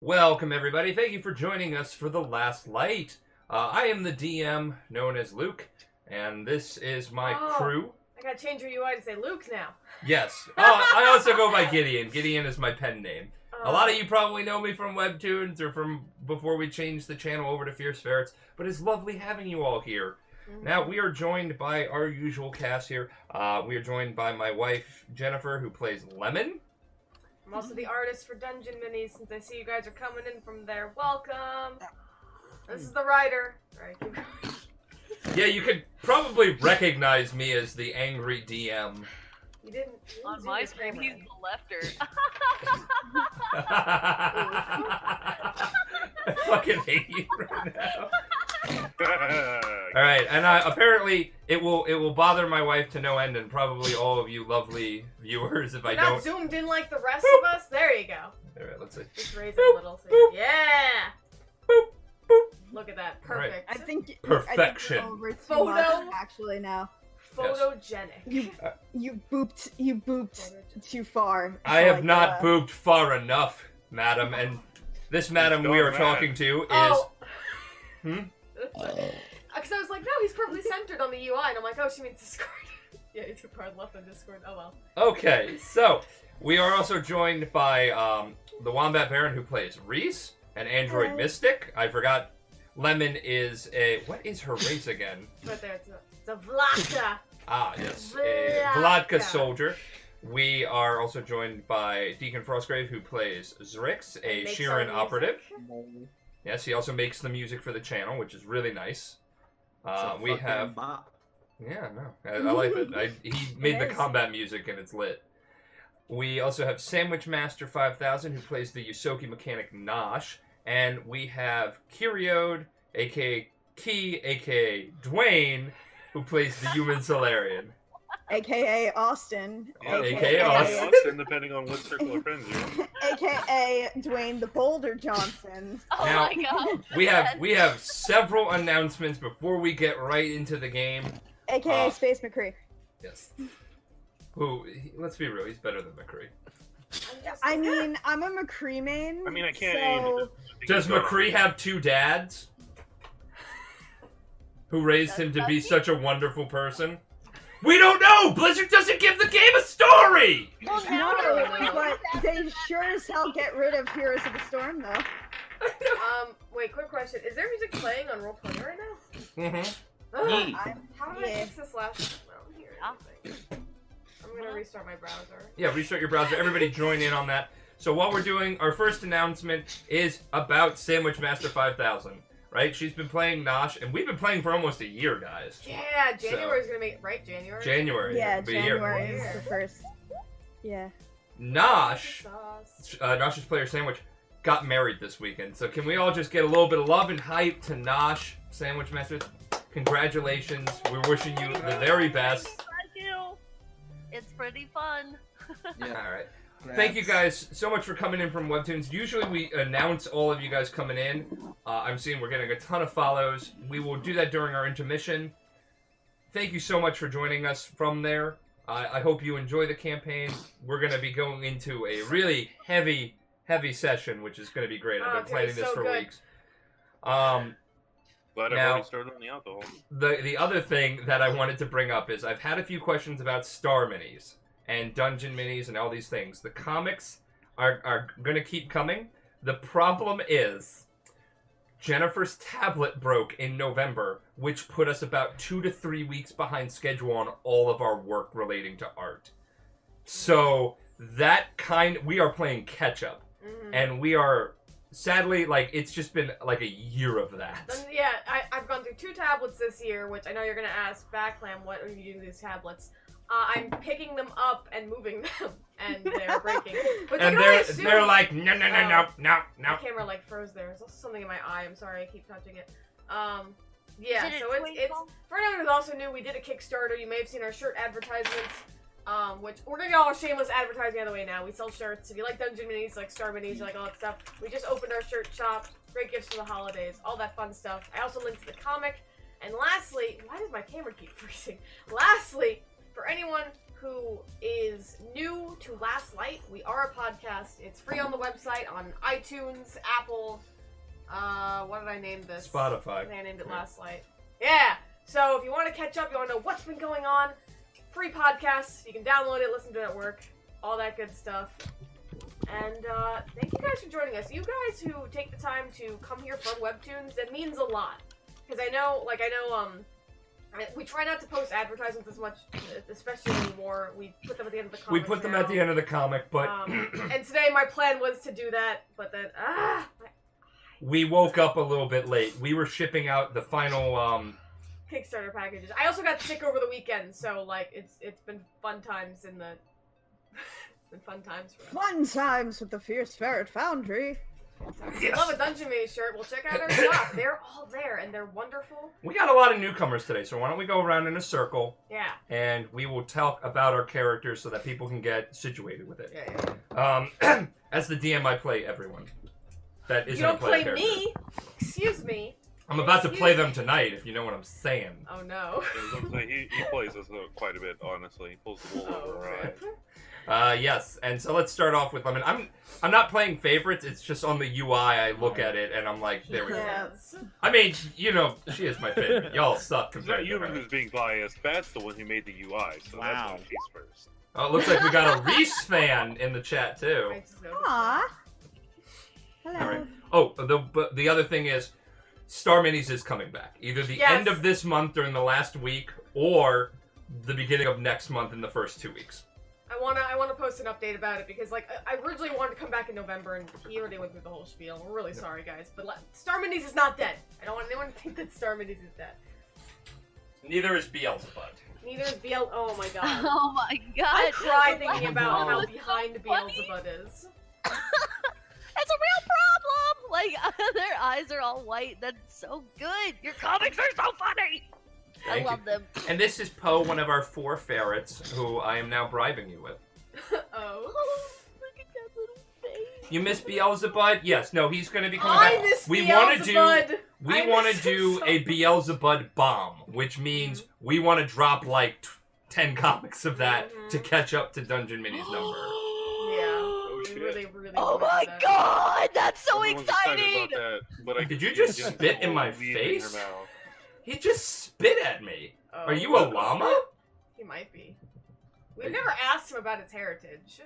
Welcome, everybody. Thank you for joining us for The Last Light. I am the DM, known as Luke, and this is my crew. I gotta change your UI to say Luke now. Yes. I also go by Gideon. Gideon is my pen name. A lot of you probably know me from Webtoons or from before we changed the channel over to Fierce Ferrets, but it's lovely having you all here. Mm-hmm. Now, we are joined by our usual cast here. We are joined by my wife, Jennifer, who plays Lemon. I'm also the artist for Dungeon Minis, since I see you guys are coming in from there. Welcome! This is the writer. Alright, keep going. Yeah, you could probably recognize me as the angry DM. You didn't on my screen, he's the lefter. I fucking hate you right now. Alright, and apparently it will bother my wife to no end, and probably all of you lovely viewers if I don't. Not zoomed in like the rest of us? There you go. Alright, let's see. Just raise it a little. So yeah! Boop, boop. Look at that. Perfect. Right. I think perfection. I think over too Photo. much, actually now. Photogenic. You booped too far. I have not booped far enough, madam, and this madam we are talking to is... Because I was like, no, he's perfectly centered on the UI, and I'm like, oh, she means Discord. Yeah, you too far left on Discord. Oh well. Okay, so we are also joined by the Wombat Baron, who plays Reese, an android mystic. I forgot. Lemon is a... What is her race again? Right there, it's a Vladka. Ah, yes, a Vladka soldier. We are also joined by Deacon Frostgrave, who plays Zrix, a Sheeran operative. Yes, he also makes the music for the channel, which is really nice. We have... Yeah, no, I like it. He made the combat music, and it's lit. We also have Sandwich Master 5000, who plays the Yusoki mechanic Nosh. And we have Kyriode, a.k.a. Key, a.k.a. Dwayne, who plays the human Solarian. A.k.a. Austin. A.k.a. Austin, depending on what circle of friends you're in. A.k.a. Dwayne the Boulder Johnson. Oh now, my god. We have several announcements before we get right into the game. A.k.a. Space McCree. Yes. Who, let's be real, he's better than McCree. I mean, I'm a McCree main. I mean, I can't aim. Does McCree have two dads? Who raised him to be such a wonderful person? We don't know! Blizzard doesn't give the game a story! Well, No, but they sure as hell get rid of Heroes of the Storm, though. Wait, quick question. Is there music playing on Roll20 right now? Mm-hmm. How did I fix this last time? I don't hear anything. I'm gonna restart my browser. Yeah, restart your browser. Everybody join in on that. So what we're doing, our first announcement is about Sandwich Master 5000. Right? She's been playing Nosh, and we've been playing for almost a year, guys. Yeah, January's gonna make right. January. Yeah, it'll be a January year. is the first. Yeah. Nosh, Nosh's player Sandwich, got married this weekend. So can we all just get a little bit of love and hype to Nosh, Sandwich Master? Congratulations. We're wishing you the very best. Thank you. It's pretty fun. Yeah, all right. Thank you guys so much for coming in from Webtoons. Usually we announce all of you guys coming in. I'm seeing we're getting a ton of follows. We will do that during our intermission. Thank you so much for joining us from there. I hope you enjoy the campaign. We're going to be going into a really heavy session, which is going to be great. I've been planning this for weeks. Glad I've Now, already started on the alcohol. The other thing that I wanted to bring up is I've had a few questions about Star Minis and Dungeon Minis and all these things. The comics are going to keep coming. The problem is Jennifer's tablet broke in November, which put us about 2 to 3 weeks behind schedule on all of our work relating to art. So we are playing catch up. Mm-hmm. And we are, sadly, it's just been like a year of that. Yeah, I've gone through 2 tablets this year, which I know you're going to ask, Backlam, what are you doing with these tablets? I'm picking them up and moving them, and they're breaking. But and they're like, no. The camera froze there. There's also something in my eye. I'm sorry, I keep touching it. Yeah, so it's for anyone who's also new, we did a Kickstarter. You may have seen our shirt advertisements, which we're gonna get all our shameless advertising out of the way now. We sell shirts. If you like Dungeon Minis, like Star Minis, you like all that stuff, we just opened our shirt shop. Great gifts for the holidays, all that fun stuff. I also linked to the comic. And lastly, why does my camera keep freezing? Lastly, for anyone who is new to Last Light, we are a podcast. It's free on the website, on iTunes, Apple, what did I name this? Spotify. I think I named it Last Light. Yeah! So if you want to catch up, you want to know what's been going on, free podcast. You can download it, listen to it at work, all that good stuff. And thank you guys for joining us. You guys who take the time to come here from Webtoons, it means a lot. Because I know, we try not to post advertisements as much, especially anymore. We put them at the end of the comic. We put them at the end of the comic, but... and today my plan was to do that, but then, we woke up a little bit late. We were shipping out the final, Kickstarter packages. I also got sick over the weekend, so, it's been fun times in the... it's been fun times for us. Fun times with the Fierce Ferret Foundry. If you love a Dungeon Maze shirt, well, check out our shop. They're all there, and they're wonderful. We got a lot of newcomers today, so why don't we go around in a circle? Yeah. And we will talk about our characters so that people can get situated with it. Yeah. As the DM, I play everyone. That isn't you don't a player play character. me. Excuse me. I'm about to play them tonight, if you know what I'm saying. Oh no. He plays us quite a bit, honestly. He pulls the wool over our eyes. Yes, and so let's start off with Lemon. I'm not playing favorites, it's just on the UI I look at it and I'm like, there we go. Yes. I mean, she is my favorite. Y'all suck It's not compared to you her. who's being biased. Bat's the one who made the UI, so that's why she's first. Oh, it looks like we got a Reese fan in the chat too. I just noticed Aww. that. Hello. All right. Oh, the other thing is, Star Minis is coming back. Either the end of this month during the last week, or the beginning of next month in the first 2 weeks. I wanna post an update about it because I originally wanted to come back in November and he already went through the whole spiel. We're really sorry, guys, but Star Minis is not dead. I don't want anyone to think that Star Minis is dead. Neither is Beelzebub. Neither is Oh my god. Oh my god. I cry thinking about how It's behind so funny. Beelzebub is. It's a real problem! Like, their eyes are all white. That's so good. Your comics are so funny! Thank I love them. And this is Poe, one of our 4 ferrets, who I am now bribing you with. Oh. Look at that little face. You miss Beelzebub? Yes. No, he's going to be coming I back. miss We Beelzebub. We want to do a Beelzebub bomb, which means we want to drop 10 comics of that to catch up to Dungeon Mini's number. Yeah. Really, really. Oh my god! That's so Everyone's exciting! about that, but Did you just didn't spit in my leave in face? her mouth. He just spit at me. Oh. Are you a llama? He might be. We've never asked him about his heritage.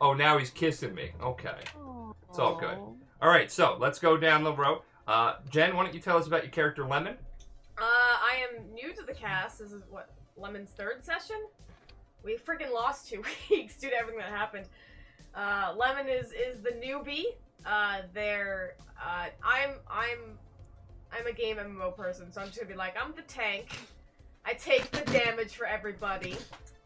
Oh, now he's kissing me. Okay. It's all good. All right, so let's go down the road. Jen, why don't you tell us about your character, Lemon? I am new to the cast. This is, Lemon's 3rd session? We freaking lost 2 weeks due to everything that happened. Lemon is the newbie. I'm a game MMO person, so I'm just gonna be like, I'm the tank. I take the damage for everybody.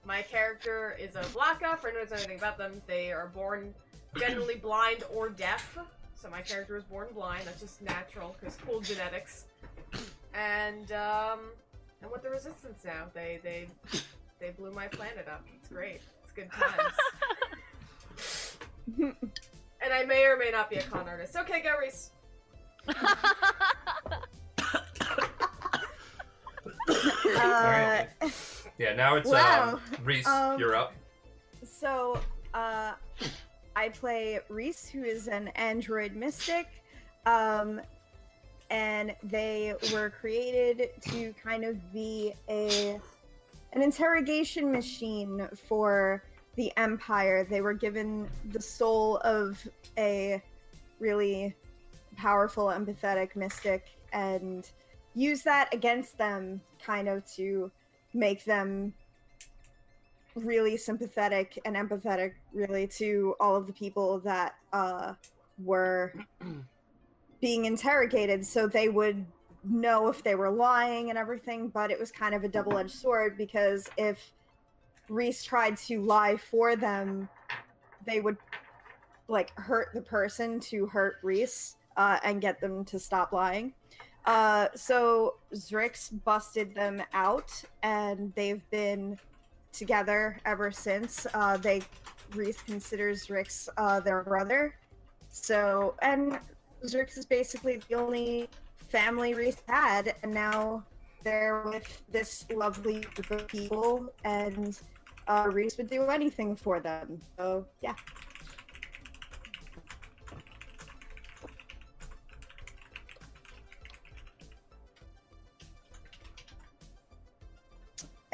My character is a Blacka. For anyone who knows anything about them, they are born generally blind or deaf. So my character is born blind. That's just natural, because cool genetics. And with the Resistance now, they blew my planet up. It's great. It's good times. And I may or may not be a con artist. Okay, go Reese. Yeah, now it's Reese, you're up. So, I play Reese, who is an android mystic, and they were created to kind of be an interrogation machine for the Empire. They were given the soul of a really powerful, empathetic mystic, and use that against them, kind of to make them really sympathetic and empathetic, really, to all of the people that were being interrogated, so they would know if they were lying and everything. But it was kind of a double-edged sword, because if Reese tried to lie for them, they would hurt the person to hurt Reese and get them to stop lying. So Zrix busted them out, and they've been together ever since. Reese considers Zrix their brother. So, and Zrix is basically the only family Reese had, and now there with this lovely group of people, and Reese would do anything for them. So, yeah.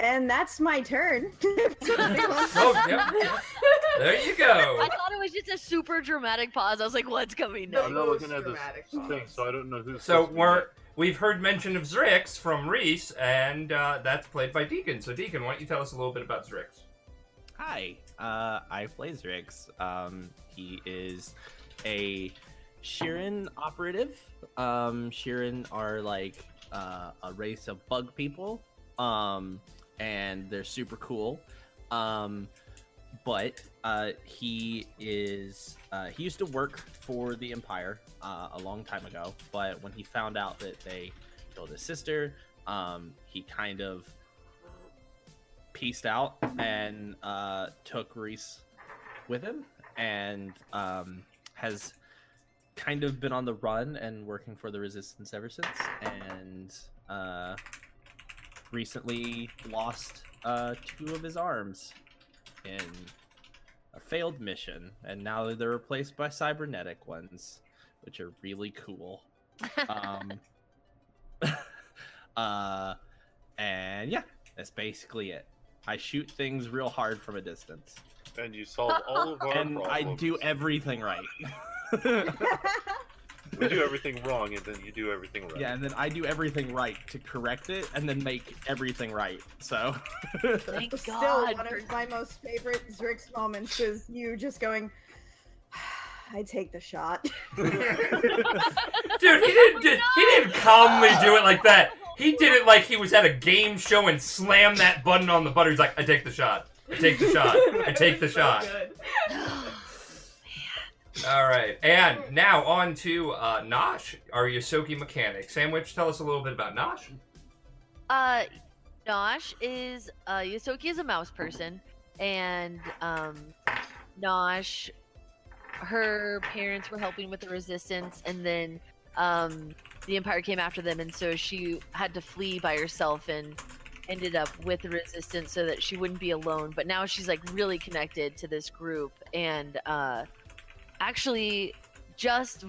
And that's my turn. Oh, yeah. There you go. I thought it was just a super dramatic pause. I was like, what's coming next? I'm not looking at this thing, so I don't know who's. So we've heard mention of Zrix from Reese, and that's played by Deacon. So Deacon, why don't you tell us a little bit about Zrix? Hi, I play Zrix. He is a Sheeran operative. Sheeran are like a race of bug people. And they're super cool. But he used to work for the Empire a long time ago, but when he found out that they killed his sister, he kind of peaced out and took Reese with him, and has kind of been on the run and working for the Resistance ever since, and recently lost 2 of his arms in a failed mission, and now they're replaced by cybernetic ones, which are really cool. And yeah, that's basically it. I shoot things real hard from a distance. And you solve all of our and problems. I do everything right. We do everything wrong, and then you do everything right. Yeah, and then I do everything right to correct it, and then make everything right. So, Thank Still, God. one of my most favorite Zrix moments is you just going, I take the shot. Dude, he didn't calmly do it like that. He did it like he was at a game show and slammed that button on the button. He's like, I take the shot. I take the shot. I take the shot. Good. All right, and now on to Nosh, our Yosoki mechanic. Sandwich, tell us a little bit about Nosh. Nosh is Yosoki is a mouse person, and Nosh, her parents were helping with the resistance, and then the Empire came after them, and so she had to flee by herself and ended up with the resistance so that she wouldn't be alone. But now she's like really connected to this group, and actually just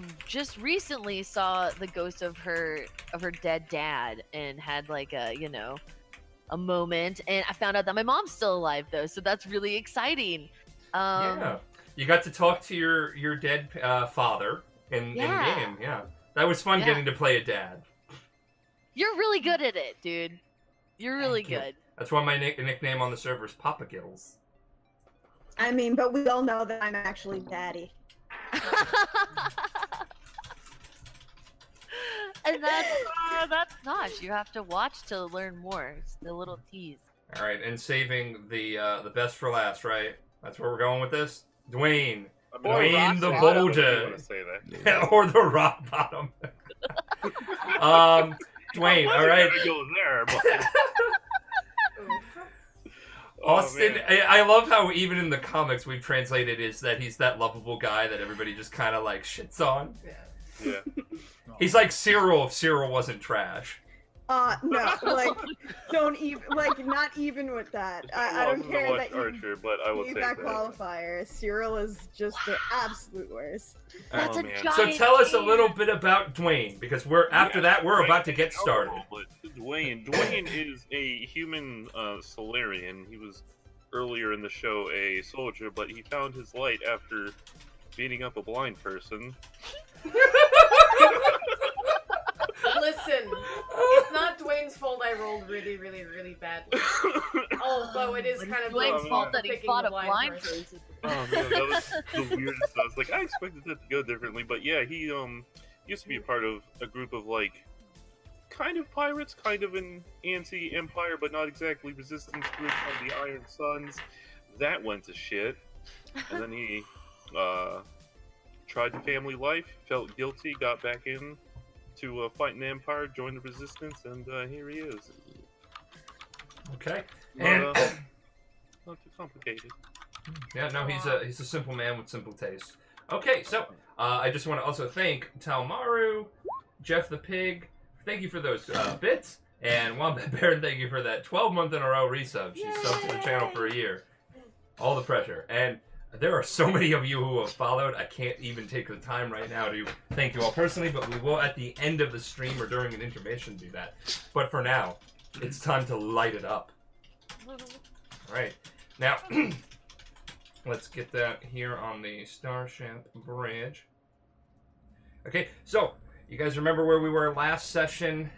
recently saw the ghost of her dead dad and had like a moment, and I found out that my mom's still alive though, so that's really exciting. Yeah, you got to talk to your dead father in game. Yeah, that was fun getting to play a dad. You're really good at it, dude. You're really good. That's why my nickname on the server is Papa Gills. I mean, but we all know that I'm actually daddy. And that's Nosh. You have to watch to learn more. It's the little tease. All right, and saving the best for last, right? That's where we're going with this. Dwayne the Boulder, or the Rock Bottom. Dwayne, all right. Go there, but... Austin, I love how even in the comics we've translated is that he's that lovable guy that everybody just kind of like shits on. Yeah. He's like Cyril if Cyril wasn't trash. No, like, don't even, like, not even with that. I don't care that you Archer, but I will need take that that qualifier. Cyril is just the absolute worst. That's a man. giant So tell us a tease. little bit about Dwayne, because we're about to get started. But Dwayne is a human Solarian. He was earlier in the show a soldier, but he found his light after beating up a blind person. Listen, it's not Dwayne's fault I rolled really, really, really badly. Although it is kind of Dwayne's fault that he picking fought the a blind blind person. person. Oh man, that was the weirdest. I was like, I expected that to go differently, but yeah, he used to be a part of a group of like kind of pirates, kind of an anti-empire, but not exactly resistance group called the Iron Sons. That went to shit, and then he tried the family life, felt guilty, got back in to fight an empire, joined the resistance, and here he is. Okay. Not, And not too complicated. yeah, no, he's a simple man with simple tastes. Okay, so I just want to also thank Talmaru, Jeff the Pig. Thank you for those bits. And Wombat Baron, thank you for that 12-month in a row resub. She subbed to the channel for a year. All the pressure. And there are so many of you who have followed. I can't even take the time right now to thank you all personally, but we will at the end of the stream or during an intermission do that. But for now, it's time to light it up. All right. Now, let's get that here on the Starship Bridge. Okay, so you guys remember where we were last session?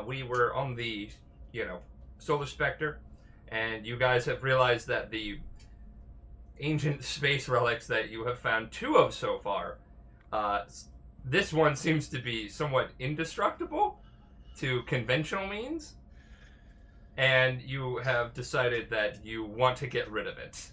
We were on the, Solar Spectre, and you guys have realized that the ancient space relics that you have found 2 of so far, this one seems to be somewhat indestructible to conventional means, and you have decided that you want to get rid of it.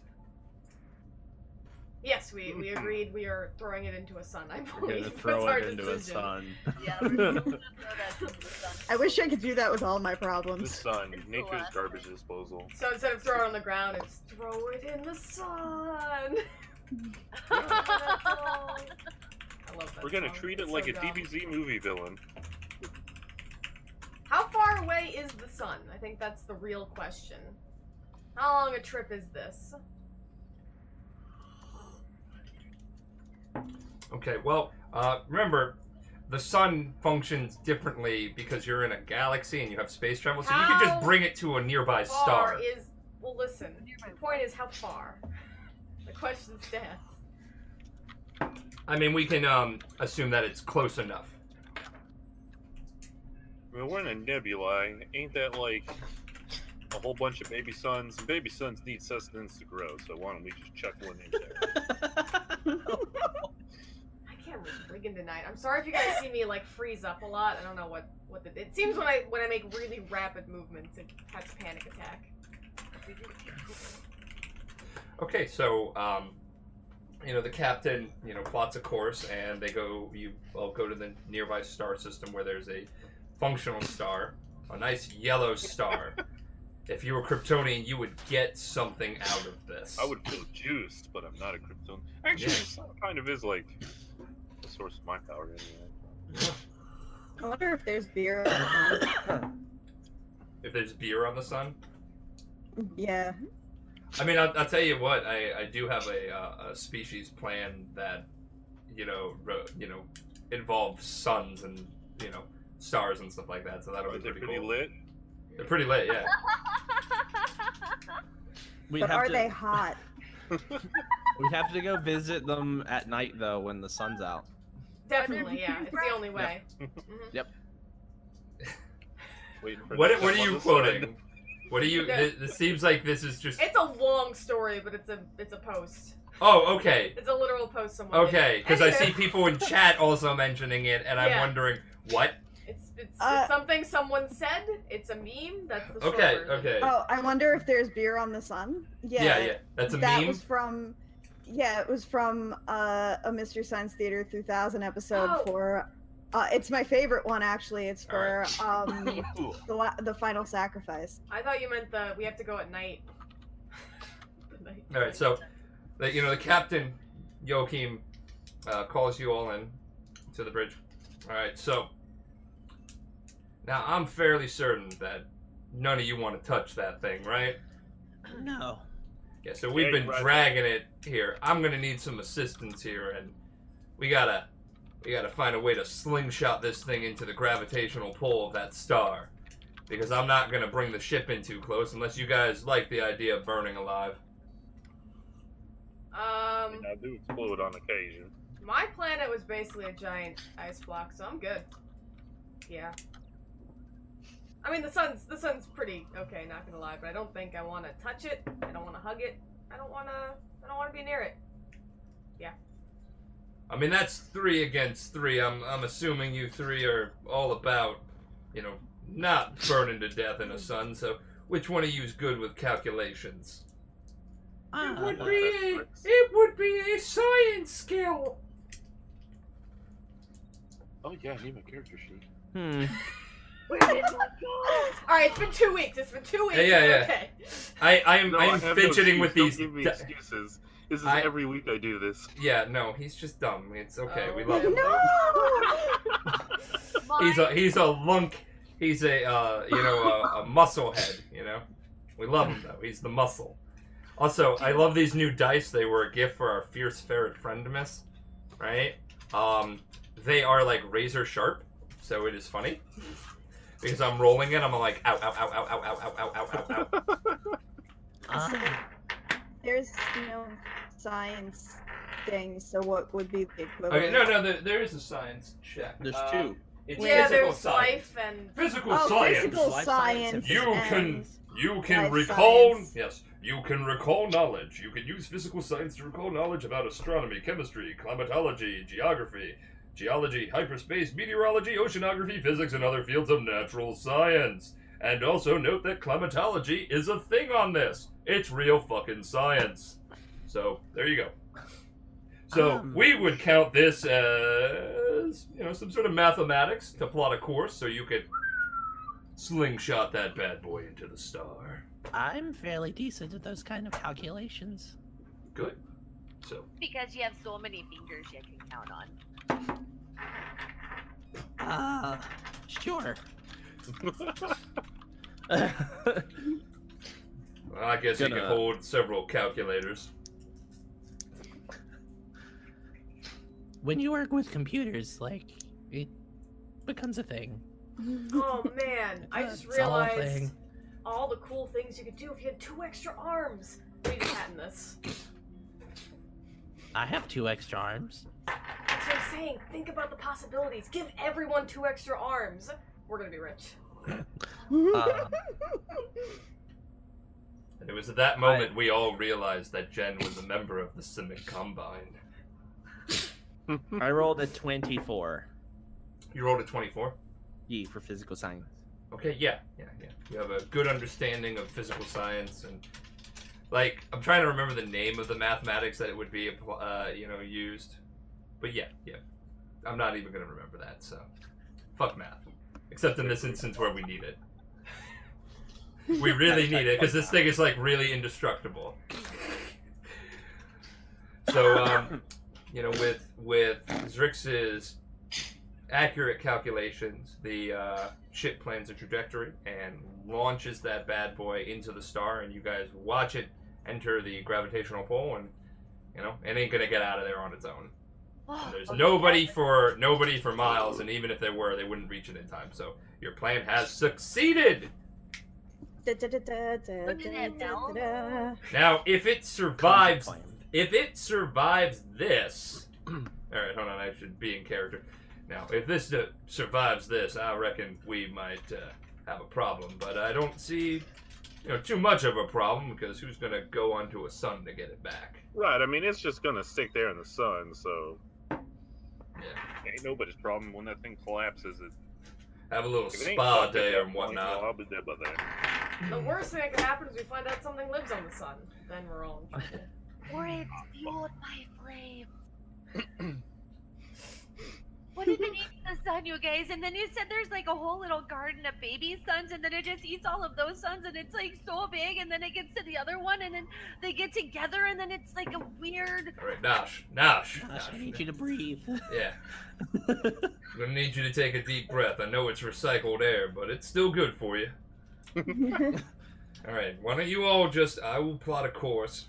Yes, we agreed we are throwing it into a sun, I believe. We're gonna throw it into a sun. Yeah, we're gonna throw that into the sun. I wish I could do that with all my The problems. sun, nature's garbage disposal. So instead of throwing it on the ground, it's throw it in the sun. I love that We're gonna song. treat it It's like so a dumb. DBZ movie villain. How far away is the sun? I think that's the real question. How long a trip is this? Okay, well, remember, the sun functions differently because you're in a galaxy and you have space travel, so you can just How bring it to a nearby Far star. is... Well, listen. The point is how far. The question stands. I mean, we can assume that it's close enough. I mean, we're in a nebulae. Ain't that like a whole bunch of baby suns? And baby suns need sustenance to grow, so why don't we just chuck one in there? I can't read Riggin tonight. I'm sorry if you guys see me like freeze up a lot. I don't know what it seems when I make really rapid movements, it has a panic attack. Okay, so, the captain, plots a course, and you all go to the nearby star system where there's a functional star, a nice yellow star. If you were Kryptonian, you would get something out of this. I would feel juiced, but I'm not a Kryptonian. Actually, the sun kind of is like the source of my power anyway. I wonder if there's beer. If there's beer on the sun? Yeah. I mean, I'll tell you what, I do have a species plan that, involves suns and, stars and stuff like that, so that'll be They're pretty pretty cool. lit. They're pretty lit, yeah. But are they hot? We'd have to go visit them at night, though, when the sun's out. Definitely, yeah. It's the only way. Yep. Waiting for What the are sun you on the quoting? sun. What are you? This seems like this is just. It's a long story, but it's a post. Oh, okay. It's a literal post someone Okay, did. because I see people in chat also mentioning it, and I'm Yeah. wondering what. It's something someone said. It's a meme. That's the short Okay, version. okay. Oh, I wonder if there's beer on the sun. Yeah. That's a that meme. was from. Yeah, it was from a Mystery Science Theater 3000 episode Oh. for. It's my favorite one actually. It's for Ooh. the final sacrifice. I thought you meant we have to go at night. The night. All right, so the captain Joachim calls you all in to the bridge. All right, so now I'm fairly certain that none of you want to touch that thing, right? No. Yeah, so we've been dragging it here. I'm gonna need some assistance here, and we gotta find a way to slingshot this thing into the gravitational pull of that star, because I'm not gonna bring the ship in too close unless you guys like the idea of burning alive. I do explode on occasion. My planet was basically a giant ice block, so I'm good. Yeah. I mean, the sun's pretty okay, not gonna lie, but I don't think I want to touch it. I don't want to hug it. I don't want to be near it. Yeah. I mean, that's 3 against 3. I'm assuming you 3 are all about, not burning to death in a sun. So, which one of you's good with calculations? It would be a science skill. Oh yeah, I need my character sheet. Alright, it's been 2 weeks. It's been 2 weeks. Yeah. It's okay. I am have fidgeting no with excuse. these. Don't give me excuses. This is every week I do this. Yeah, no, he's just dumb. It's okay. Oh, We love him. No. He's a lunk He's a muscle head, you know? We love him, though. He's the muscle. Also, I love these new dice. They were a gift for our Fierce Ferret friend-miss, right? They are, like, razor sharp, so it is funny. Because I'm rolling it, I'm like, ow, ow, ow, ow, ow, ow, ow, ow, ow, ow. There's no science thing, so what would be the equivalent? Okay, no, there is a science check. There's two. It's yeah, physical there's science. life and... Physical Oh, science. physical Life science. science. You can life recall. science. Yes, you can recall knowledge. You can use physical science to recall knowledge about astronomy, chemistry, climatology, geology, hyperspace, meteorology, oceanography, physics, and other fields of natural science. And also note that climatology is a thing on this. It's real fucking science. So there you go. So we would count this as, some sort of mathematics to plot a course so you could slingshot that bad boy into the star. I'm fairly decent at those kind of calculations. Good. So. Because you have so many fingers you can count on. Sure. Well, I guess you can hold several calculators. When you work with computers, it becomes a thing. Oh man, I just It's all a realized thing. all the cool things you could do if you had 2 extra arms. We just had in this. I have 2 extra arms. That's what I'm saying. Think about the possibilities. Give everyone 2 extra arms. We're gonna be rich. And it was at that moment we all realized that Jen was a member of the Simic Combine. I rolled a 24. You rolled a 24? Yeah, for physical science. Okay, yeah. You have a good understanding of physical science, and I'm trying to remember the name of the mathematics that it would be, used. But yeah. I'm not even gonna remember that. So, fuck math. Except in this instance where we need it. We really need it because this thing is really indestructible. So, with Zrix's accurate calculations, the ship plans a trajectory and launches that bad boy into the star, and you guys watch it enter the gravitational pull, and it ain't gonna get out of there on its own. And there's nobody for miles, and even if there were, they wouldn't reach it in time. So your plan has succeeded. Now, if it survives this, all right, hold on, I should be in character. Now, if this survives this, I reckon we might have a problem. But I don't see, too much of a problem, because who's gonna go onto a sun to get it back? Right. I mean, it's just gonna stick there in the sun, so yeah, ain't nobody's problem when that thing collapses. Have a little spa day and whatnot. I'll be dead by then. The worst thing that can happen is we find out something lives on the sun. Then we're all in trouble. Or it's fueled by flames. What if it eats the sun, you guys? And then you said there's a whole little garden of baby suns, and then it just eats all of those suns, and it's so big, and then it gets to the other one, and then they get together, and then it's a weird. All right, Nosh, I need you to breathe. Yeah. I'm gonna need you to take a deep breath. I know it's recycled air, but it's still good for you. All right, why don't you all I will plot a course,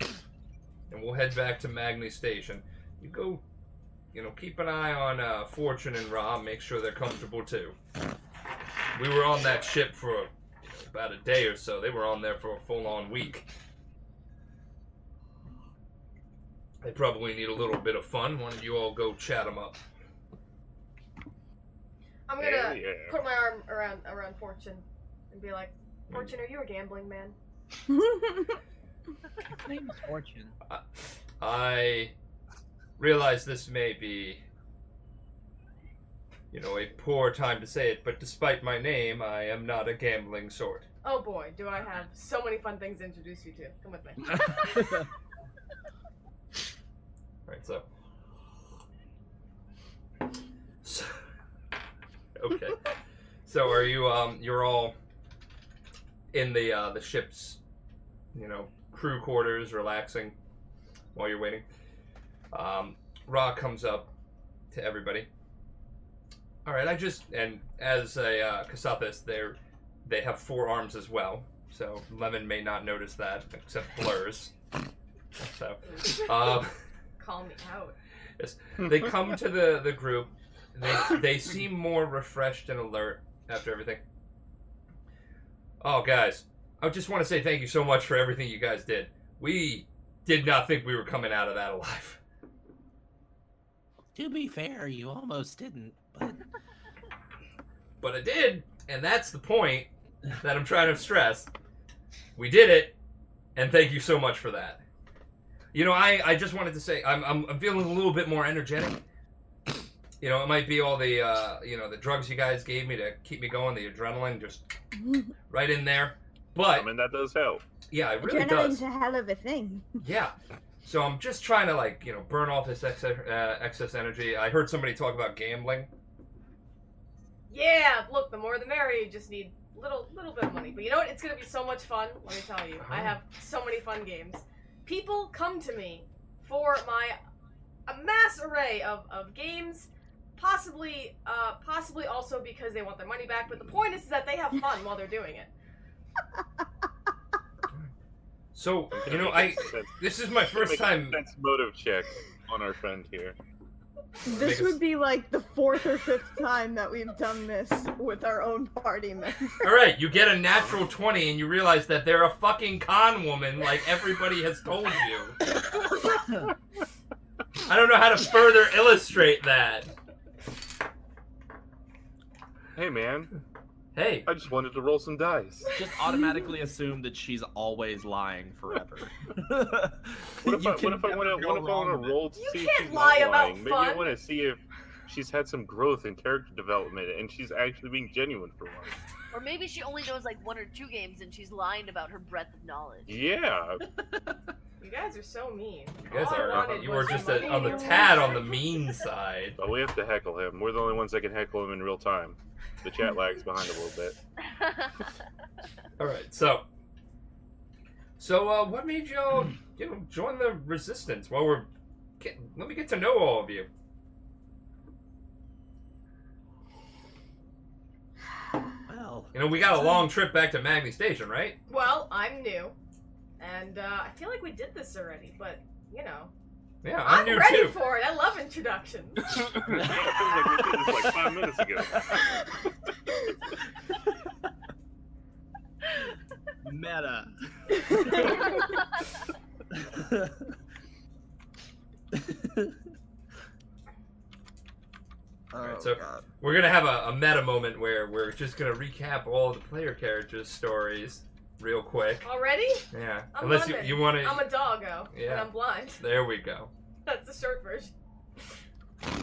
and we'll head back to Magni Station. You go, keep an eye on Fortune and Ra, make sure they're comfortable too. We were on that ship for about a day or so. They were on there for a full-on week. They probably need a little bit of fun. Why don't you all go chat them up? I'm gonna put my arm around Fortune and be like, Fortune, are you a gambling man? My name is Fortune. I realize this may be, a poor time to say it, but despite my name, I am not a gambling sort. Oh boy, do I have so many fun things to introduce you to. Come with me. Alright, so okay. So are you you're all in the ship's crew quarters relaxing while you're waiting. Ra comes up to everybody All right, and as a Kasathis, they have 4 arms as well. So Lemon may not notice that, except blurs. So, call me out. Yes, they come to the group. They seem more refreshed and alert after everything. Oh, guys, I just want to say thank you so much for everything you guys did. We did not think we were coming out of that alive. To be fair, you almost didn't, but... But I did, and that's the point that I'm trying to stress. We did it, and thank you so much for that. You know, I just wanted to say, I'm feeling a little bit more energetic. You know, it might be all the, the drugs you guys gave me to keep me going, the adrenaline just right in there. But... I mean, that does help. Yeah, it really Adrenaline's does. a hell of a thing. Yeah. So I'm just trying to, burn off this excess energy. I heard somebody talk about gambling. Yeah, look, the more the merrier. You just need little bit of money. But you know what? It's going to be so much fun. Let me tell you. I have so many fun games. People come to me for a mass array of games, possibly also because they want their money back. But the point is that they have fun while they're doing it. So, this is my first time... Sense motive check on our friend here. This would be like the 4th or 5th time that we've done this with our own party members. Alright, you get a natural 20 and you realize that they're a fucking con woman like everybody has told you. I don't know how to further illustrate that. Hey, man. Hey. I just wanted to roll some dice. Just automatically assume that she's always lying forever. What if I want to roll to see if she's lie not about lying? fun. Maybe I want to see if she's had some growth in character development and she's actually being genuine for once. Or maybe she only knows like 1 or 2 games and she's lying about her breadth of knowledge. Yeah. You guys are so mean. You guys are just on the tad on the mean side. But we have to heckle him. We're the only ones that can heckle him in real time. The chat lags behind a little bit. Alright, so what made y'all, join the Resistance? Well, let me get to know all of you. Well, We got a long trip back to Magni Station, right? Well, I'm new, and I feel like we did this already, but Yeah, I'm new ready too. for it. I love introductions. Yeah, it feels like we did this like 5 minutes ago. meta. Alright, so we're gonna have a meta moment where we're just gonna recap all the player characters' stories real quick. Already? Yeah. I'm Unless Lemon. you want to. I'm a doggo, Yeah. and I'm blind. There we go. That's the short version.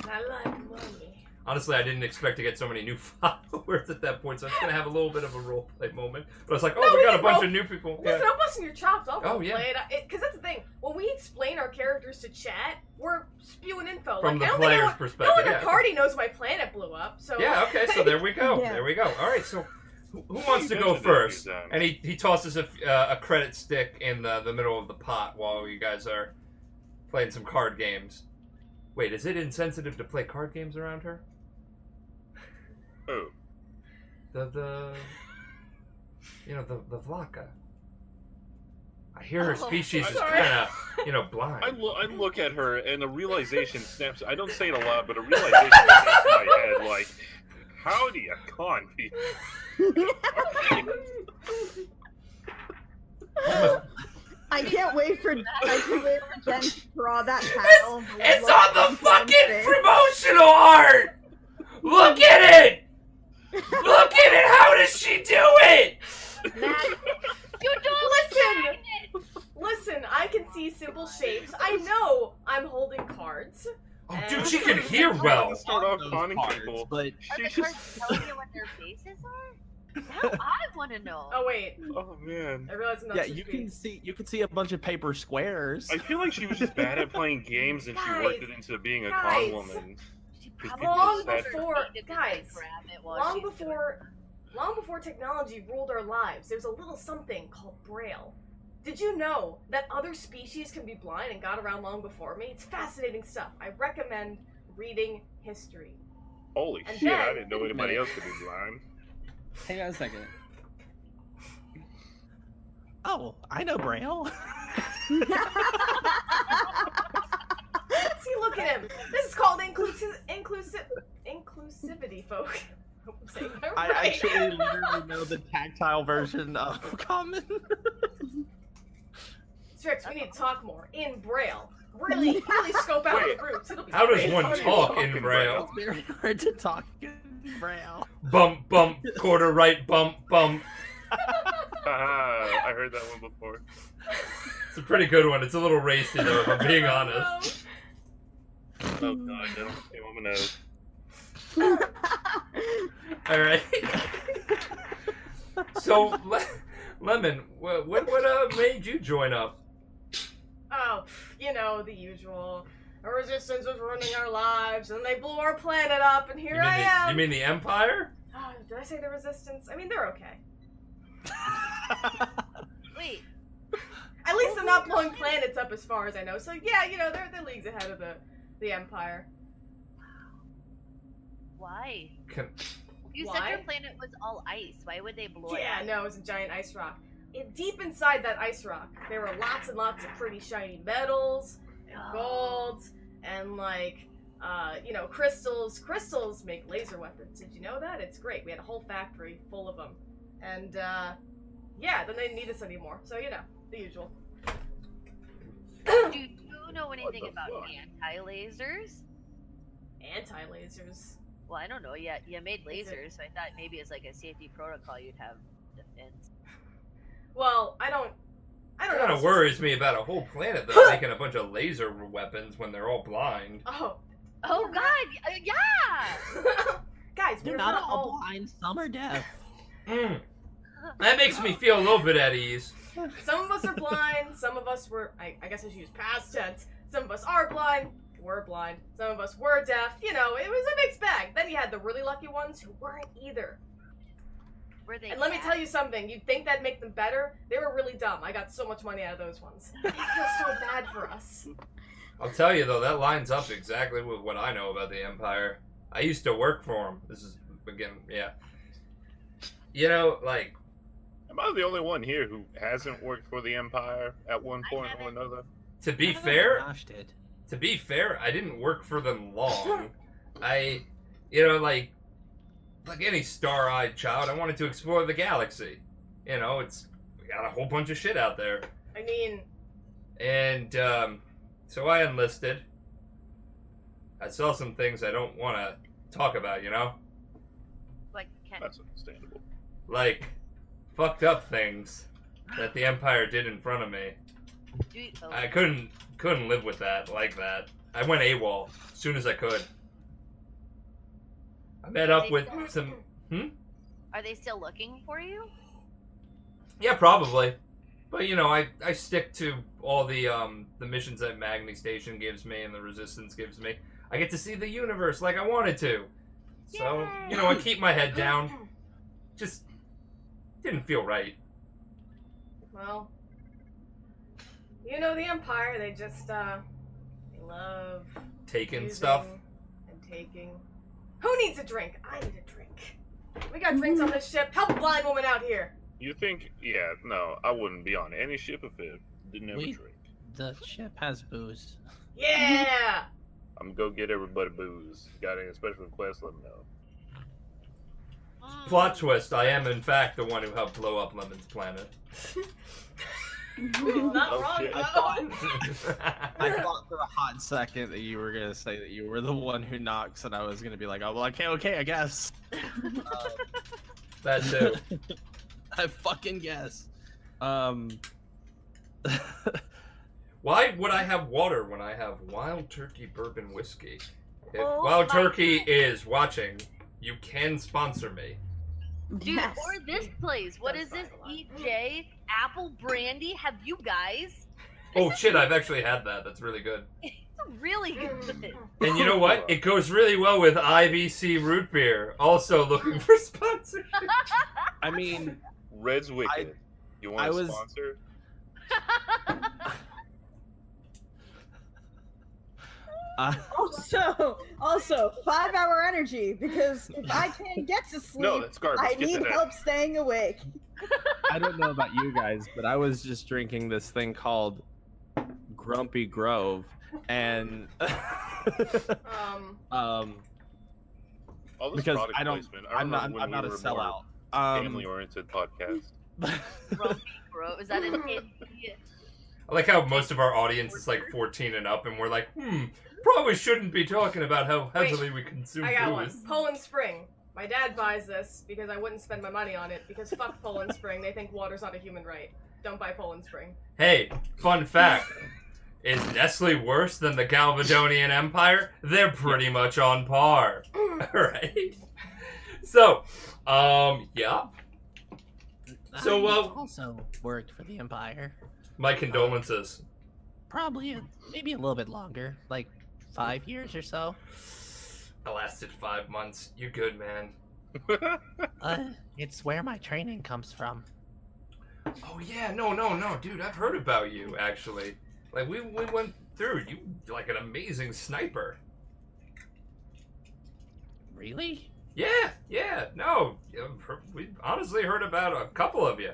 I like money. Honestly, I didn't expect to get so many new followers at that point, so I'm just gonna have a little bit of a roleplay moment. But I was like, oh, we got a bunch of new people. Listen, Yeah. I'm busting your chops. I'll Oh, roleplay yeah. it. Because that's the thing. When we explain our characters to chat, we're spewing info. From like, the I don't player's think perspective. no one in Yeah. the party knows my planet blew up. So Yeah. Okay. So there we go. Yeah. There we go. All right. So who wants to go mentioned it a first? few times. And he tosses a credit stick in the middle of the pot while you guys are playing some card games. Wait, is it insensitive to play card games around her? Oh. The Vlaka. I hear her species is sorry. kind of, blind. I look at her and a realization snaps. I don't say it a lot, but a realization snaps in my head like, howdy, a con people. I can't wait for Jen to draw that panel. It's on the fucking promotional art! Look at it! Look at it! How does she do it? You don't Listen, I can see simple shapes. I know I'm holding cards. Oh, dude, she can hear well. Start off Those conning cards, people. but Are She the just. cards telling you what their faces are? Now I want to know. Oh wait, Oh man. I realize I'm not. yeah, supposed you to be- can see a bunch of paper squares. I feel like she was just bad at playing games and she worked it into being a con Guys. woman. She Because probably people Long said- before, guys, grab it while she's doing long before technology ruled our lives, there's a little something called Braille. Did you know that other species can be blind and got around long before me? It's fascinating stuff. I recommend reading history. Holy And shit, then- I didn't know anybody else could be blind. Hang on a second. Oh, I know Braille. See, look at him. This is called inclusivity, folk. I'm saying that I right. actually literally know the tactile version of common. Strix, we need to talk more in Braille. Really scope out Wait. the groups. It'll be How does great. one It's talk funny. in Braille? It's very hard to talk in Braille. Bump, bump, quarter right, bump, bump. Haha, I heard that one before. It's a pretty good one. It's a little racy, though, if I'm being honest. Oh god, that'll came on my nose. Alright. So, Lemon, what made you join up? Oh, you know, the usual. The Resistance was ruining our lives, and they blew our planet up, and here I am. You mean the Empire? Oh, did I say the Resistance? I mean, they're okay. Wait, At least they're not blowing planets up as far as I know. So yeah, you know, they're leagues ahead of the Empire. why? You Why? said your planet was all ice. Why would they blow it Yeah, up? no, it was a giant ice rock. Deep inside that ice rock, there were lots and lots of pretty shiny metals and golds and you know, crystals. Crystals make laser weapons. Did you know that? It's great. We had a whole factory full of them. And yeah, then they didn't need us anymore. So you know, the usual. Do you know anything the about fuck? anti-lasers? Anti-lasers. Well, I don't know. Yeah, you made Is it- lasers, so I thought maybe as like a safety protocol you'd have defense. Well, I don't It know. kind of worries me about a whole planet that's making a bunch of laser weapons when they're all blind. Oh. Oh God! Yeah. Guys, They're we're not not all blind. Some are deaf. That makes me feel a little bit at ease. Some of us are blind, some of us were, I guess I should use past tense. Some of us are blind, were blind. Some of us were deaf. You know, it was a mixed bag. Then you had the really lucky ones who weren't either. Were they? And let me bad? tell you something, you'd think that'd make them better. They were really dumb. I got so much money out of those ones. I feel so bad for us. I'll tell you, though, that lines up exactly with what I know about the Empire. I used to work for them. This is, again, yeah. You know, like, Am I the only one here who hasn't worked for the Empire at one point or another? to be I don't know fair, if Josh did. I didn't work for them long. You know, like any star-eyed child, I wanted to explore the galaxy. You know, we got a whole bunch of shit out there. I mean, And, so I enlisted. I saw some things I don't want to talk about, you know? Like, can That's understandable. Like, fucked up things that the Empire did in front of me. do you, oh, I couldn't live with that like that. I went AWOL as soon as I could. I met up with some. Are they still looking for you? Yeah, probably. But you know, I stick to all the missions that Magni Station gives me and the Resistance gives me. I get to see the universe like I wanted to. So, you know, I keep my head down. Just didn't feel right. well, you know the Empire, they just, they love Taking using stuff. and taking. Who needs a drink? I need a drink. We got drinks on this ship. Help a blind woman out here. You think? Yeah, no, I wouldn't be on any ship if it didn't have a We- drink. The ship has booze. Yeah. I'm gonna go get everybody booze. Got any special requests? Let me know. Plot twist, I am in fact the one who helped blow up Lemon's planet. He's not Oh, wrong. shit. though. I thought for a hot second that you were gonna say that you were the one who knocks, and I was gonna be like, "Oh well, okay, I guess." That too. I fucking guess. Why would I have water when I have Wild Turkey Bourbon Whiskey? If Oh Wild my Turkey God. is watching, you can sponsor me. Dude, Yes. or this place. What is this? EJ Apple Brandy? Have you guys? Oh shit, I've actually had that. That's really good. It's really good. And you know what? It goes really well with IBC root beer. Also looking for sponsorship. I mean, Red's Wicked. You want I a was- Also, 5-hour energy, because if I can't get to sleep, No, that's garbage. I Get need that. help staying awake. I don't know about you guys, but I was just drinking this thing called Grumpy Grove, and All this because product I don't, placement. I I'm remember not when a we were more sellout. family-oriented podcast. Grumpy Bro. Is that an I like how most of our audience is like 14 and up, and we're like, probably shouldn't be talking about how heavily we consume I got one. booze. Poland Spring. My dad buys this because I wouldn't spend my money on it, because fuck Poland Spring. They think water's not a human right. Don't buy Poland Spring. Hey, fun fact. Is Nestle worse than the Galvadonian Empire? They're pretty much on par. Right? So, yeah. So, I also worked for the Empire. My condolences. Probably maybe a little bit longer, like 5 years or so. I lasted 5 months. You're good, man. It's where my training comes from. Oh yeah, no, dude, I've heard about you, actually. Like, we went through, you like an amazing sniper. Really? Yeah, no, we honestly heard about a couple of you.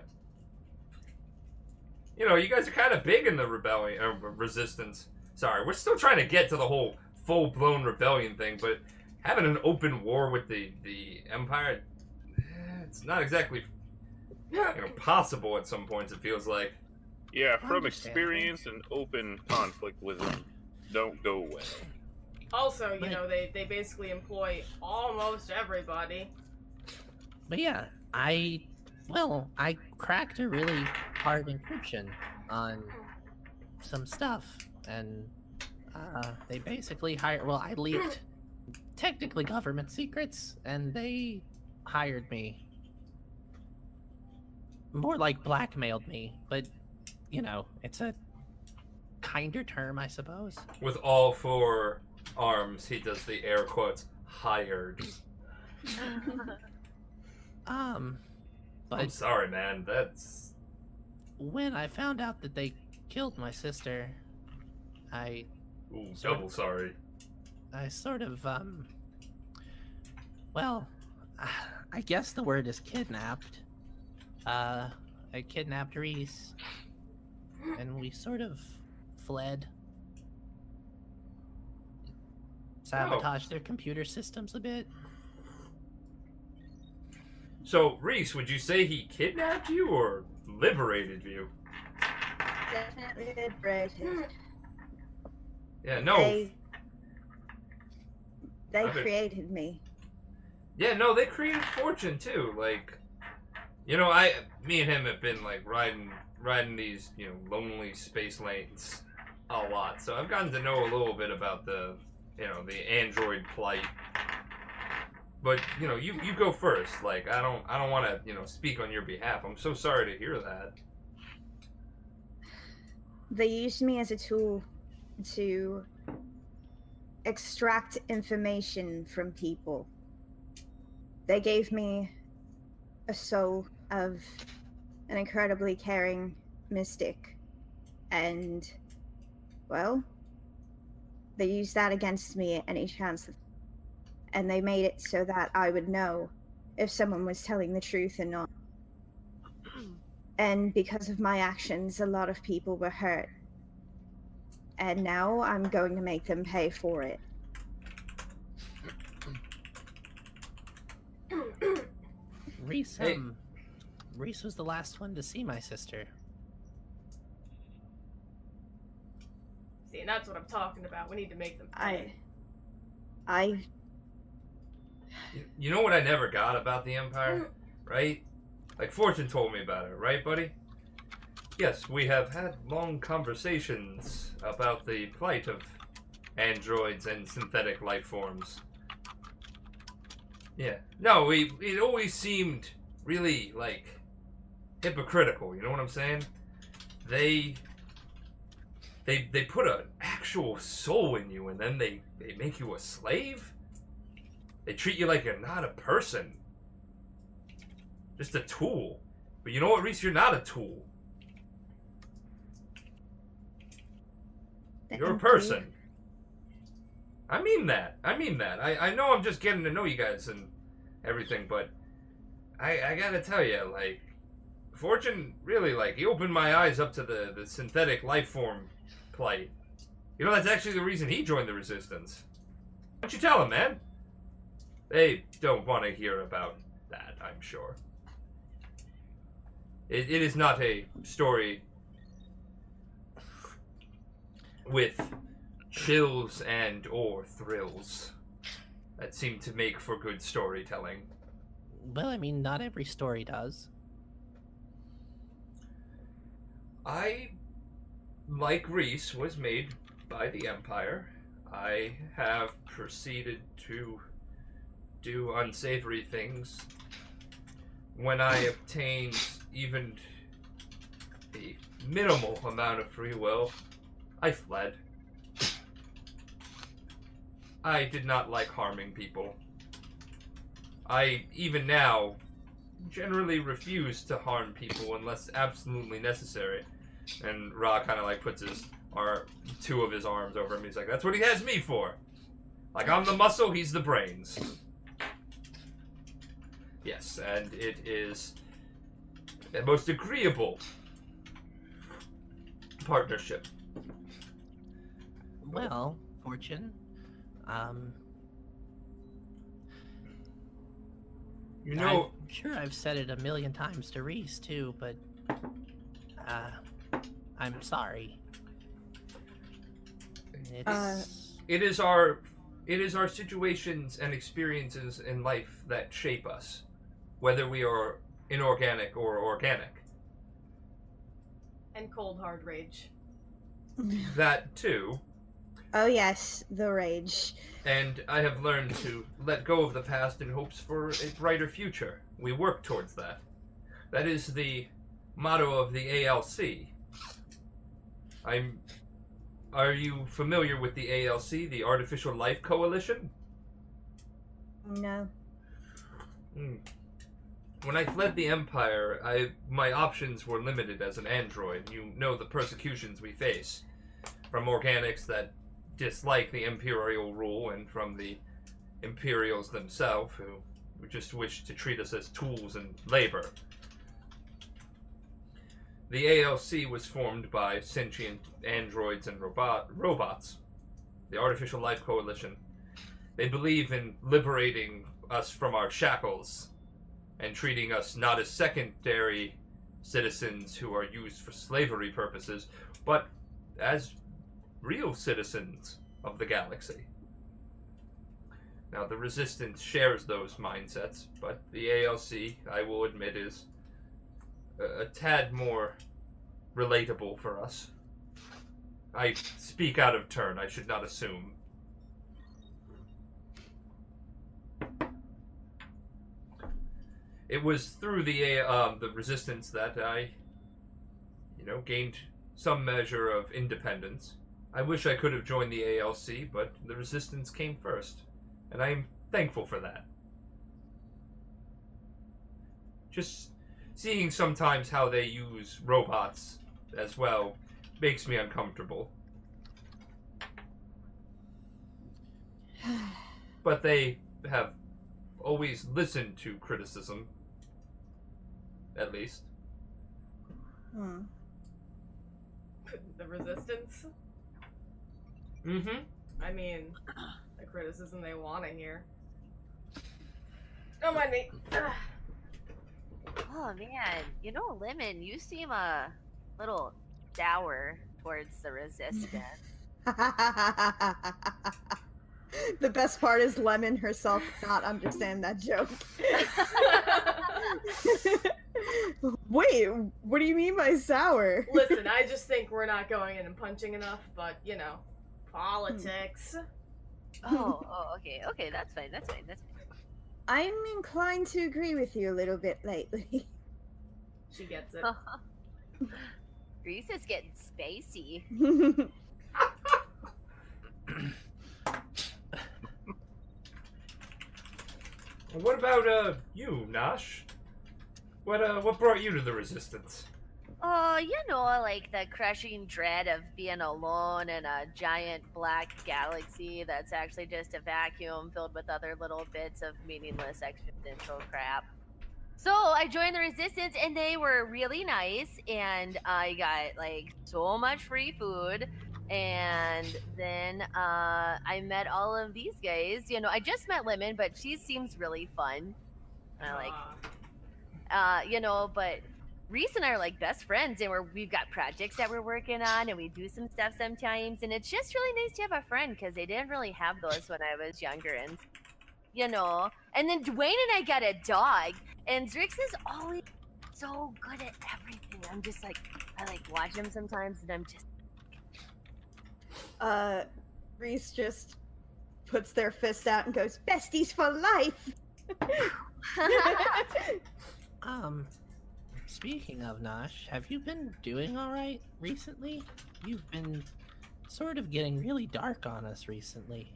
You know, you guys are kind of big in the rebellion, or resistance. Sorry, we're still trying to get to the whole full-blown rebellion thing, but having an open war with the Empire, it's not exactly, possible at some points, it feels like. Yeah, from experience, and open conflict with them don't go well. Also, you know, they basically employ almost everybody. But yeah, I cracked a really hard encryption on some stuff, and they basically I leaked technically government secrets, and they hired me. More like blackmailed me, but, it's a kinder term, I suppose. With all 4 arms, he does the air quotes, hired. But I'm sorry, man, that's... when I found out that they killed my sister, Ooh, double sorry. I sort of, I guess the word is kidnapped. I kidnapped Reese, and we sort of fled. Sabotaged their computer systems a bit. So, Reese, would you say he kidnapped you or liberated you? Definitely liberated. Yeah, no. They created me. Yeah, no, they created Fortune too. Like, me and him have been like riding these, lonely space lanes a lot. So I've gotten to know a little bit about the android plight. But, you go first. Like, I don't want to, speak on your behalf. I'm so sorry to hear that. They used me as a tool to extract information from people. They gave me a soul of an incredibly caring mystic. And, well, they used that against me at any chance. And they made it so that I would know if someone was telling the truth or not. And because of my actions, a lot of people were hurt. And now I'm going to make them pay for it. Reese, Reese was the last one to see my sister. See, and that's what I'm talking about. We need to make them pay. You know what I never got about the Empire, right? Like, Fortune told me about it, right, buddy? Yes, we have had long conversations about the plight of androids and synthetic life forms. Yeah. No, it always seemed really, like, hypocritical, you know what I'm saying? They put an actual soul in you, and then they make you a slave? They treat you like you're not a person. Just a tool. But you know what, Reese? You're not a tool. You're a person. I mean that. I know I'm just getting to know you guys and everything, but I gotta tell you, like, Fortune really, like, he opened my eyes up to the synthetic life form plight. You know, that's actually the reason he joined the Resistance. Why don't you tell him, man? They don't want to hear about that, I'm sure. It is not a story with chills and or thrills that seem to make for good storytelling. Well, I mean, not every story does. I, like Reese, was made by the Empire. I have proceeded to do unsavory things. When I obtained even a minimal amount of free will, I fled. I did not like harming people. I, even now, generally refuse to harm people unless absolutely necessary. And Ra kind of like puts two of his arms over him. He's like, that's what he has me for. Like, I'm the muscle, he's the brains. Yes, and it is the most agreeable partnership. Well, Fortune, you know, I'm sure I've said it a million times to Reese too, but I'm sorry. It is our situations and experiences in life that shape us, whether we are inorganic or organic. And cold hard rage. That too. Oh yes, the rage. And I have learned to let go of the past in hopes for a brighter future. We work towards that. That is the motto of the ALC. Are you familiar with the ALC, the Artificial Life Coalition? No. When I fled the Empire, my options were limited as an android. You know the persecutions we face. From organics that dislike the Imperial rule, and from the Imperials themselves, who just wish to treat us as tools and labor. The ALC was formed by sentient androids and robots, the Artificial Life Coalition. They believe in liberating us from our shackles and treating us not as secondary citizens who are used for slavery purposes, but as real citizens of the galaxy. Now, the Resistance shares those mindsets, but the ALC, I will admit, is a tad more relatable for us. I speak out of turn. I should not assume. It was through the Resistance that I, gained some measure of independence. I wish I could have joined the ALC, but the Resistance came first, and I am thankful for that. Just seeing sometimes how they use robots as well makes me uncomfortable. But they have always listened to criticism, at least. The Resistance? Mm-hmm. I mean, the criticism they want to hear. Don't mind me. Oh man, Lemon, you seem a little dour towards the Resistance. The best part is Lemon herself did not understand that joke. Wait, what do you mean by sour? Listen, I just think we're not going in and punching enough, but, politics. Okay, that's fine. I'm inclined to agree with you a little bit lately. She gets it. Reese is getting spacey. What about you, Nosh? What brought you to the Resistance? Oh, like the crushing dread of being alone in a giant black galaxy that's actually just a vacuum filled with other little bits of meaningless existential crap. So I joined the Resistance, and they were really nice, and I got like so much free food. And then I met all of these guys. I just met Lemon, but she seems really fun. But Reese and I are like best friends, and we've got projects that we're working on, and we do some stuff sometimes, and it's just really nice to have a friend because they didn't really have those when I was younger, and And then Dwayne and I got a dog, and Zrix is always so good at everything. I'm just like, I like watch him sometimes, and I'm just. Reese just puts their fist out and goes, "Besties for life." Speaking of Nosh, have you been doing all right recently? You've been sort of getting really dark on us recently.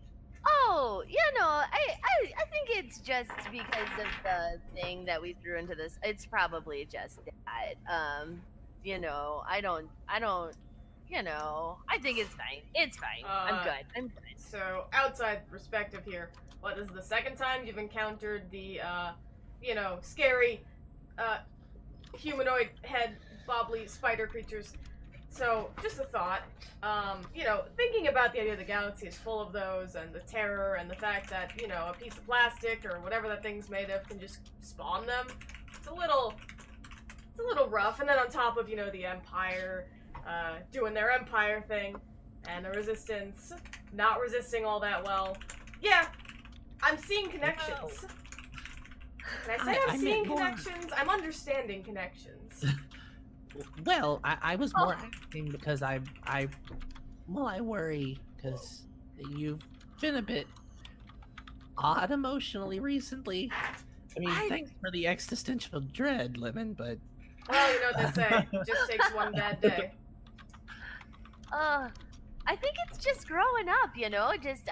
Oh, I think it's just because of the thing that we threw into this. It's probably just that. I think it's fine. It's fine. I'm good. So, outside perspective here, what is the second time you've encountered the, scary, humanoid head, bobbly spider creatures? So, just a thought, thinking about the idea the galaxy is full of those, and the terror, and the fact that, a piece of plastic, or whatever that thing's made of, can just spawn them, it's a little rough. And then on top of, the Empire, doing their Empire thing, and the Resistance not resisting all that well, yeah, I'm seeing connections. Can I say I'm seeing connections? I'm understanding connections. Well, I was more asking because I worry because you've been a bit odd emotionally recently. I mean, thanks for the existential dread, Lemon, but... Well, you know what they say. It just takes one bad day. I think it's just growing up,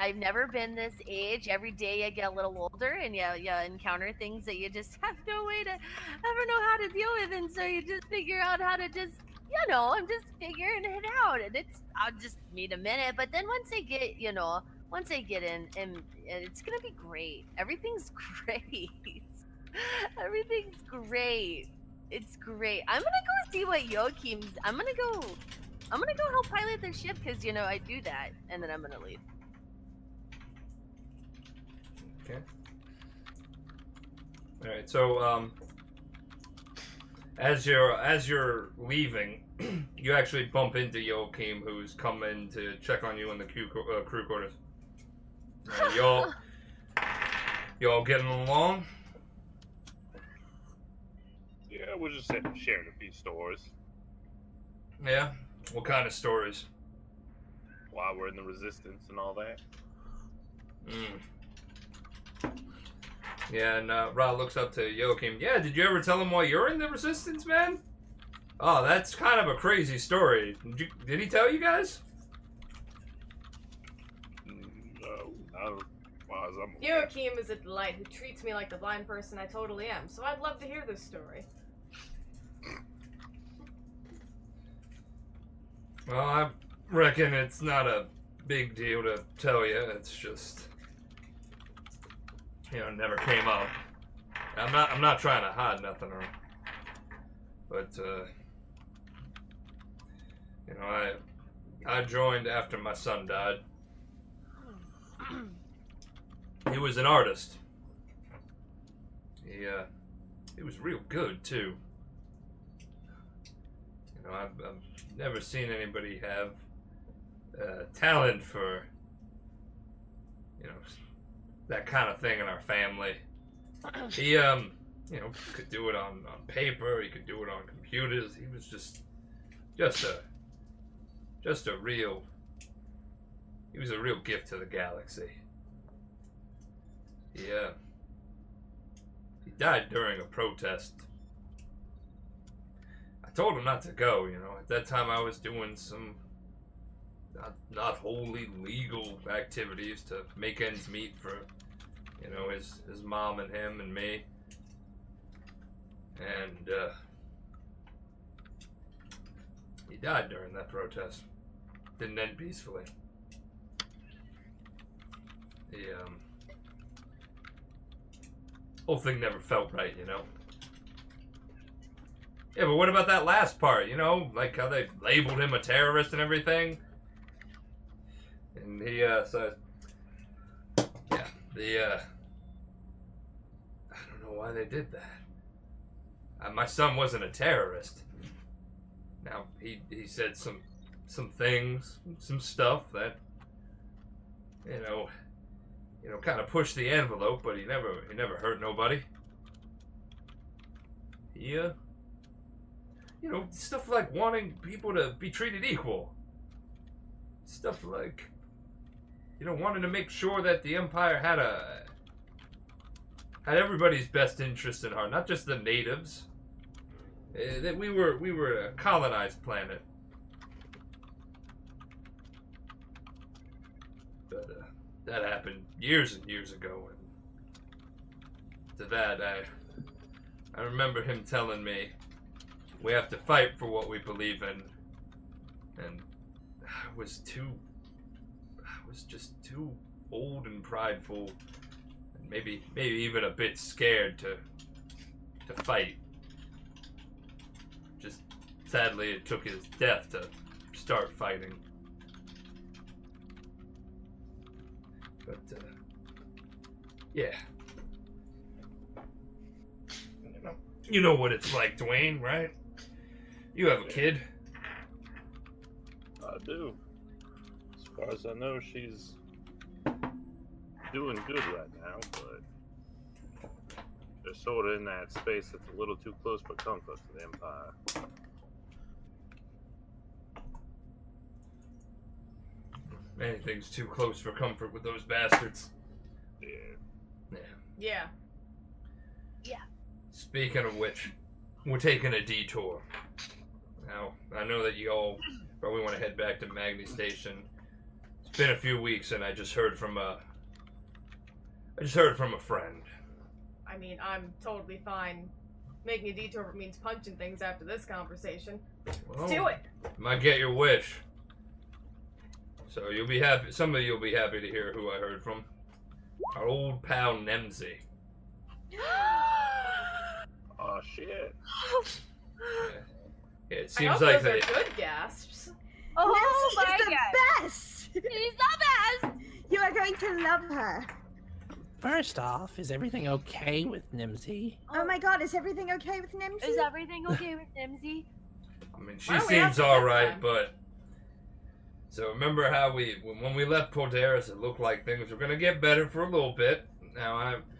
I've never been this age. Every day I get a little older, and you encounter things that you just have no way to ever know how to deal with, and so you just figure out how to just, I'm just figuring it out, and I'll just need a minute, but then once I get in, and it's gonna be great. Everything's great. Everything's great. It's great. I'm gonna go see what Joachim's. I'm gonna go help pilot their ship because I do that, and then I'm gonna leave. Okay. All right. So as you're leaving, you actually bump into Joachim, who's come in to check on you in the crew quarters. Y'all getting along? Yeah, we're just sharing a few stories. Yeah. What kind of stories? Why we're in the Resistance and all that. Yeah, and Ra looks up to Joachim. Yeah, did you ever tell him why you're in the Resistance, man? Oh, that's kind of a crazy story. Did he tell you guys? No, not as far as I'm aware. Joachim is a delight who treats me like the blind person I totally am, so I'd love to hear this story. Well, I reckon it's not a big deal to tell you. It's just, it never came up. I'm not trying to hide nothing, but I joined after my son died. He was an artist. He was real good too. I've never seen anybody have talent for, that kind of thing in our family. He, could do it on paper. He could do it on computers. He was just a real. He was a real gift to the galaxy. He died during a protest. I told him not to go, At that time I was doing some not wholly legal activities to make ends meet for, his mom and him and me. And He died during that protest. Didn't end peacefully. The whole thing never felt right, you know? Yeah, but what about that last part, you know? Like how they labeled him a terrorist and everything? And he, so... Yeah, I don't know why they did that. My son wasn't a terrorist. Now, he said some things, some stuff that, you know, kind of pushed the envelope, but he never hurt nobody. Yeah. You know, stuff like wanting people to be treated equal. Stuff like, you know, wanting to make sure that the Empire had everybody's best interest in heart, not just the natives. That we were a colonized planet. But that happened years and years ago, and to that I remember him telling me we have to fight for what we believe in, and I was just too old and prideful, and maybe even a bit scared to fight. Just sadly, it took his death to start fighting. But yeah, you know what it's like, Dwayne, right? You have a kid. I do. As far as I know, she's doing good right now, but they're sort of in that space that's a little too close for comfort for the Empire. Anything's too close for comfort with those bastards. Yeah. Speaking of which, we're taking a detour. Now, I know that you all probably want to head back to Magni Station. It's been a few weeks, and I just heard from a friend. I mean, I'm totally fine making a detour if it means punching things after this conversation. Let's do it! Might get your wish. So you'll be happy. Some of you will be happy to hear who I heard from. Our old pal Nemzi. Oh shit! Yeah, it I seems hope like those are good gasps. Oh my Nancy is the God. best! She's the best! You are going to love her. First off, is everything okay with Nimsy? Oh my god, is everything okay with Nimsy? Is everything okay with Nimsy? I mean, she Why don't we ask seems her this alright, time? but... So remember how when we left Poldaris, it looked like things were gonna get better for a little bit. Now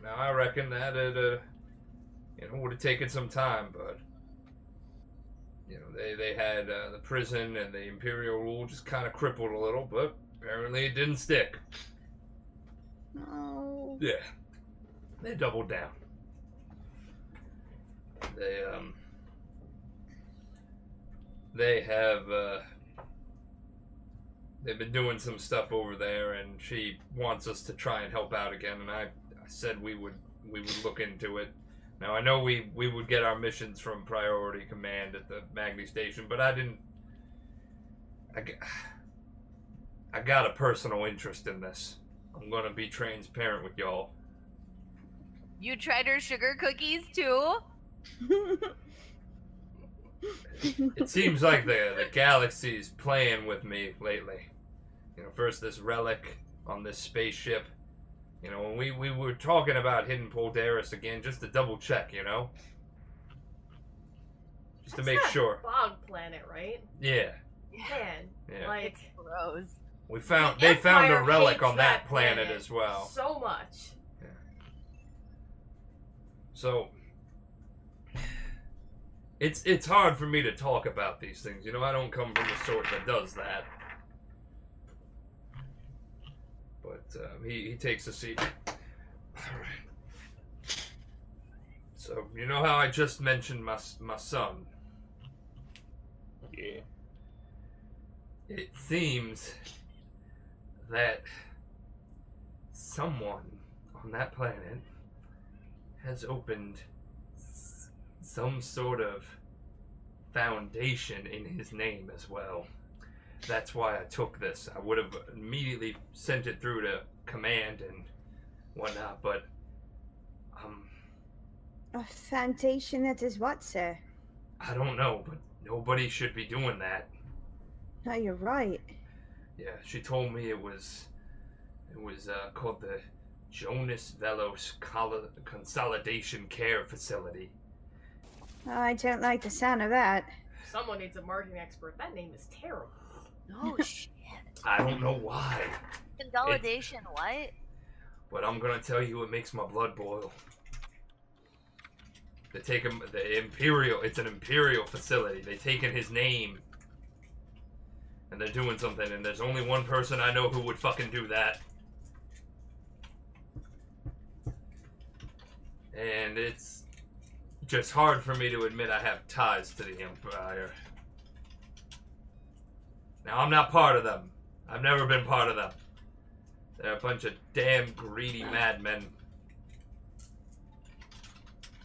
I reckon that it would have taken some time, but you know they had the prison and the Imperial rule just kind of crippled a little, but apparently it didn't stick. No. Yeah, they doubled down. They have they've been doing some stuff over there, and she wants us to try and help out again. And I said we would look into it. Now I know we would get our missions from Priority Command at the Magni Station, but I got a personal interest in this. I'm gonna be transparent with y'all. You tried her sugar cookies too? It seems like the galaxy's playing with me lately. You know, first this relic on this spaceship. You know, when we were talking about hitting Poldaris again, just to double check, you know? Just to make sure. Bog planet, right? Yeah. Man, Yeah. like It's gross. They found a Empire relic hates on that that planet planet as well. so much. So it's hard for me to talk about these things. You know, I don't come from the sort that does that. But he takes a seat. All right. So you know how I just mentioned my son? Yeah. It seems that someone on that planet has opened some sort of foundation in his name as well. That's why I took this. I would have immediately sent it through to command and whatnot, but A foundation that is what, sir? I don't know, but nobody should be doing that. No, you're right. Yeah, she told me it was called the Jonas Velos Consolidation Care Facility. I don't like the sound of that. Someone needs a marketing expert. That name is terrible. Oh shit. I don't know why, Consolidation, what? but I'm gonna tell you it makes my blood boil. They take him, it's an imperial facility. They taken his name, and they're doing something, and there's only one person I know who would fucking do that. And it's just hard for me to admit I have ties to the Empire. Now, I'm not part of them. I've never been part of them. They're a bunch of damn greedy madmen.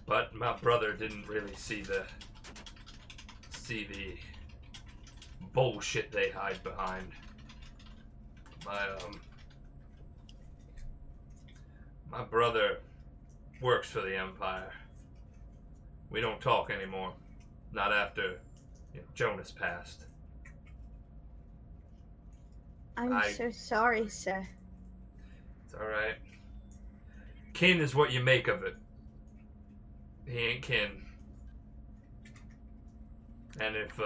But my brother didn't really see the bullshit they hide behind. My brother works for the Empire. We don't talk anymore. Not after Jonas passed. I'm so sorry, sir. It's alright. Kin is what you make of it. He ain't kin. And if,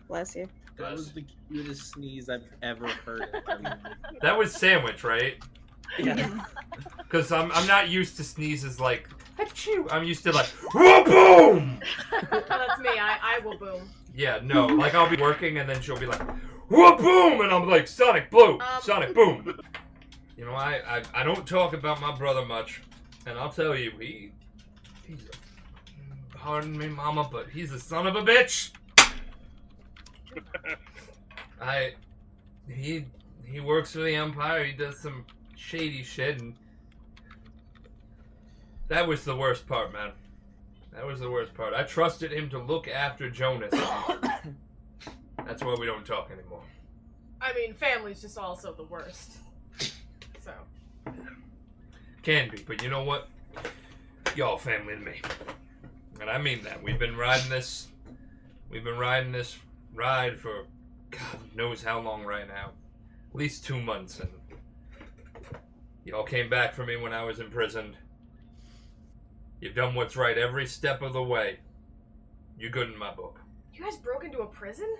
Bless you. That was the cutest sneeze I've ever heard. That was Sandwich, right? Yeah. Because I'm not used to sneezes like, achoo. I'm used to like, whoa, boom! Oh, that's me. I will boom. Yeah, no. Like, I'll be working and then she'll be like, whoa, boom! And I'm like, Sonic Blue! Sonic Boom! You know, I don't talk about my brother much. And I'll tell you, he's a, pardon me, mama, but he's a son of a bitch! He works for the Empire, he does some shady shit, and that was the worst part, man. That was the worst part. I trusted him to look after Jonas. That's why we don't talk anymore. I mean, family's just also the worst. So. Can be, but you know what? Y'all family to me. And I mean that. We've been riding this ride for God knows how long right now. At least 2 months, and y'all came back for me when I was imprisoned. You've done what's right every step of the way. You're good in my book. You guys broke into a prison?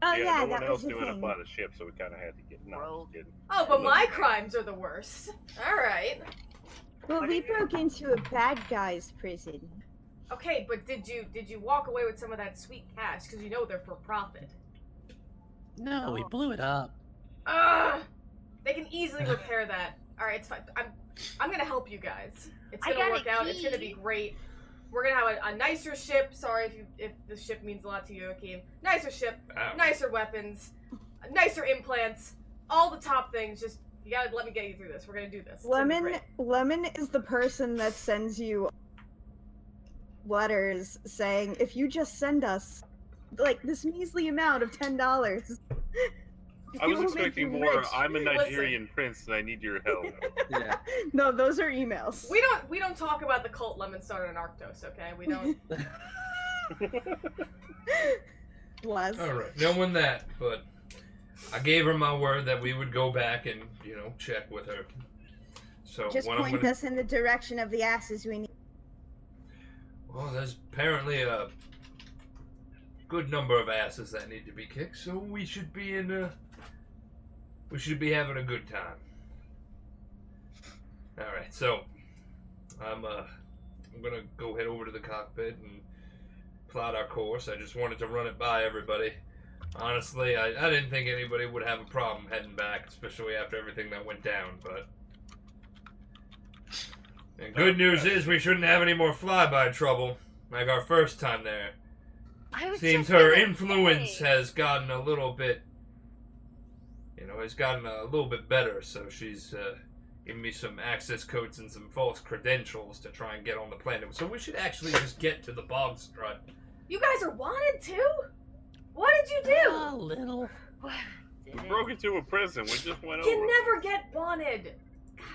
Oh yeah, no that one was else the knew thing. enough about the ship, so we kind of had to get. No, I'm just kidding. Oh, but my crimes are the worst. All right. Well, we broke into a bad guy's prison. Okay, but did you walk away with some of that sweet cash? Because you know they're for profit. No, we blew it up. Ugh! They can easily repair that. All right, it's fine. I'm gonna help you guys. It's gonna work out. It's gonna be great. We're gonna have a nicer ship. Sorry if the ship means a lot to you, Akeem. Nicer ship, nicer weapons, nicer implants, all the top things. Just you gotta let me get you through this. We're gonna do this. Lemon is the person that sends you letters saying, if you just send us like this measly amount of $10. I was expecting more. Rich. I'm a Nigerian prince, and I need your help. Yeah. No, those are emails. We don't talk about the cult Lemon started in Arctos, okay? We don't. Bless. All right, knowing that, but I gave her my word that we would go back and check with her. So just point us in the direction of the asses we need. Well, there's apparently a good number of asses that need to be kicked, so we should be having a good time. All right, so I'm gonna go head over to the cockpit and plot our course. I just wanted to run it by everybody. Honestly, I didn't think anybody would have a problem heading back, especially after everything that went down, but... And good news is we shouldn't have any more flyby trouble, like our first time there. Seems her influence has gotten a little bit, better, so she's giving me some access codes and some false credentials to try and get on the planet. So we should actually just get to the bog strut. You guys are wanted too? What did you do? A little. We broke into a prison. We just went over. You never get wanted. God,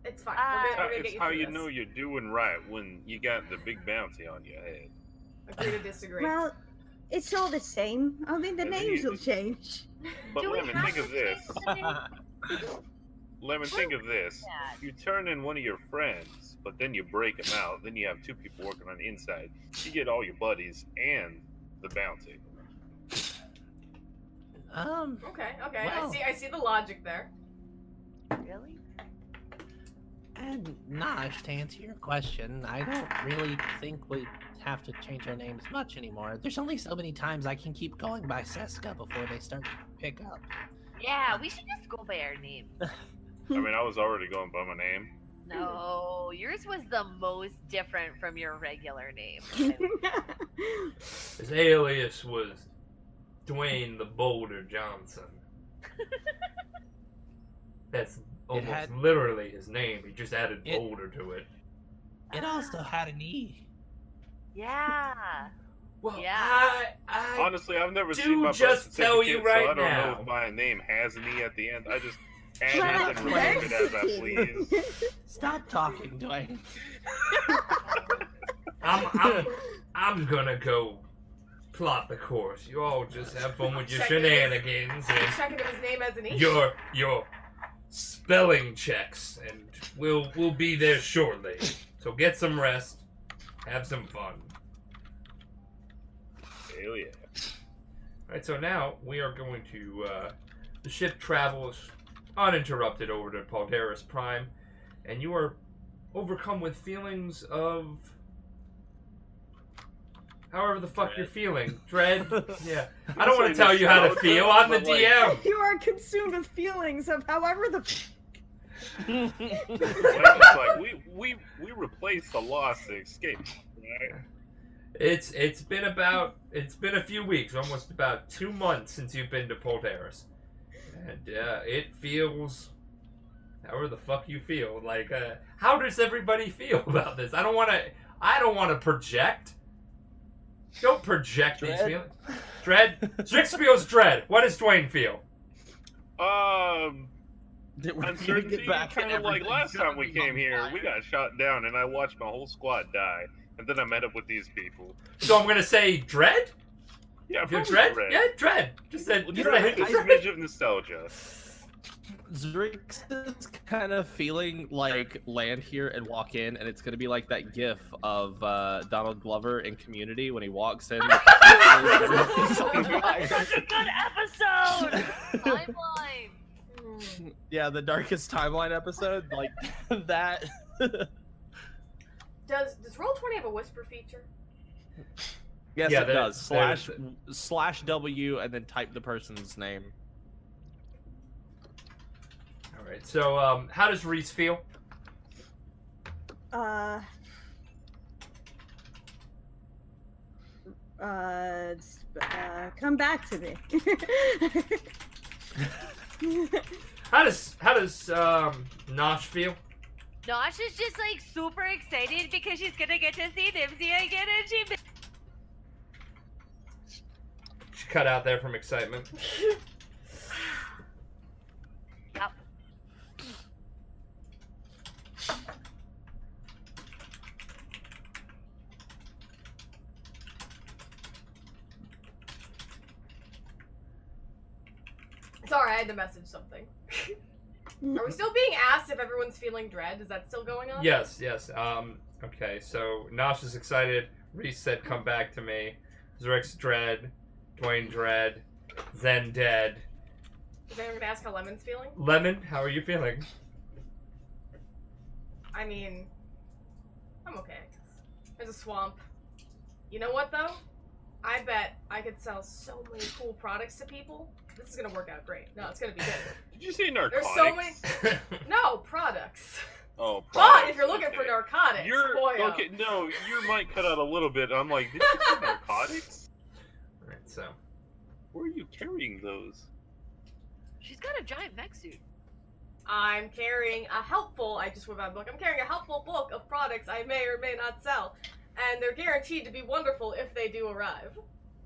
it's fine. We're gonna get It's how through you this. know you're doing right when you got the big bounty on your head. Agree to disagree. Well, it's all the same. I mean, the Yeah, names will change. But Do we Lemon, have think to of this. change the name? Lemon, think of this. Yeah. You turn in one of your friends, but then you break them out. Then you have two people working on the inside. You get all your buddies and the bounty. Okay. Wow. I see the logic there. Really? And Nosh, to answer your question, I don't really think we have to change our names much anymore. There's only so many times I can keep going by Seska before they start to pick up. Yeah, we should just go by our name. I mean, I was already going by my name. No, yours was the most different from your regular name. His alias was Dwayne the Boulder Johnson. That's almost literally his name. He just added Boulder to it. It also had an E. Yeah. Well, Yeah. I Honestly, I've never do seen my birth just tell you certificate, right so I don't know now. if my name has an E at the end. I just add it and remove it as I please. Stop talking, Dwayne. I'm gonna go plot the course. You all just have fun with your Checking shenanigans and Checking if his name has an E. your spelling checks, and we'll be there shortly. So get some rest, have some fun. Hell yeah. Alright, so now we are going to, the ship travels uninterrupted over to Palderis Prime, and you are overcome with feelings of however the fuck you're feeling. Dread? Yeah. I don't want to tell you how to feel. I'm the DM. You are consumed with feelings of however the. It's like we replaced the loss to escape. Right? It's been a few weeks, almost about 2 months since you've been to Polteris, and it feels however the fuck you feel. Like, how does everybody feel about this? I don't want to project. Don't project these feelings. Dread. Strix feels dread. What does Dwayne feel? Uncertainty. Kind of like last time we came here, we got shot down, and I watched my whole squad die. And then I met up with these people. So I'm gonna say dread? Yeah, Feel probably dread? Yeah, dread. Just said Well, just I hit a smidge of nostalgia. Zrix is kind of feeling like land here and walk in, and it's gonna be like that GIF of Donald Glover in Community when he walks in. Such a good episode! Timeline! Yeah, the darkest timeline episode, like that. Does Roll20 have a whisper feature? Yes, Yeah, it does. slash /W and then type the person's name. All right. So how does Reese feel? Come back to me. How does Nosh feel? Nosh is just like super excited because she's gonna get to see Nimsy again, and she. She cut out there from excitement. Yep. Sorry, I had to message something. Are we still being asked if everyone's feeling dread? Is that still going on? Yes. Okay. So Nosh is excited. Reese said, "Come back to me." Zrix dread. Dwayne dread. Zen dead. Is anyone gonna ask how Lemon's feeling? Lemon, how are you feeling? I mean, I'm okay. There's a swamp. You know what though? I bet I could sell so many cool products to people. This is gonna work out great. No, it's gonna be good. Did you say narcotics? There's so many. No, products. Oh, But products, if you're looking for okay. narcotics, boy, oh. Okay, no, your mic cut out a little bit. I'm like, did you say narcotics? Alright, so Where are you carrying those? She's got a giant mech suit. I'm carrying a helpful, I just went by book, I'm carrying a helpful book of products I may or may not sell. And they're guaranteed to be wonderful if they do arrive.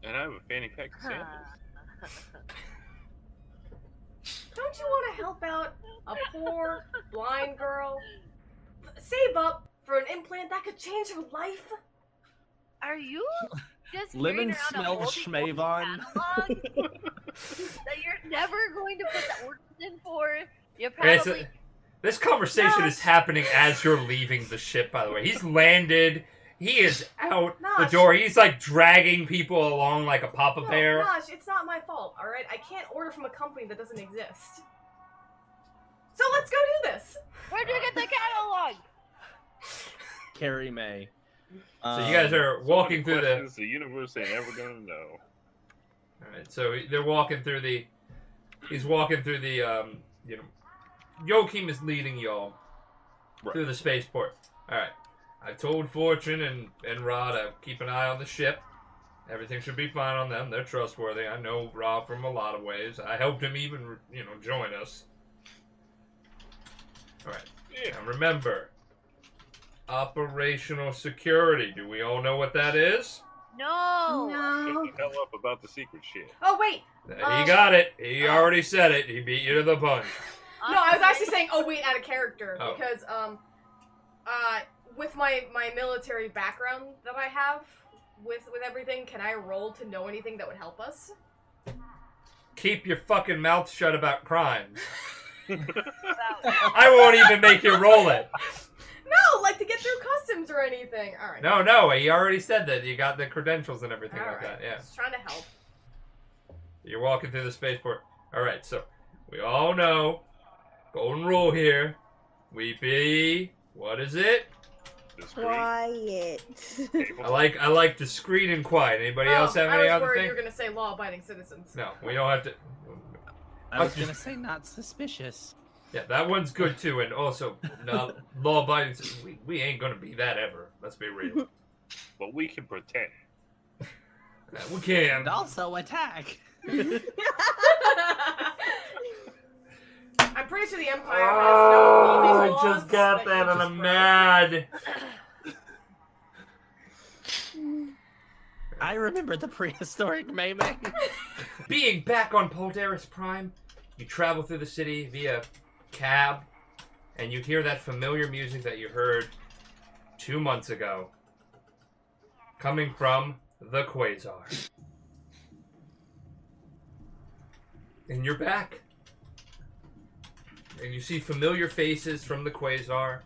And I have a fanny pack of samples. Don't you want to help out a poor, blind girl? Save up for an implant that could change her life? Are you just Lemon smelled Schmavon that you're never going to put the orders in for? You Okay, probably... so this conversation is happening as you're leaving the ship, by the way. He's landed. He is out the door. He's like dragging people along like a Papa Bear. Gosh, it's not my fault, alright? I can't order from a company that doesn't exist. So let's go do this! Where'd you get the catalog? Carrie May. So you guys are walking through the universe ain't ever gonna know. Alright, so they're walking through the... He's walking through the, you know... Joachim is leading y'all through the spaceport. Alright. I told Fortune and Rod to keep an eye on the ship. Everything should be fine on them. They're trustworthy. I know Rod from a lot of ways. I helped him even, you know, join us. Alright. Yeah. Now remember, operational security. Do we all know what that is? No. Shut the hell up about the secret shit. Oh, wait! He got it. He already said it. He beat you to the punch. No, I was actually saying, oh, wait, out of character. Oh. Because, with my military background that I have, with everything, can I roll to know anything that would help us? Keep your fucking mouth shut about crimes. I won't even make you roll it. No, like to get through customs or anything. All right. No, he already said that. You got the credentials and everything like that. Yeah. Just trying to help. You're walking through the spaceport. All right, so we all know golden rule here. We be what is it? Quiet. I like discreet and quiet. Anybody else have any I was other worried thing? you were gonna say law-abiding citizens. No, we don't have to. I was gonna say not suspicious. Yeah, that one's good too, and also no, law-abiding. We ain't gonna be that ever. Let's be real. But we can pretend. We can. And also attack. I'm pretty sure the Empire has no leaving laws. I just got that and I'm mad. I remember the prehistoric Maymay. Being back on Poldaris Prime, you travel through the city via cab, and you hear that familiar music that you heard 2 months ago, coming from the Quasar. And you're back. And you see familiar faces from the Quasar.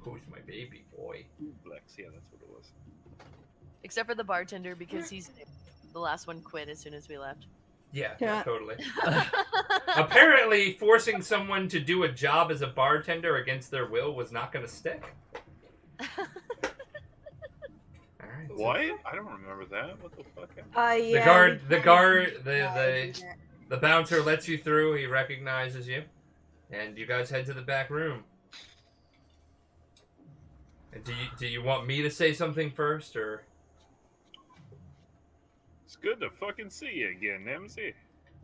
Who's my baby boy? Lex, yeah, that's what it was. Except for the bartender, because he's the last one quit as soon as we left. Yeah, totally. Apparently, forcing someone to do a job as a bartender against their will was not going to stick. All right. What? I don't remember that. What the fuck? Yeah, The bouncer lets you through. He recognizes you, and you guys head to the back room. And do you want me to say something first, or? It's good to fucking see you again, Nemesis.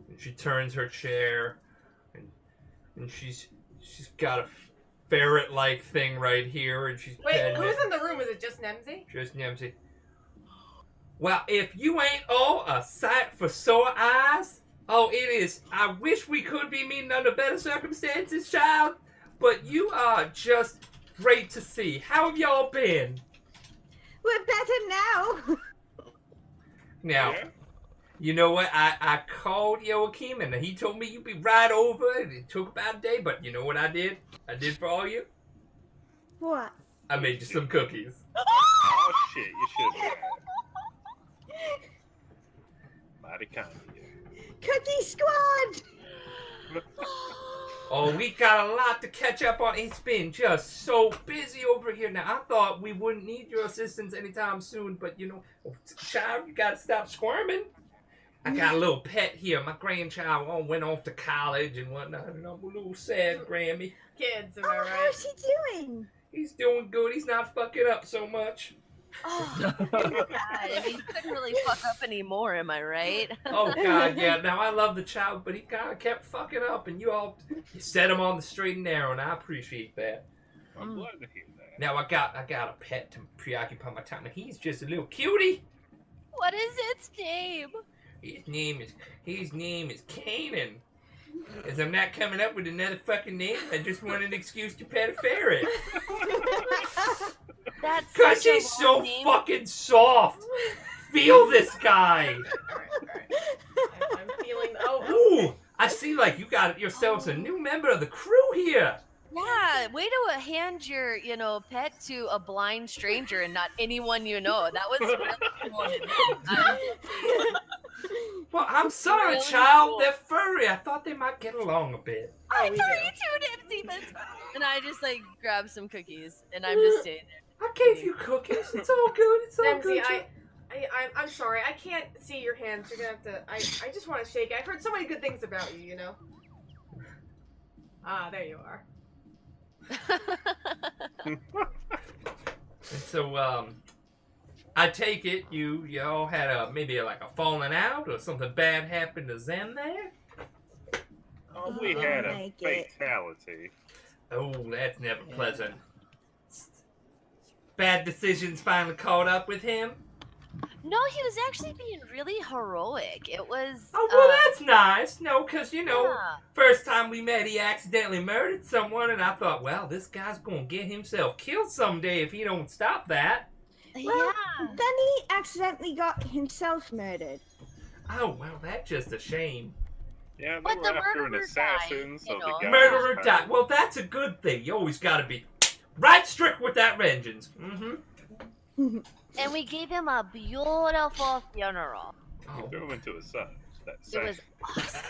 And she turns her chair, and she's got a ferret-like thing right here, and she's Wait, who's in the room? Is it just Nemzi? Just Nemzi. Well, if you ain't all a sight for sore eyes, oh, it is. I wish we could be meeting under better circumstances, child, but you are just great to see. How have y'all been? We're better now. Now, you know what? I called Joachim, and he told me you'd be right over, and it took about a day, but you know what I did? I did for all you? What? I made you some cookies. Oh, shit, you should have. Mighty kind of you. Cookie Squad! Oh, we got a lot to catch up on. It's been just so busy over here. Now, I thought we wouldn't need your assistance anytime soon, but you know, child, you gotta stop squirming. I got a little pet here. My grandchild went off to college and whatnot, and I'm a little sad, Grammy. Kids, am I right? How's he doing? He's doing good. He's not fucking up so much. Oh, God. I mean, you couldn't really fuck up anymore, am I right? Oh, God, yeah. Now, I love the child, but he kind of kept fucking up, and you set him on the straight and narrow, and I appreciate that. I'm glad to hear that. Now, I got a pet to preoccupy my time, and he's just a little cutie. What is its name? His name is Kanan. As I'm not coming up with another fucking name, I just want an excuse to pet a ferret. That's Cause he's so fucking soft. Feel this guy. Alright. I'm feeling. Ooh, I see. Like you got yourselves a new member of the crew here. Yeah, way to hand your, pet to a blind stranger and not anyone you know. That was really cool. Well, I'm sorry, really child. cool. They're furry. I thought they might get along a bit. I thought you two did, Stevens. And I just grab some cookies and I'm just staying there. I gave you cookies. It's all good. It's all Dempsey, good. I'm sorry. I can't see your hands. You're gonna have to. I just want to shake it. I've heard so many good things about you. There you are. And so, I take it you all had maybe a falling out or something bad happened to Zen there? Oh, we had a fatality. Oh, that's never pleasant. Bad decisions finally caught up with him? No, he was actually being really heroic. It was. Oh, well, that's nice. No, because, Yeah. first time we met, he accidentally murdered someone, and I thought, well, this guy's going to get himself killed someday if he don't stop that. Well, Yeah. then he accidentally got himself murdered. Oh, well, that's just a shame. Yeah, they But were the after an murderer assassin, died, so you the know. guy Murderer was died. Well, that's a good thing. You always got to be right strict with that vengeance. Mm-hmm. And we gave him a beautiful funeral. We threw him into a sun. It was awesome.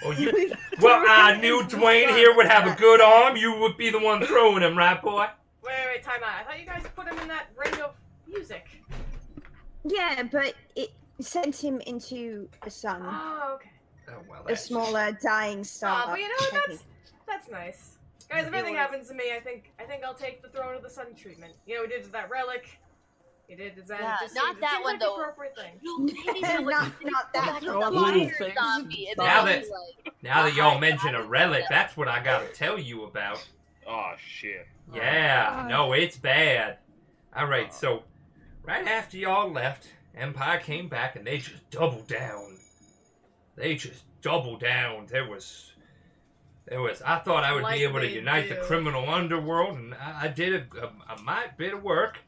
Oh, you. Well, I knew Dwayne here would have a good arm. You would be the one throwing him, right, boy? Wait, time out. I thought you guys put him in that ring of music. Yeah, but it sent him into the sun. Oh, okay. Oh, well, A smaller dying star. But that's nice. Guys, if anything happens to me, I think I'll take the Throne of the Sun treatment. We did that relic. You did the Zen. Yeah, it not that seems one like though. The appropriate thing. No, maybe not that the one. fire zombie. And Now then that y'all mention a relic, that's what I gotta tell you about. Oh, shit. Yeah, no, it's bad. Alright, so, right after y'all left, Empire came back and they just doubled down. There was, I thought I would be able to unite the criminal underworld, and I did a might bit of work,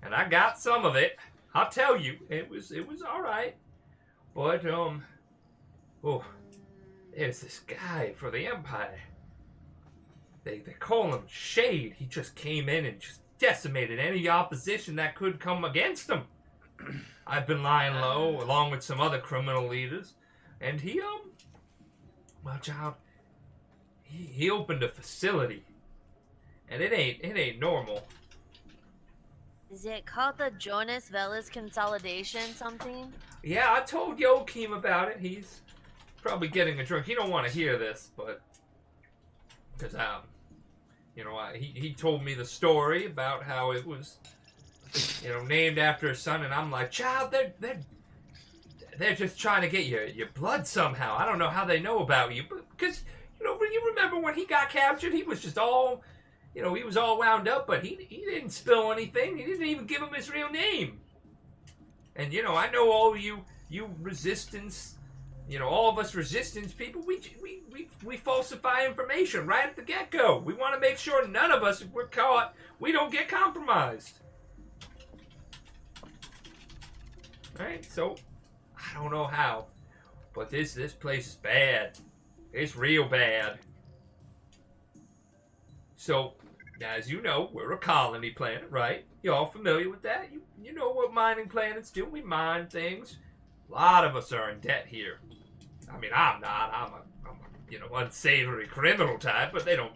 and I got some of it. I'll tell you, it was alright. But, there's this guy for the Empire. They call him Shade. He just came in and just decimated any opposition that could come against him. I've been lying low, along with some other criminal leaders, and he, well, child, he opened a facility, and it ain't normal. Is it called the Jonas Velas Consolidation something? Yeah, I told Joachim about it. He's probably getting a drink. He don't want to hear this, but because he told me the story about how it was, named after his son, and I'm like, child, they're just trying to get your blood somehow. I don't know how they know about you, but because you remember when he got captured, he was just all. He was all wound up, but he didn't spill anything. He didn't even give him his real name. And, I know all you resistance, all of us resistance people, we falsify information right at the get-go. We want to make sure none of us, if we're caught, we don't get compromised. Alright, so, I don't know how, but this place is bad. It's real bad. So, as you know, we're a colony planet, right? You all familiar with that? You know what mining planets do. We mine things. A lot of us are in debt here. I mean, I'm not. I'm a unsavory criminal type, but they don't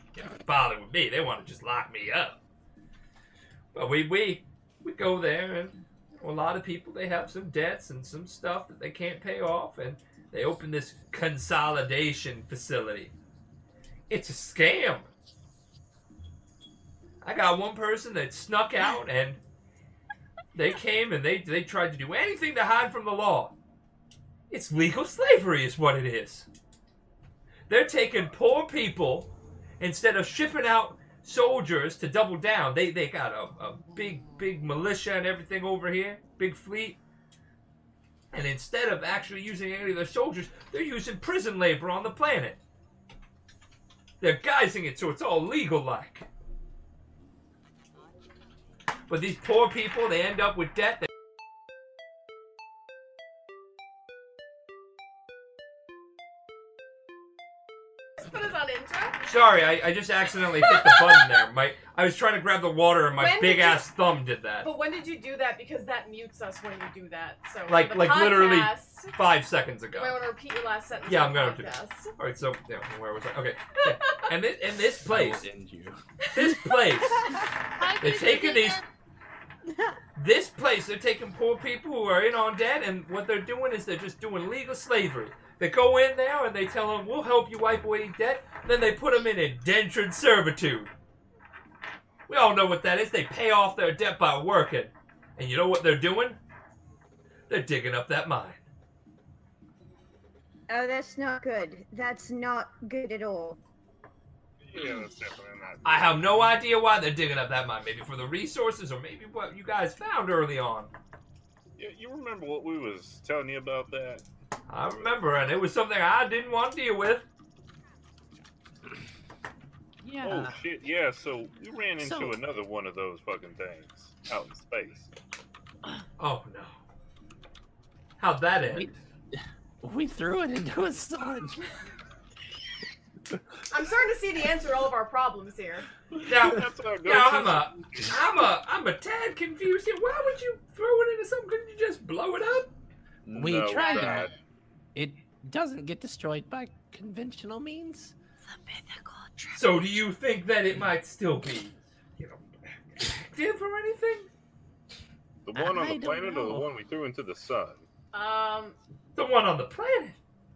bother with me. They want to just lock me up. But we go there, and a lot of people, they have some debts and some stuff that they can't pay off, and they open this consolidation facility. It's a scam. I got one person that snuck out and They came and they tried to do anything to hide from the law. It's legal slavery is what it is. They're taking poor people, instead of shipping out soldiers to double down, they got a big militia and everything over here, big fleet. And instead of actually using any of their soldiers, they're using prison labor on the planet. They're guising it so it's all legal-like. But these poor people, they end up with debt. Put us on intro. Sorry, I just accidentally hit the button there. I was trying to grab the water and my big-ass thumb did that. But when did you do that? Because that mutes us when you do that. So Like literally 5 seconds ago. You might want to repeat your last sentence. Yeah, I'm going to. All right, so yeah, where was I? Okay, yeah. And this place, they're taking these. This place, they're taking poor people who are in on debt, and what they're doing is they're just doing legal slavery. They go in there and they tell them, "We'll help you wipe away debt." Then they put them in indentured servitude. We all know what that is. They pay off their debt by working, and you know what they're doing? They're digging up that mine. Oh, that's not good. That's not good at all. Yeah, that's definitely not. I have no idea why they're digging up that mine. Maybe for the resources, or maybe what you guys found early on. Yeah, you remember what we was telling you about that? I remember, and it was something I didn't want to deal with. Yeah. Oh shit! Yeah, so we ran into another one of those fucking things out in space. Oh no! How'd that end? We threw it into a sun. I'm starting to see the answer to all of our problems here. Now, That's how it goes. I'm a tad confused here. Why would you throw it into something? Couldn't you just blow it up? We No, tried Brad. to. It doesn't get destroyed by conventional means. So do you think that it might still be, active or anything? The one on I the don't planet or the know. one we threw into the sun? The one on the planet.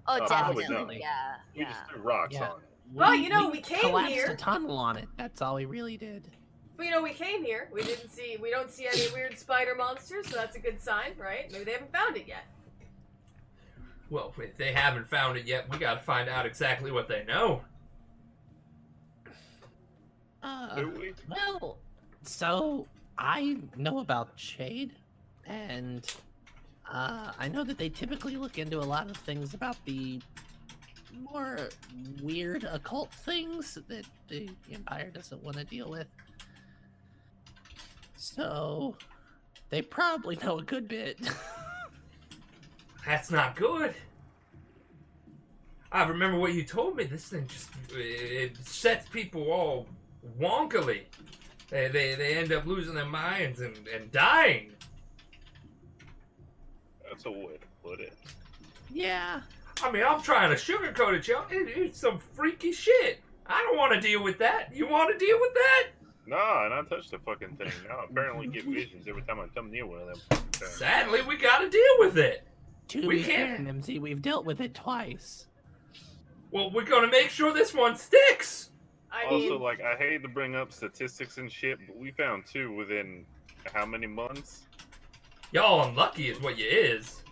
Oh, probably definitely. not. Yeah. We just threw rocks Yeah. on it. Well, we came collapsed here. a tunnel on it. That's all we really did. But we came here. We don't see any weird spider monsters, so that's a good sign, right? Maybe they haven't found it yet. Well, if they haven't found it yet, we gotta find out exactly what they know. Do we? Well, so I know about Shade, and I know that they typically look into a lot of things about the more weird occult things that the Empire doesn't want to deal with. So they probably know a good bit. That's not good. I remember what you told me. This thing it sets people all wonkily. They end up losing their minds and dying. That's a way to put it. Yeah. I mean, I'm trying to sugarcoat it, y'all. It's some freaky shit. I don't want to deal with that. You want to deal with that? Nah, and I touched the fucking thing. Now apparently get visions every time I come near one of them fucking things. Sadly, we gotta deal with it. To We be fair, can't- Nimsy, we've dealt with it twice. Well, we're gonna make sure this one sticks. I mean, Also, like, I hate to bring up statistics and shit, but we found 2 within how many months? Y'all unlucky is what you is.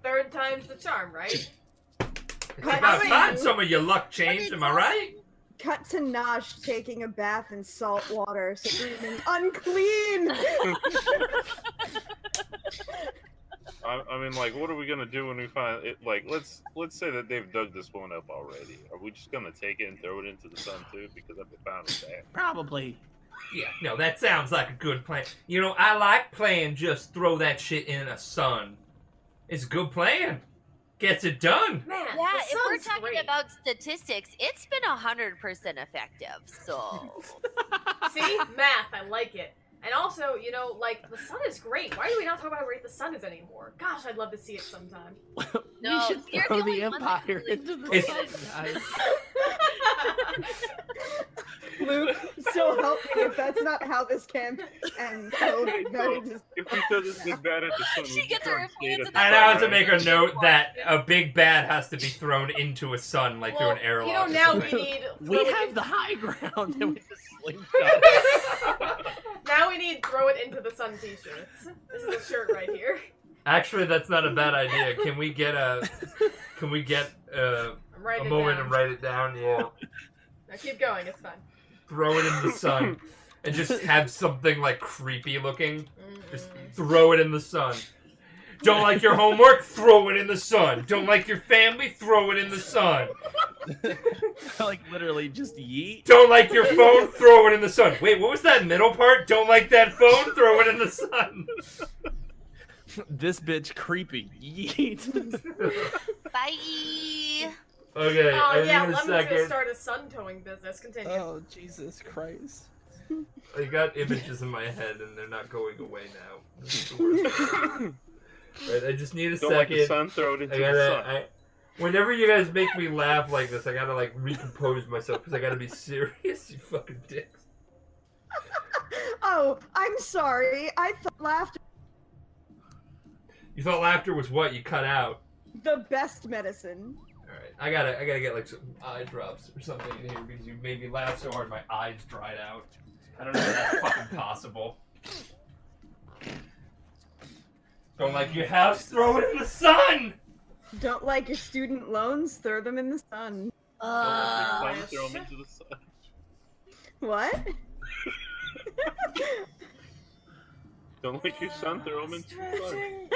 third time's the charm, right? It's about time some of your luck changed, am I right? Cut to Nosh taking a bath in salt water, screaming, "Unclean!" I mean, like, what are we gonna do when we find it? Like, let's say that they've dug this one up already. Are we just gonna take it and throw it into the sun too? Because I've been fine with that. Probably. Yeah, no, that sounds like a good plan. I like playing just throw that shit in a sun. It's a good plan. Gets it done. Man, Yeah, the if we're sun's talking great. about statistics, it's been 100% effective. So See? Math, I like it. And also, the sun is great. Why do we not talk about how great the sun is anymore? Gosh, I'd love to see it sometime. No, we should you're throw the the only one that Empire really- into the It's- sun, guys. Luke, so help me if that's not how this can end. So, no, just If we throw this big bad at the sun, She we gets just her throw hands it in the I sun. now have to make a note that a big bad has to be thrown into a sun, like through an airlock. or now something. we need... We have the high ground and we just slingshot. Now we need throw it into the sun t-shirts. This is a shirt right here. Actually, that's not a bad idea. Can we get a moment and write it down? Yeah. Now keep going. It's fine. Throw it in the sun, and just have something like creepy looking. Just throw it in the sun. Don't like your homework? Throw it in the sun. Don't like your family? Throw it in the sun. Like literally just yeet. Don't like your phone? Throw it in the sun. Wait, what was that middle part? Don't like that phone? Throw it in the sun. This bitch creepy. Yeet. Bye. Okay, Oh yeah, I need a Lemon's gonna second. start a sun towing business. Continue. Oh Jesus Christ. I got images in my head and they're not going away now. This is the worst. Right, I just need a Don't second. like the sun, throw it into the sun. Whenever you guys make me laugh like this, I gotta like recompose myself because I gotta be serious, you fucking dicks. Oh, I'm sorry. I thought laughter You thought laughter was what? You cut out. the best medicine. Alright, I gotta get like some eye drops or something in here because you made me laugh so hard my eyes dried out. I don't know if that's fucking possible. Don't like your house? Throw it in the sun! Don't like your student loans? Throw them in the sun. Don't like your son, throw him into the sun. What? Don't like your son, throw him into the sun.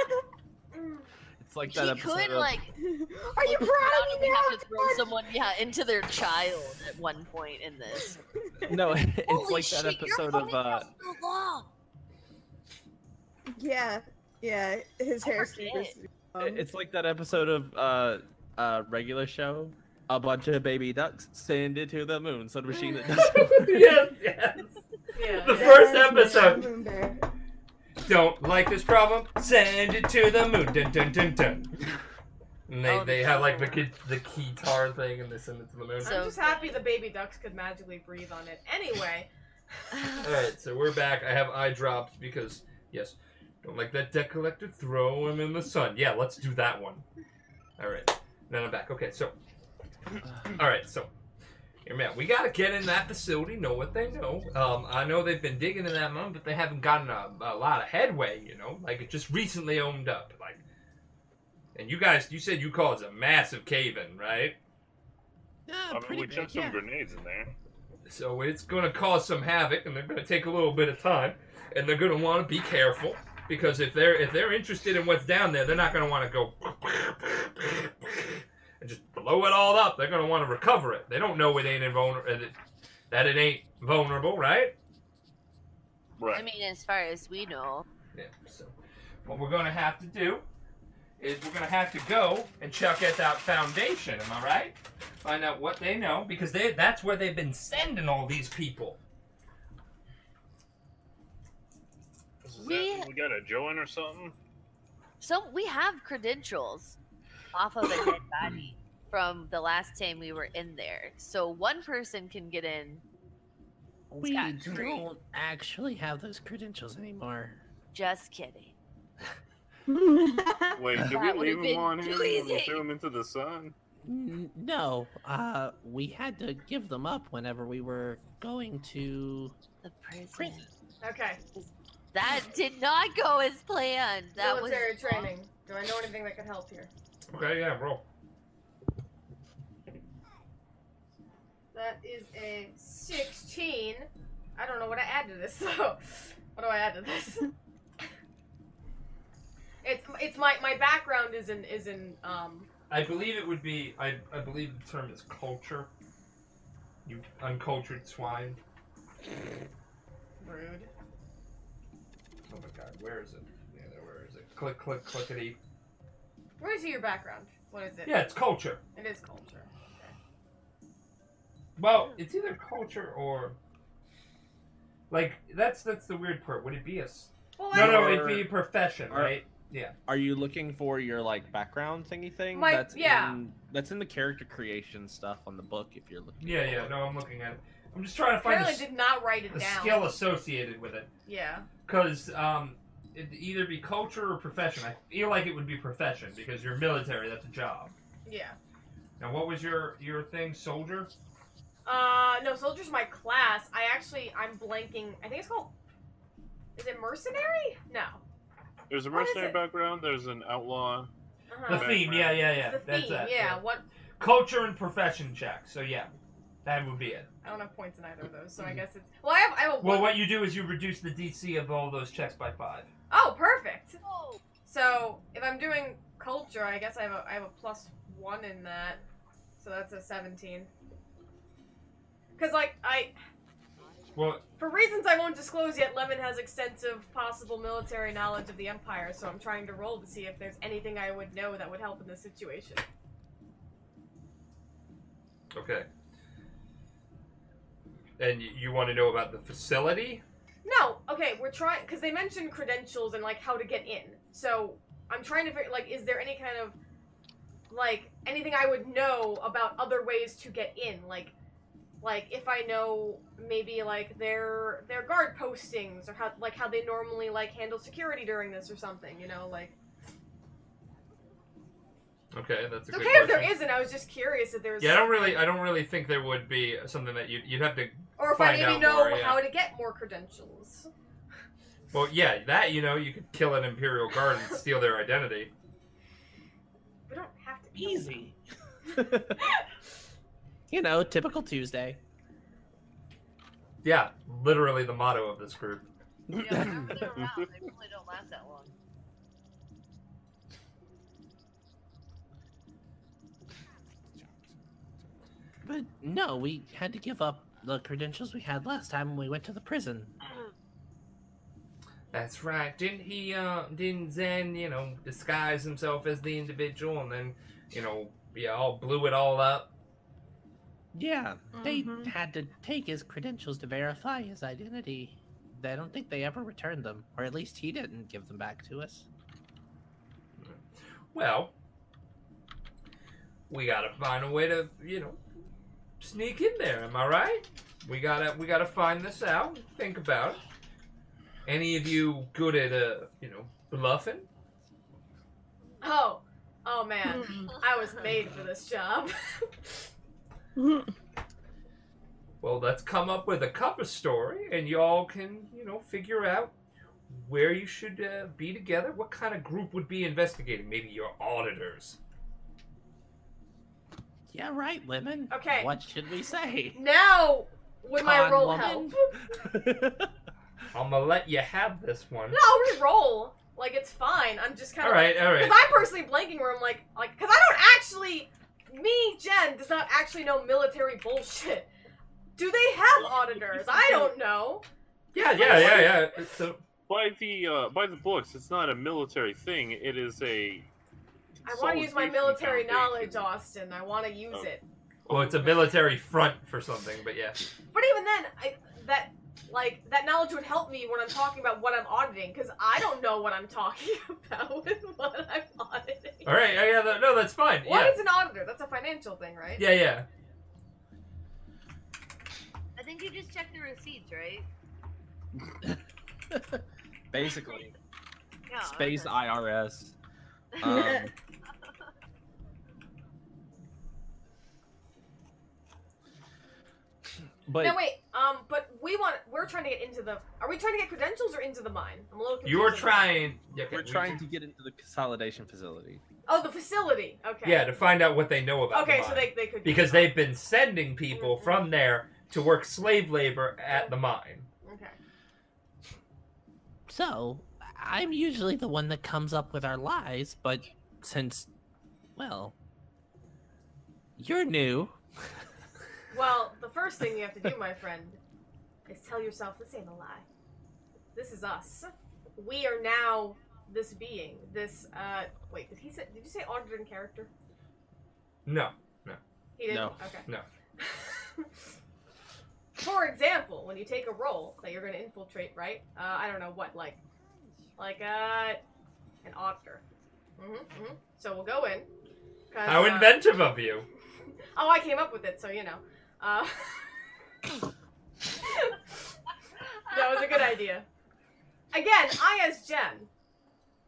It's like He that episode could of... like. Are you proud of me have now? to throw someone into their child at one point in this. No, it's Holy like that shit, you're episode holding of us so long. Yeah, his hair forget. super long. It's like that episode of regular show. A bunch of baby ducks send it to the moon. So the machine that does Yes. Yeah. The first Yes, episode. Moon Bear. Don't like this problem? Send it to the moon. Dun dun dun dun. And they have like the keytar thing and they send it to the moon. I'm just happy the baby ducks could magically breathe on it. Anyway. Alright, so we're back. I have eye drops because, yes, don't like that debt collector? Throw him in the sun. Yeah, let's do that one. Alright, then I'm back. Okay, so. Alright, so. Here, man, we gotta get in that facility, know what they know. I know they've been digging in that mountain, but they haven't gotten a lot of headway, you know? Like, it just recently owned up. Like, and you guys, you said you call it a massive cave-in, right? Yeah, I mean, pretty we big, chucked some grenades in there. So it's going to cause some havoc, and they're going to take a little bit of time, and they're going to want to be careful because if they're interested in what's down there, they're not going to want to go and just blow it all up. They're going to want to recover it. They don't know it ain't that it ain't vulnerable, right? Right. I mean, as far as we know. Yeah. So what we're going to have to do is we're going to have to go and check at that foundation. Am I right? Find out what they know because that's where they've been sending all these people. We got a join or something? So we have credentials off of the dead body from the last time we were in there. So one person can get in. We Scot-free. don't actually have those credentials anymore. Just kidding. Wait, did That we would've leave been him on here too when we easy. threw him into the sun? No, we had to give them up whenever we were going to The prison. prison. Okay. That did not go as planned. That Military was training. Do I know anything that could help here? Okay, yeah, roll. That is a 16. I don't know what I add to this, so what do I add to this? It's my background is in I believe it would be. I believe the term is culture. You uncultured swine. rude. Oh my god, where is it? Yeah, where is it? Click, click, clickety. Where is your background? What is it? Yeah, it's culture. It is culture. Okay. Well, it's either culture or like that's the weird part. Would it be a? Well, No, I- it'd be a profession, right? Yeah. Are you looking for your like background thingy thing? My- yeah. That's in the character creation stuff on the book. If you're looking. Yeah, yeah. No, I'm looking at it. I'm just trying to find Apparently did not write it the down. skill associated with it. Yeah. Because it'd either be culture or profession. I feel like it would be profession because you're military. That's a job. Yeah. Now, what was your thing? Soldier? No, soldier's my class. I'm blanking. I think it's called Is it mercenary? No. There's a mercenary background. There's an outlaw. The theme, yeah. It's the theme, yeah. What? Culture and profession check. So yeah, that would be it. I don't have points in either of those, so I guess it's. Well, I have a. Well, what you do is you reduce the DC of all those checks by 5. Oh, perfect. So if I'm doing culture, I guess I have a +1 in that, so that's a 17. Because Well, for reasons I won't disclose yet, Lemon has extensive possible military knowledge of the Empire, so I'm trying to roll to see if there's anything I would know that would help in this situation. okay. And you want to know about the facility? No, okay, we're trying, because they mentioned credentials and, how to get in. So, I'm trying to figure, is there any kind of, anything I would know about other ways to get in? Like, if I know, maybe, their guard postings, or how they normally, handle security during this or something, Okay, that's a good okay question. if there isn't, I was just curious if there's... Yeah, I don't really think there would be something that you'd have to or if find I maybe out know more, yeah. how to get more credentials. Well, yeah, that, you could kill an Imperial Guard and steal their identity. We don't have to... Easy. Typical Tuesday. Yeah, literally the motto of this group. Yeah, whenever they're around, they really don't last that long. But no, we had to give up the credentials we had last time when we went to the prison. That's right. Didn't Zen, disguise himself as the individual and then, all blew it all up? Yeah, they had to take his credentials to verify his identity. I don't think they ever returned them, or at least he didn't give them back to us. Well, we gotta find a way to, sneak in there, am I right? We gotta find this out, think about it. Any of you good at, bluffing? Oh man, I was made for this job. Well, let's come up with a cover story, and y'all can, figure out where you should be together. What kind of group would be investigating? Maybe your auditors. Yeah, right, Lemon. Okay. What should we say? Now, would my Con roll woman? help? I'm gonna let you have this one. No, I'll re-roll. It's fine. I'm just kind of... All right. Because I'm personally blanking where I'm because I don't actually... Me, Jen, does not actually know military bullshit. Do they have auditors? I don't know. Yeah. So, by the books, it's not a military thing. It is a. I want to use my military foundation. knowledge, Austin. I want to use it. well, it's a military front for something, but yeah. But even then, that knowledge would help me when I'm talking about what I'm auditing, because I don't know what I'm talking about with what I'm auditing. All right, no, that's fine. What is an auditor? That's a financial thing, right? Yeah. I think you just check the receipts, right? Basically. Yeah. Space okay. IRS. But no, wait. But we're trying to get into the. Are we trying to get credentials or into the mine? I'm a little confused. You're trying. we're trying to get into the consolidation facility. Oh, the facility. Okay. Yeah, to find out what they know about. Okay, the so mine. they could. Because they've been sending people from there to work slave labor at the mine. Okay. So, I'm usually the one that comes up with our lies, but since, well, you're new. Well, the first thing you have to do, my friend, is tell yourself this ain't a lie. This is us. We are now this being. This, wait, did you say auditor in character? No. He didn't? No. Okay. No. For example, when you take a role that you're going to infiltrate, right? I don't know what, like an auditor. So we'll go in. How inventive of you. Oh, I came up with it, so you know. That was a good idea. Again, as Jen,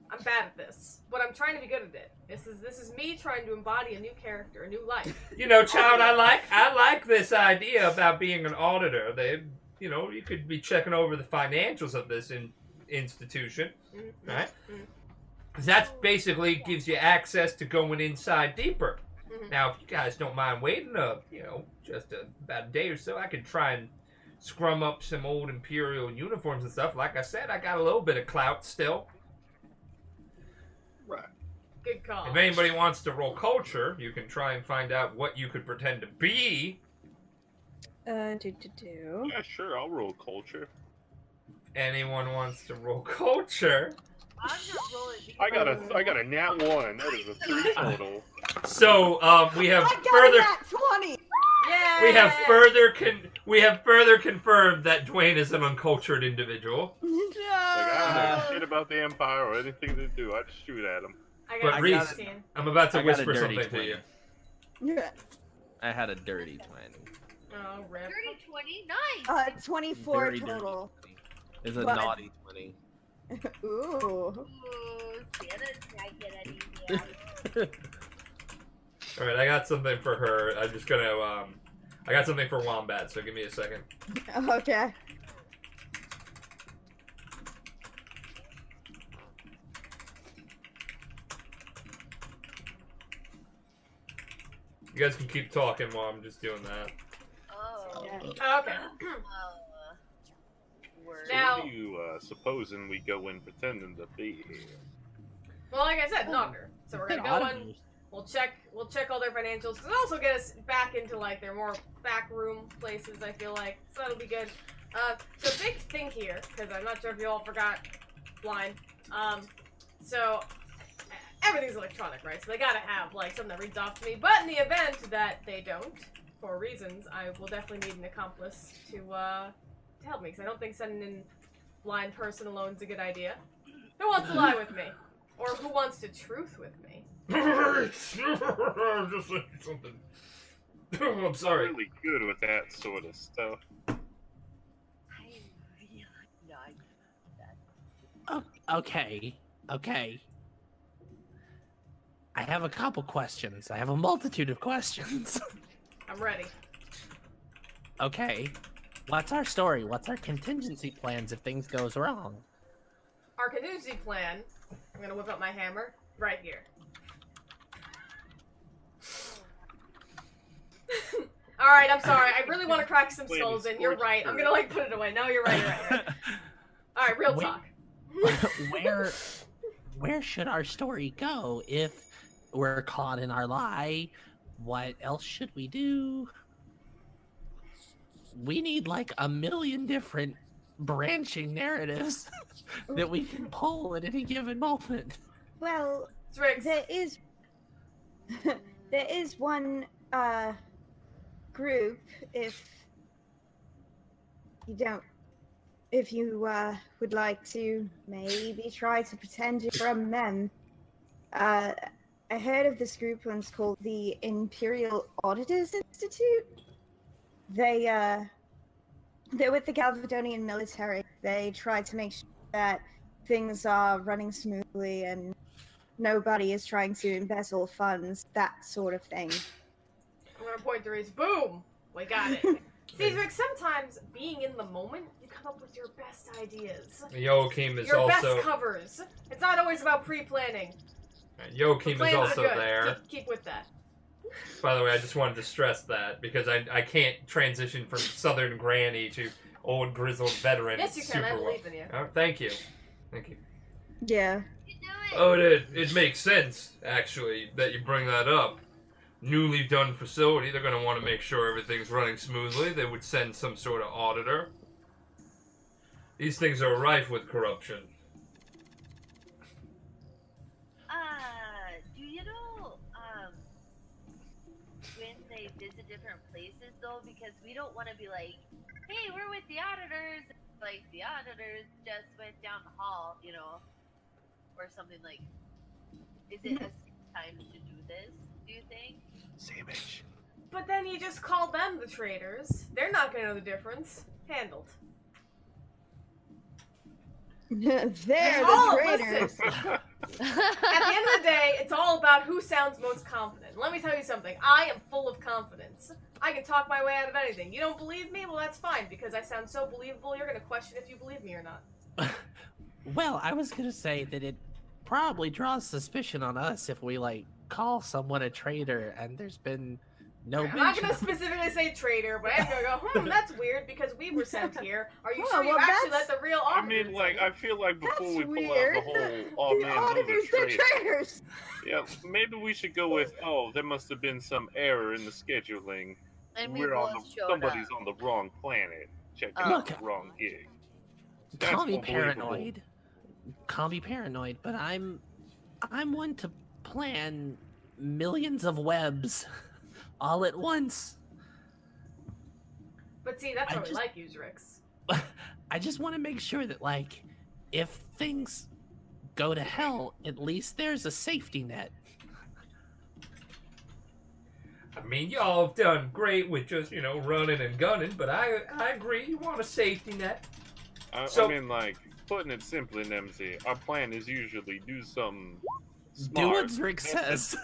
I'm bad at this, but I'm trying to be good at it. This is me trying to embody a new character, a new life. Child, I like this idea about being an auditor. You could be checking over the financials of this institution, right? Because that basically gives you access to going inside deeper. Now, if you guys don't mind waiting just about a day or so, I could try and scrum up some old Imperial uniforms and stuff. Like I said, I got a little bit of clout still. Right. Good call. If anybody wants to roll culture, you can try and find out what you could pretend to be. Yeah, sure, I'll roll culture. Anyone wants to roll culture? I'm not rolling. I got a nat 1. That is a 3 total. So we have I got further. a nat 20. Yeah. We have further confirmed that Dwayne is an uncultured individual. Like, I don't know shit about the Empire or anything to do. I just shoot at him. But Reese, I'm about to whisper something 20. to you. Yeah. I had a dirty 20. Oh, rip. Dirty 20, nice. 24 Dirty total. 20. It's a But- naughty 20. Ooh. Ooh, Santa's not get any yet. All right, I got something for her. I'm just gonna I got something for Wombat. So give me a second. Okay. You guys can keep talking while I'm just doing that. Oh. Yeah. Okay. Word. Now- What are you supposing we go in pretending to be here? Well, like I said, an auditor. So we're gonna go in. We'll check all their financials. Cause it'll also get us back into like their more back room places. I feel like so that'll be good. So big thing here, because I'm not sure if you all forgot, blind. So everything's electronic, right? So they gotta have like something that reads off to me. But in the event that they don't, for reasons, I will definitely need an accomplice to help me. Because I don't think sending in blind person alone is a good idea. Who wants to lie with me? Or who wants to truth with me? Just saying something. I'm sorry. I'm really good with that sort of stuff. I really like that. Okay. I have a couple questions. I have a multitude of questions. I'm ready. Okay. What's our story? What's our contingency plans if things goes wrong? Our contingency plan, I'm gonna whip up my hammer, right here. Alright, I'm sorry. I really want to crack some skulls in. You're right. I'm gonna like put it away. No, you're right, you're right. Alright, real talk. Where should our story go if we're caught in our lie? What else should we do? We need like a million different branching narratives that we can pull at any given moment. Well, Zrix. there is one group if you would like to maybe try to pretend you're a mem. I heard of this group once called the Imperial Auditors Institute. They're with the Galvadonian military. They try to make sure that things are running smoothly and nobody is trying to embezzle funds, that sort of thing. I'm gonna point to Reese. Boom! We got it. See, Zrix, sometimes being in the moment, you come up with your best ideas. Joachim is Your also best covers. It's not always about pre-planning. Joachim is Plans are also good. there. Keep with that. By the way, I just wanted to stress that because I can't transition from Southern Granny to old grizzled veteran. Yes, you can. I super well. believe in you. Oh, thank you. Yeah. You do it. Oh, it makes sense actually that you bring that up. Newly done facility, they're going to want to make sure everything's running smoothly. They would send some sort of auditor. These things are rife with corruption. Do you know, when they visit different places though? Because we don't want to be like, hey, we're with the auditors. Like, the auditors just went down the hall, you know? Or something like, is it a time to do this, do you think? Savage. But then you just call them the traitors. They're not gonna know the difference. Handled. They're Oh, the traitors. listen. At the end of the day, it's all about who sounds most confident. Let me tell you something. I am full of confidence. I can talk my way out of anything. You don't believe me? Well, that's fine, because I sound so believable, you're going to question if you believe me or not. Well, I was gonna say that it probably draws suspicion on us if we, like, call someone a traitor and there's been no I'm not mention gonna of- specifically say traitor, but I'm gonna go, that's weird because we were sent here. Are you Oh, sure you well, actually that's- let the real I auditors mean, like, in? I feel like before That's we pull weird. out the whole, The man, auditors, those are they're traitors. traitors. Yeah, maybe we should go with, there must have been some error in the scheduling. And we We're on both the, showed somebody's up. on the wrong planet, checking Oh. out the wrong gig. That's Call me unbelievable. paranoid. Call me paranoid, but I'm one to plan millions of webs all at once. But see, that's I why we just- like you, Zrix. I just want to make sure that, like, if things go to hell, at least there's a safety net. I mean, y'all have done great with just, running and gunning, but I agree, you want a safety net. I So- mean, like, putting it simply, Nemsy, our plan is usually do something smart. Do what Rick That's says.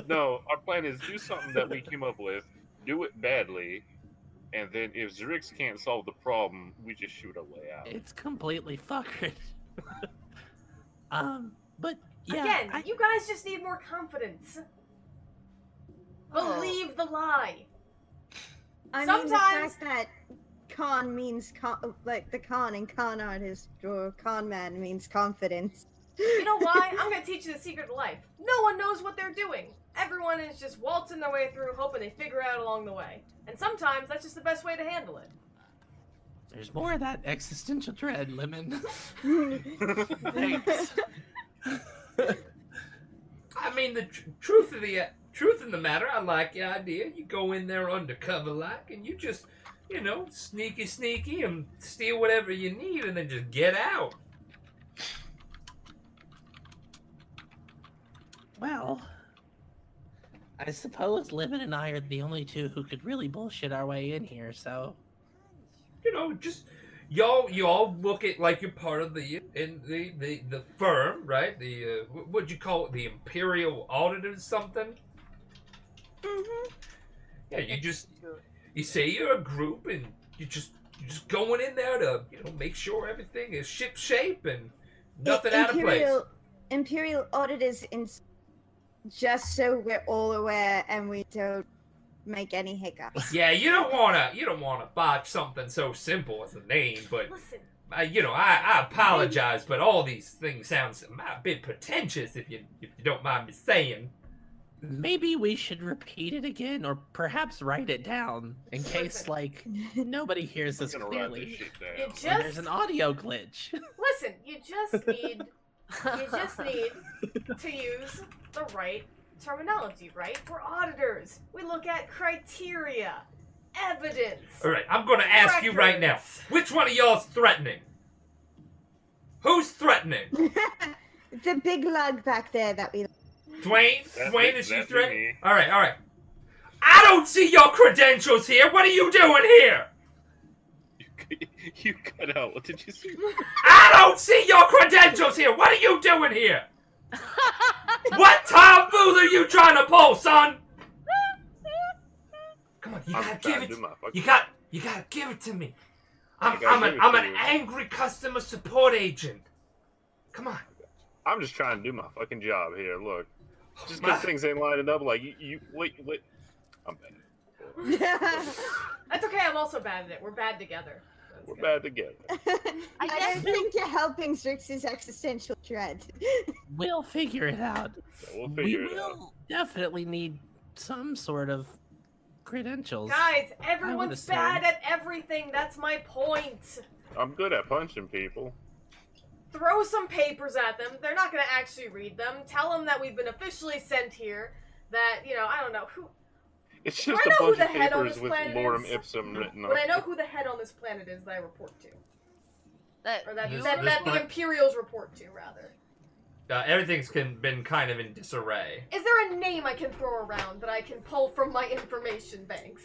No, our plan is do something that we came up with, do it badly, and then if Zrix can't solve the problem, we just shoot our way out. It's completely fuckered. But yeah, Again, you guys just need more confidence. Oh. Believe the lie. I mean, Sometimes- the fact that con means like the con in con artist or con man means confidence. You know why? I'm gonna teach you the secret of life. No one knows what they're doing. Everyone is just waltzing their way through, hoping they figure it out along the way. And sometimes that's just the best way to handle it. there's more of that existential dread, Lemon. Thanks. I mean, the truth in the matter, I like the idea. You go in there undercover like, and you just, sneaky, and steal whatever you need, and then just get out. Well, I suppose Lemon and I are the only two who could really bullshit our way in here, so... Just you all look at like you're part of the firm, right? The what'd you call it? The Imperial Auditors, something. Mm-hmm. Yeah, you say you're a group, and you're just going in there to make sure everything is ship shape and nothing out of place. Imperial auditors, just so we're all aware and we don't make any hiccups. Yeah, you don't wanna botch something so simple as a name, but Listen, I apologize, but all these things sound a bit pretentious if you don't mind me saying. Maybe we should repeat it again, or perhaps write it down, in case, like, nobody hears I'm us gonna write this clearly. shit you down. Or just there's an audio glitch. listen. You just need to use the right terminology, right? We're auditors. We look at criteria, evidence. All right, I'm gonna ask you right now, records. which one of y'all's threatening? Who's threatening? The big lug back there that we. Dwayne? That's Dwayne, me- is you that's threatening? me. All right. I don't see your credentials here. What are you doing here? You cut out. What did you say? I don't see your credentials here. What are you doing here? What tomfool are you trying to pull, son? Come on, you I'm gotta trying give to it. do my fucking- You gotta give it to me. I'm gotta give it I'm to an you. angry customer support agent. Come on. I'm just trying to do my fucking job here. Look, just My- because things ain't lining up, like you wait. I'm bad. That's okay. I'm also bad at it. We're bad together. That's We're good. bad together. I don't think you're helping Strix's existential dread. We'll figure it out. We'll We figure it out. will definitely need some sort of credentials. Guys, everyone's assume. bad at everything. That's my point. I'm good at punching people. Throw some papers at them. They're not going to actually read them. Tell them that we've been officially sent here. That, I don't know. It's Do just I a know who bunch the of head on papers this with planet lorem is? ipsum written on But I it. know who the head on this planet is that I report to. Or that, This- that, this that the planet- Imperials report to, rather. Everything's been kind of in disarray. Is there a name I can throw around that I can pull from my information banks?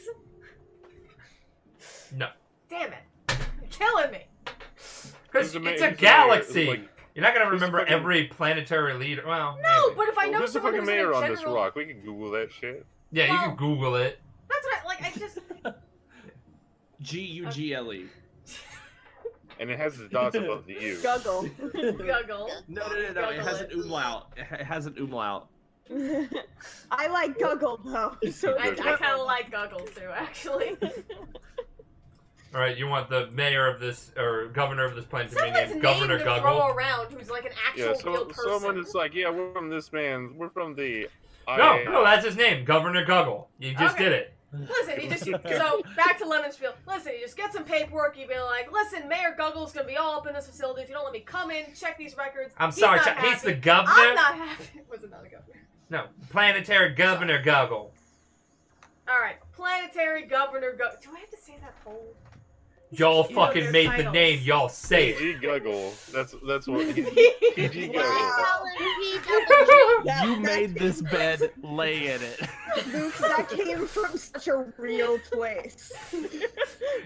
No. Damn it. You're killing me. Because Who's the it's ma- a who's the mayor? galaxy. Like, You're not gonna who's the remember fucking- every planetary leader. Well, No, maybe. but if I know who's the someone fucking who's in mayor a on this general... rock? We can Google that shit. Yeah, you Well- can Google it. That's what I just... Gugle. And it has the dots above the U. Guggle. Guggle. No. It has an umlaut. It has an umlaut. I like Guggle though. So I kind of like Guggle too, actually. All right, you want the mayor of this or governor of this planet to be Someone's named name Governor to Guggle? throw around who's like an actual real person. Someone is like, yeah, we're from this man. We're from the. No, that's his name, Governor Guggle. You just did it. Listen, you just so back to Lemonspiel. Listen, you just get some paperwork. You be like, listen, Mayor Guggle's gonna be all up in this facility. If you don't let me come in, check these records. I'm sorry, not he's the happy. governor. I'm not happy. Was it not a governor? No, Planetary Governor Guggle. All right, Planetary Governor Guggle. Do I have to say that whole? Y'all You know fucking their made the titles. name. Y'all say it. PG Guggle. That's what. PG Guggle. That- You that made came this bed, lay in it. Luke, that came from such a real place.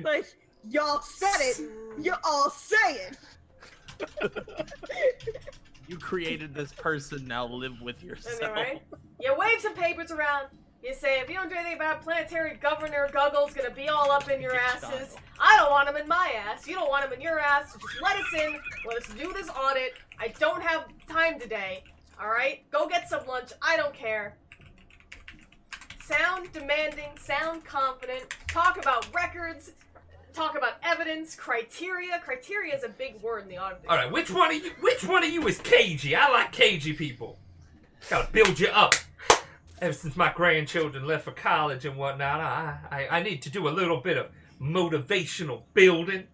Like, y'all said it, you all say it. You created this person, now live with yourself. Anyway, you wave some papers around. You say, if you don't do anything about it, Planetary Governor Guggle's gonna be all up in your asses. I don't want him in my ass. You don't want him in your ass. So just let us in. Let us do this audit. I don't have time today. Alright? Go get some lunch. I don't care. Sound demanding. Sound confident. Talk about records. Talk about evidence. Criteria. Criteria is a big word in the audit. All right, which one of you is cagey? I like cagey people. Gotta build you up. Ever since my grandchildren left for college and whatnot, I need to do a little bit of motivational building.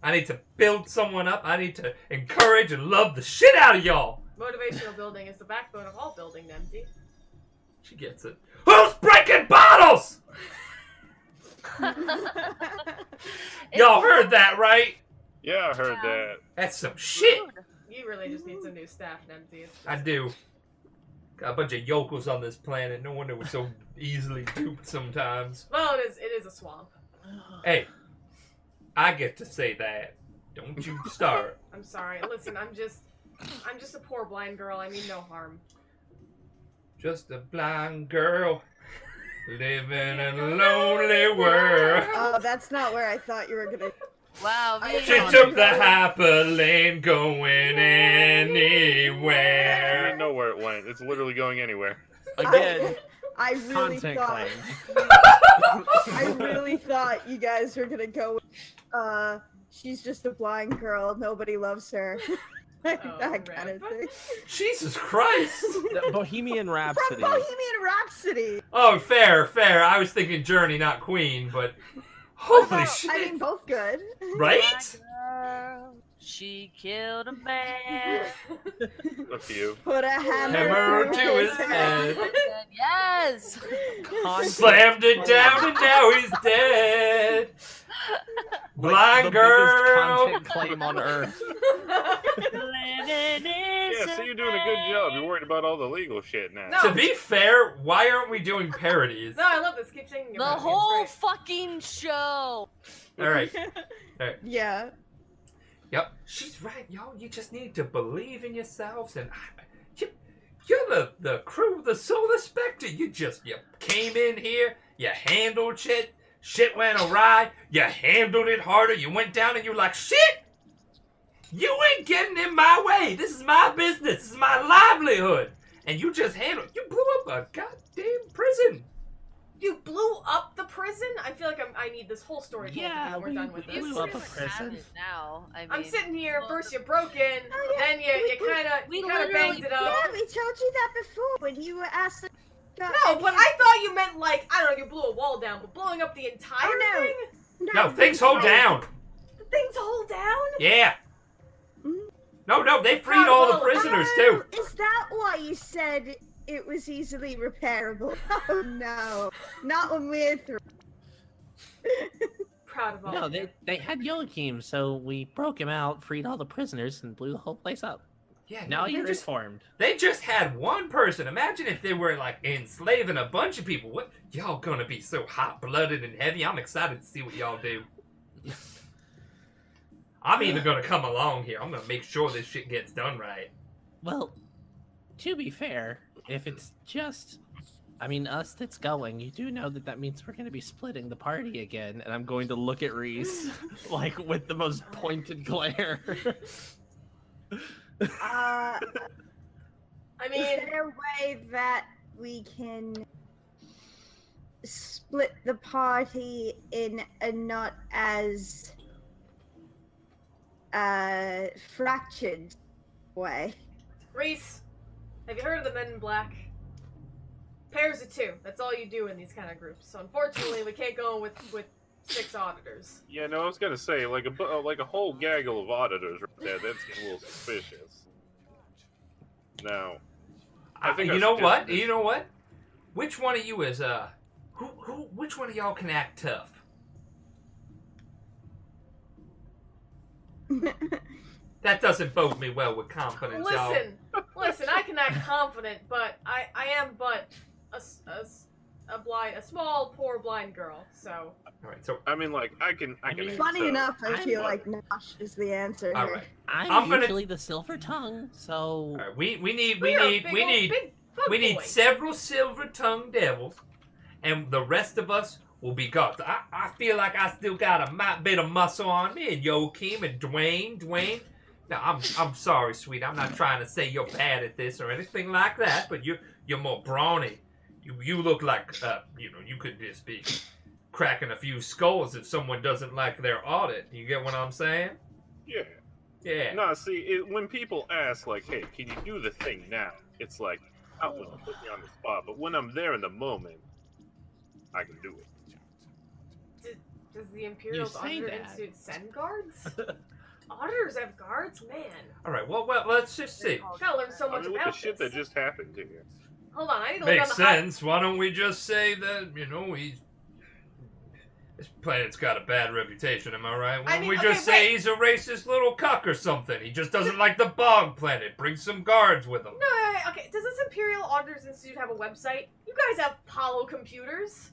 I need to build someone up. I need to encourage and love the shit out of y'all. Motivational building is the backbone of all building, Nemzi. She gets it. Who's breaking bottles? Y'all heard that, right? Yeah, I heard that. That's some shit. You really just need some new staff, Nemzi. I do. Got a bunch of yokels on this planet. No wonder we're so easily duped sometimes. Well, it is a swamp. Hey, I get to say that. Don't you start. I'm sorry. Listen, I'm just a poor blind girl. I mean no harm. Just a blind girl living in a lonely world. Oh, that's not where I thought you were gonna. Wow, She took the hyperlane going anywhere. I don't know where it went. It's literally going anywhere. Again, I really content thought. claims. I really thought you guys were gonna go with, she's just a blind girl, nobody loves her. That kind of thing. Jesus Christ. Bohemian From Rhapsody. Bohemian Rhapsody! Oh, fair. I was thinking Journey, not Queen, but holy shit. I mean, both good. Right? Girl, she killed a man. Up to you. Put a Hammer hammer to his head. Yes. Slammed it down and now he's dead. Blind the girl. biggest content claim on Earth. Yeah, so you're doing a good job. You're worried about all the legal shit now. No. To be fair, why aren't we doing parodies? No, I love this. Keep singing The about it. whole It's fucking show. All right. Yeah. Yep. She's right, y'all. You just need to believe in yourselves, and you're the crew, the Solar Spectre. You came in here, you handled shit. Shit went awry. You handled it harder. You went down and you're like, shit! You ain't getting in my way. This is my business. This is my livelihood. And you just handled. You blew up a goddamn prison. You blew up the prison? I feel like I need this whole story told Yeah, when we're done with we this. blew up a Have prison. it now. I mean, I'm sitting here. First you broke in, then you kind of literally- banged it up. Yeah, we told you that before when you were asked. No, but I thought you meant like I don't know. You blew a wall down, but blowing up the entire Oh, thing. No, things hold down. The thing's hold down. Yeah. Mhm. No, they freed all the prisoners too. Is that why you said it was easily repairable? Oh no, not when we're through. Proud of all. No, of you. they had Joachim, so we broke him out, freed all the prisoners, and blew the whole place up. Yeah. Now they you're just informed. They just had one person. Imagine if they were like enslaving a bunch of people. What y'all gonna be so hot-blooded and heavy? I'm excited to see what y'all do. I'm even gonna come along here. I'm gonna make sure this shit gets done right. Well, to be fair, if it's just I mean, us that's going, you do know that means we're going to be splitting the party again. And I'm going to look at Reese, like, with the most pointed glare. I mean, is there a way that we can split the party in a not as fractured way? Reese, have you heard of the Men in Black? Pairs of two. That's all you do in these kind of groups. So unfortunately, we can't go with 6 auditors. Yeah, no, I was gonna say like a whole gaggle of auditors right there. That's getting a little suspicious. Now, I think you know what? You know what? Which one of you is which one of y'all can act tough? That doesn't bode me well with confidence, y'all. Listen, I can act confident, but I am but a small, poor blind girl, so. Alright, so. I mean, like, I can. Funny enough, I feel like Nosh is the answer here. Alright. I'm usually the silver tongue, so. Alright, we need several silver tongue devils, and the rest of us will be gods. I feel like I still got a bit of muscle on me, and Joachim and Dwayne. Now, I'm sorry, sweet. I'm not trying to say you're bad at this or anything like that, but you're more brawny. You look like you could just be cracking a few skulls if someone doesn't like their audit. You get what I'm saying? Yeah. Yeah. No, see, when people ask like, "Hey, can you do the thing now?" It's like, I wouldn't put me on the spot, but when I'm there in the moment, I can do it. Does the Imperial Auditor Institute send guards? Auditors have guards, man. All right. Well, let's just see. Gotta learn so much about the shit that just happened to you. Hold on, I need to look Makes on the sense. Why don't we just say that this planet's got a bad reputation? Am I right? Why don't we just say he's a racist little cuck or something? He just doesn't like the bog planet. Bring some guards with him. No, okay. Does this Imperial Auditors Institute have a website? You guys have Hollow computers.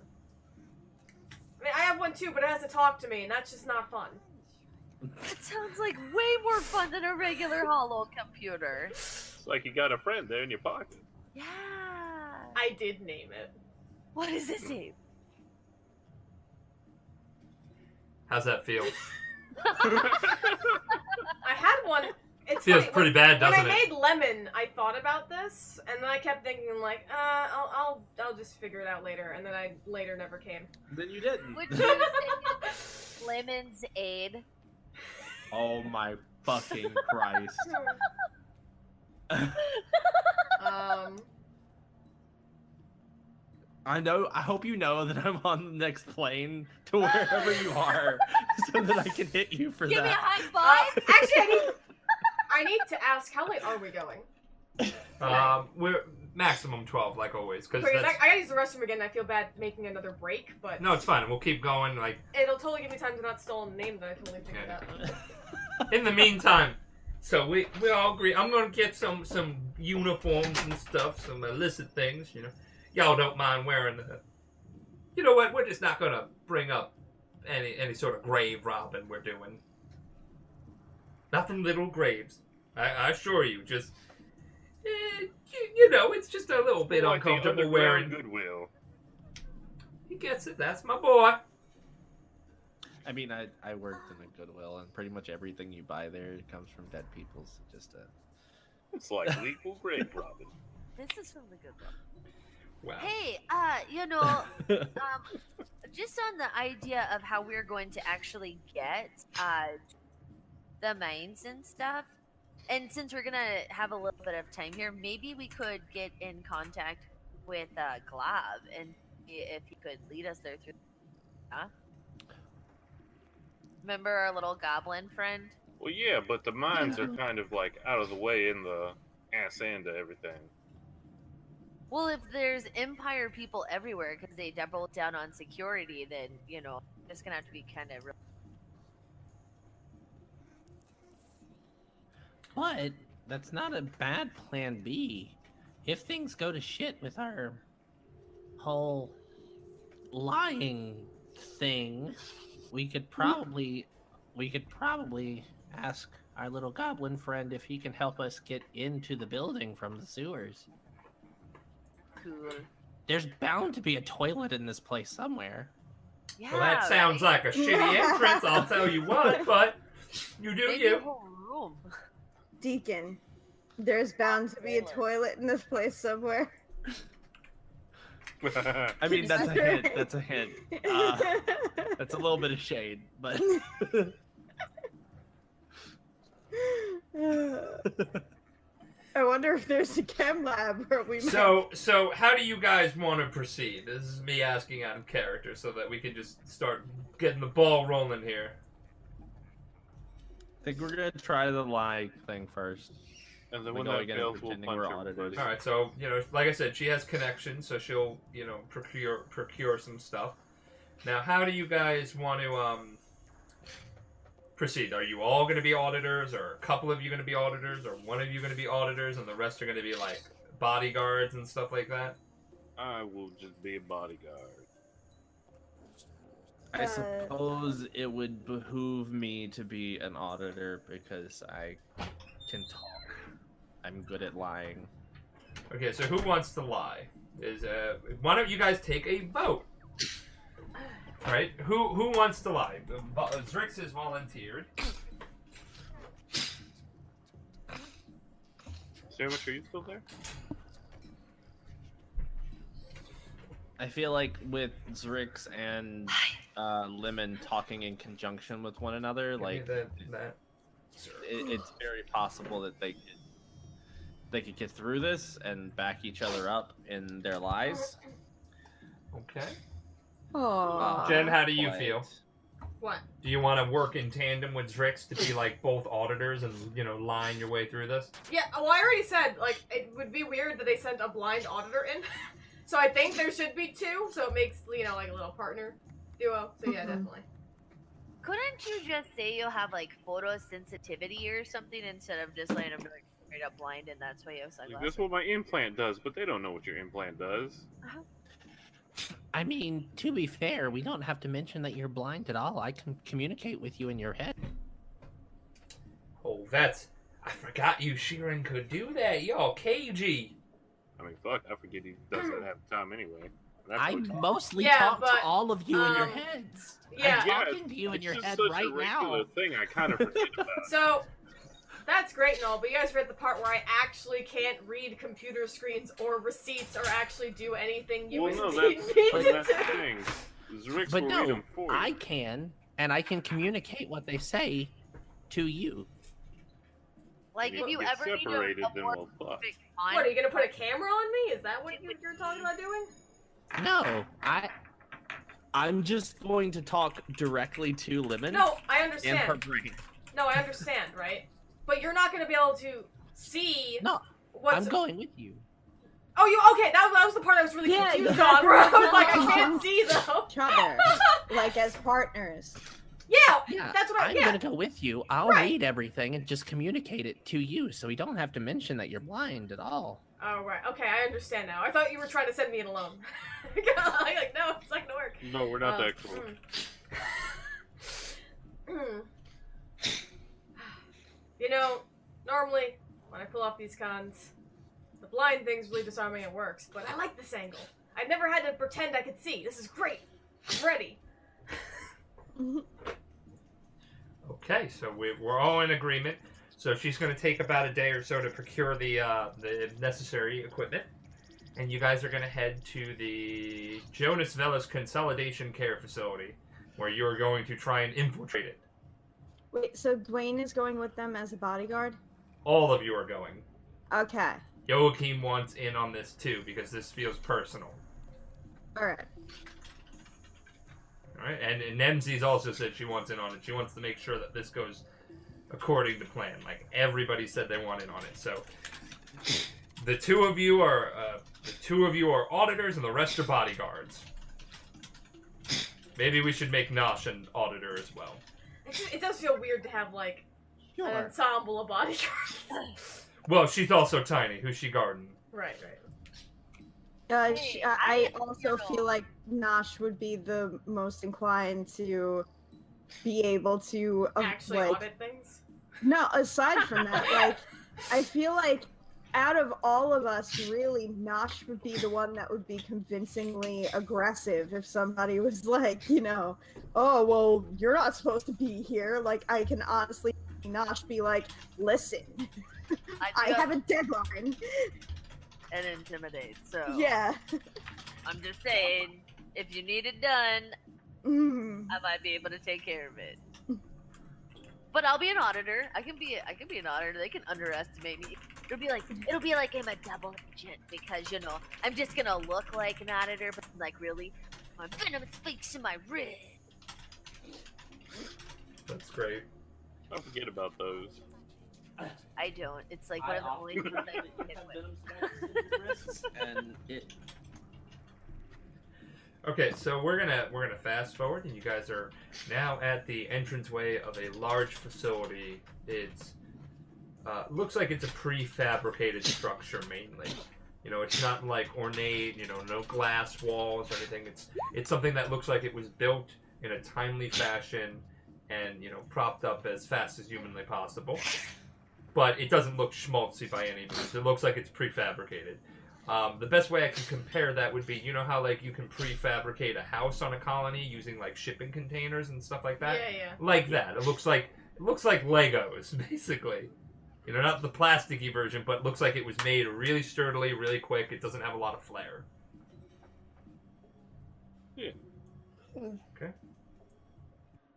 I mean, I have one too, but it has to talk to me, and that's just not fun. That sounds like way more fun than a regular Hollow computer. It's like you got a friend there in your pocket. Yeah. I did name it. What is his name? How's that feel? I had one. It feels pretty bad, doesn't it? When I made Lemon, I thought about this, and then I kept thinking like, I'll just figure it out later, and then I later never came. Then you didn't. Would you say Lemon's Aid? Oh my fucking Christ. I hope you know that I'm on the next plane to wherever you are, so that I can hit you for Give that. me a high five. Actually, I need to ask, how late are we going? We're maximum 12, like always. I gotta use the restroom again. I feel bad making another break, but no, it's fine. We'll keep going. Like it'll totally give me time to not steal a name that I totally figured out. In the meantime, so we all agree. I'm gonna get some uniforms and stuff, some illicit things. Y'all don't mind wearing the. You know what? We're just not gonna bring up any sort of grave robbing we're doing. Not from little graves. I assure you. Just it's just a little bit like uncomfortable wearing. Goodwill. He gets it. That's my boy. I mean, I worked in a Goodwill, and pretty much everything you buy there comes from dead people. So just It's like legal grave robbing. This is from the Goodwill. Wow. Hey, just on the idea of how we're going to actually get the mines and stuff, and since we're gonna have a little bit of time here, maybe we could get in contact with Glob and see if he could lead us there through. Remember our little goblin friend? Well, yeah, but the mines are kind of like out of the way in the ass end of everything. Well, if there's Empire people everywhere because they doubled down on security, then, it's going to have to be kind of... But that's not a bad plan B. If things go to shit with our whole lying thing, we could probably ask our little goblin friend if he can help us get into the building from the sewers. Cool. There's bound to be a toilet in this place somewhere. Yeah, Well, that sounds like a shitty entrance, I'll tell you what, but you do Maybe you. a whole room. Deacon, there's bound to be a toilet in this place somewhere. I mean, that's a hint. That's a hint. That's a little bit of shade, but. I wonder if there's a chem lab where we. So how do you guys want to proceed? This is me asking out of character, so that we can just start getting the ball rolling here. I think we're gonna try the lie thing first. And then We when go that again fails, we'll pretending punch we're everybody. auditors. All right, so like I said, she has connections, so she'll procure some stuff. Now, how do you guys want to proceed? Are you all going to be auditors, or a couple of you going to be auditors, or one of you going to be auditors, and the rest are going to be like bodyguards and stuff like that? I will just be a bodyguard. I suppose it would behoove me to be an auditor because I can talk. I'm good at lying. Okay, so who wants to lie? Why don't you guys take a vote? All right, who wants to lie? Zrix has volunteered. Sandwich, are you still there? I feel like with Zrix and Lemon talking in conjunction with one another, like it's very possible that they could get through this and back each other up in their lies. Okay. Aww. Jen, how do you feel? What? Do you want to work in tandem with Zrix to be like both auditors and lying your way through this? Yeah, well, I already said, like, it would be weird that they sent a blind auditor in. So I think there should be two, so it makes, like a little partner duo. So yeah, definitely. Couldn't you just say you'll have like photosensitivity or something instead of just letting them be like straight up blind, and that's why you have sunglasses? That's what my implant does, but they don't know what your implant does. I mean, to be fair, we don't have to mention that you're blind at all. I can communicate with you in your head. Oh, I forgot you, Sheeran, could do that. Y'all cagey. I mean, fuck, I forget he does that half the time anyway. I mostly Yeah, talk but, to all of you in your heads. Yeah. I'm talking to you in your it's head just right such a regular now. thing I kind of forget about. So, that's great and all, but you guys read the part where I actually can't read computer screens or receipts or actually do anything you Well, no, need me to that's the do. thing. Zrix But will read no, them for you. I can, and I can communicate what they say to you. Like, if you get ever need separated, a then more we'll fuck. specific What, are you time, gonna put a camera on me? Is that what you're talking about doing? No, I'm just going to talk directly to Lemon No, I and understand. her brain. No, I understand, right? But you're not gonna be able to see no, what's... I'm going with you. Oh, okay, that was the part I was really Yeah, confused you on, have where I to was like, I talk can't see, though. Each other, like as partners. Yeah, that's what I'm yeah. gonna go with you. I'll Right. read everything and just communicate it to you, so we don't have to mention that you're blind at all. Oh, right. Okay, I understand now. I thought you were trying to send me it alone. like, no, it's not gonna work. No, we're not that cool. Normally, when I pull off these cons, the blind thing's really disarming and works, but I like this angle. I've never had to pretend I could see. This is great. I'm ready. Okay, so we're all in agreement. So she's going to take about a day or so to procure the necessary equipment. And you guys are going to head to the Jonas Velas Consolidation Care Facility, where you're going to try and infiltrate it. Wait, so Dwayne is going with them as a bodyguard? All of you are going. Okay. Joachim wants in on this too, because this feels personal. Alright. Alright, and Nemzi's also said she wants in on it. She wants to make sure that this goes according to plan. Like, everybody said they want in on it, so... The two of you are auditors, and the rest are bodyguards. Maybe we should make Nosh an auditor as well. It does feel weird to have, like, an ensemble of bodyguards. Well, she's also tiny. Who's she guarding? Right. I also feel like Nosh would be the most inclined to be able to Actually audit things? No, aside from that, like, I feel like out of all of us, really, Nosh would be the one that would be convincingly aggressive if somebody was like, you know, oh, well, you're not supposed to be here. Like, I can honestly, Nosh be like, listen, I have a deadline. And intimidate, so... Yeah. I'm just saying, if you need it done, I might be able to take care of it. But I'll be an auditor. I can be an auditor. They can underestimate me. It'll be like I'm a double agent because, you know, I'm just gonna look like an auditor, but like really, my venom speaks in my wrist. That's great. Don't forget about those. I don't. It's like one of the only things I can get with. And it. Okay, so we're gonna fast forward, and you guys are now at the entranceway of a large facility. It's looks like it's a prefabricated structure mainly. You know, it's not like ornate. You know, no glass walls or anything. It's something that looks like it was built in a timely fashion, and you know, propped up as fast as humanly possible. But it doesn't look schmaltzy by any means. It looks like it's prefabricated. The best way I can compare that would be, you know how like you can prefabricate a house on a colony using like shipping containers and stuff like that? Yeah. Like that. It looks like Legos, basically. You know, not the plasticky version, but looks like it was made really sturdily, really quick. It doesn't have a lot of flair. Yeah. Okay.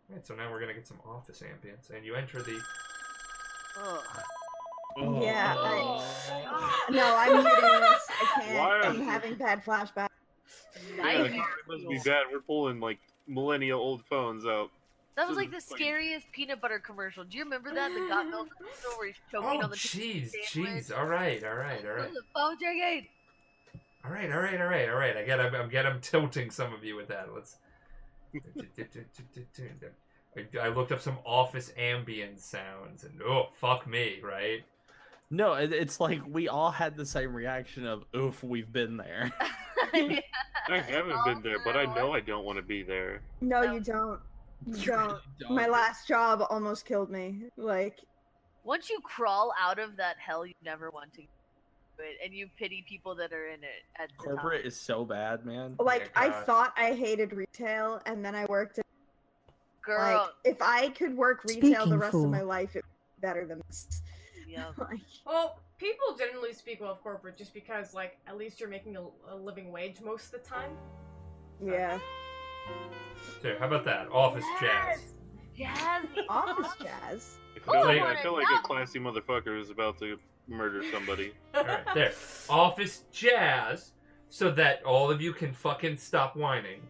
Alright, so now we're gonna get some office ambience, and you enter the... Yeah, no, I'm muting this. I can't. I'm having bad flashbacks. Yeah, it must be bad. We're pulling like millennial old phones out. That was like the scariest peanut butter commercial. Do you remember that? The Got Milk commercial where he's choking on the jeez. All right. The phone drinking. All right. I get I'm tilting some of you with that. Let's. I looked up some office ambience sounds, and oh, fuck me, right? No, it's like we all had the same reaction of, oof, we've been there. Yeah. I haven't been there, but I know I don't want to be there. No, you don't. You don't. My last job almost killed me. Like, once you crawl out of that hell, you never want to do it, and you pity people that are in it. At the Corporate time. is so bad, man. like I thought I hated retail, and then I worked at... Girl. Like, if I could work retail the rest of my life, it would be better than this. Yeah. Well, people generally speak well of corporate just because, like, at least you're making a living wage most of the time. Yeah. There, how about that? Office jazz. Yes. Office jazz. I feel like a classy motherfucker is about to murder somebody. Alright, there. Office jazz, so that all of you can fucking stop whining.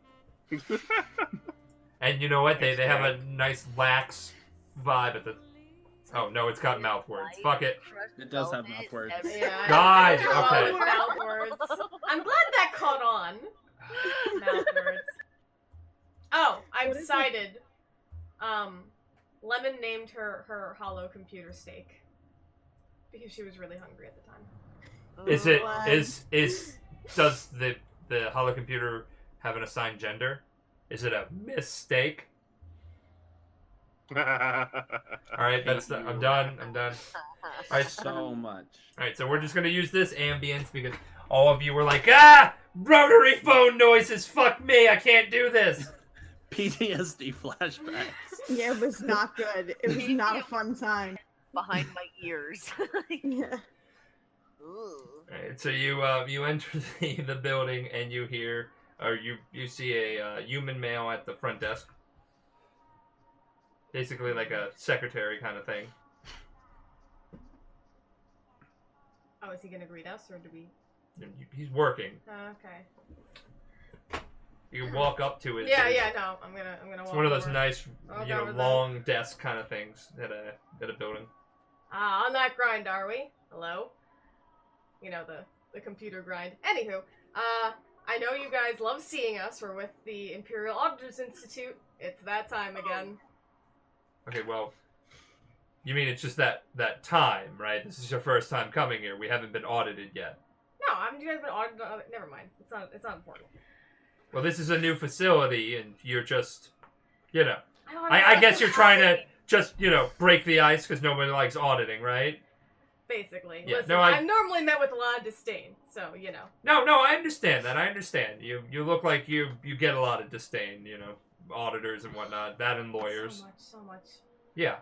And you know what? They have a nice lax vibe at the... Oh, no, it's got mouth words. Fuck it. It does have mouth words. Yeah, God, okay. Mouth words. I'm glad that caught on. Mouth words. Oh, I've decided. Lemon named her hollow computer steak because she was really hungry at the time. Does the hollow computer have an assigned gender? Is it a mistake? All right, I'm done. All right, So much. All right, so we're just gonna use this ambience because all of you were like, rotary phone noises. Fuck me, I can't do this. PTSD flashbacks. Yeah, it was not good. It was not a fun time. Behind my ears. Yeah. Ooh. Alright, so you enter the building and you hear, or you see a human male at the front desk. Basically like a secretary kind of thing. Oh, is he gonna greet us, or do we? He's working. Oh, okay. You can walk up to it. Yeah, no, I'm gonna walk. It's one of those over. nice, Over long desk kind of things at a building. On that grind, are we? Hello? You know, the computer grind. Anywho, I know you guys love seeing us. We're with the Imperial Auditors Institute. It's that time again. Okay, well, you mean it's just that time, right? This is your first time coming here. We haven't been audited yet. No, you guys been audited. Never mind. It's not important. Well, this is a new facility, and you're just, I guess you're trying to just, break the ice because nobody likes auditing, right? basically. Yeah, Listen, no, I'm normally met with a lot of disdain, so, you know. No, I understand that. I understand. You look like you get a lot of disdain, you know, auditors and whatnot, that and lawyers. So much. Yeah.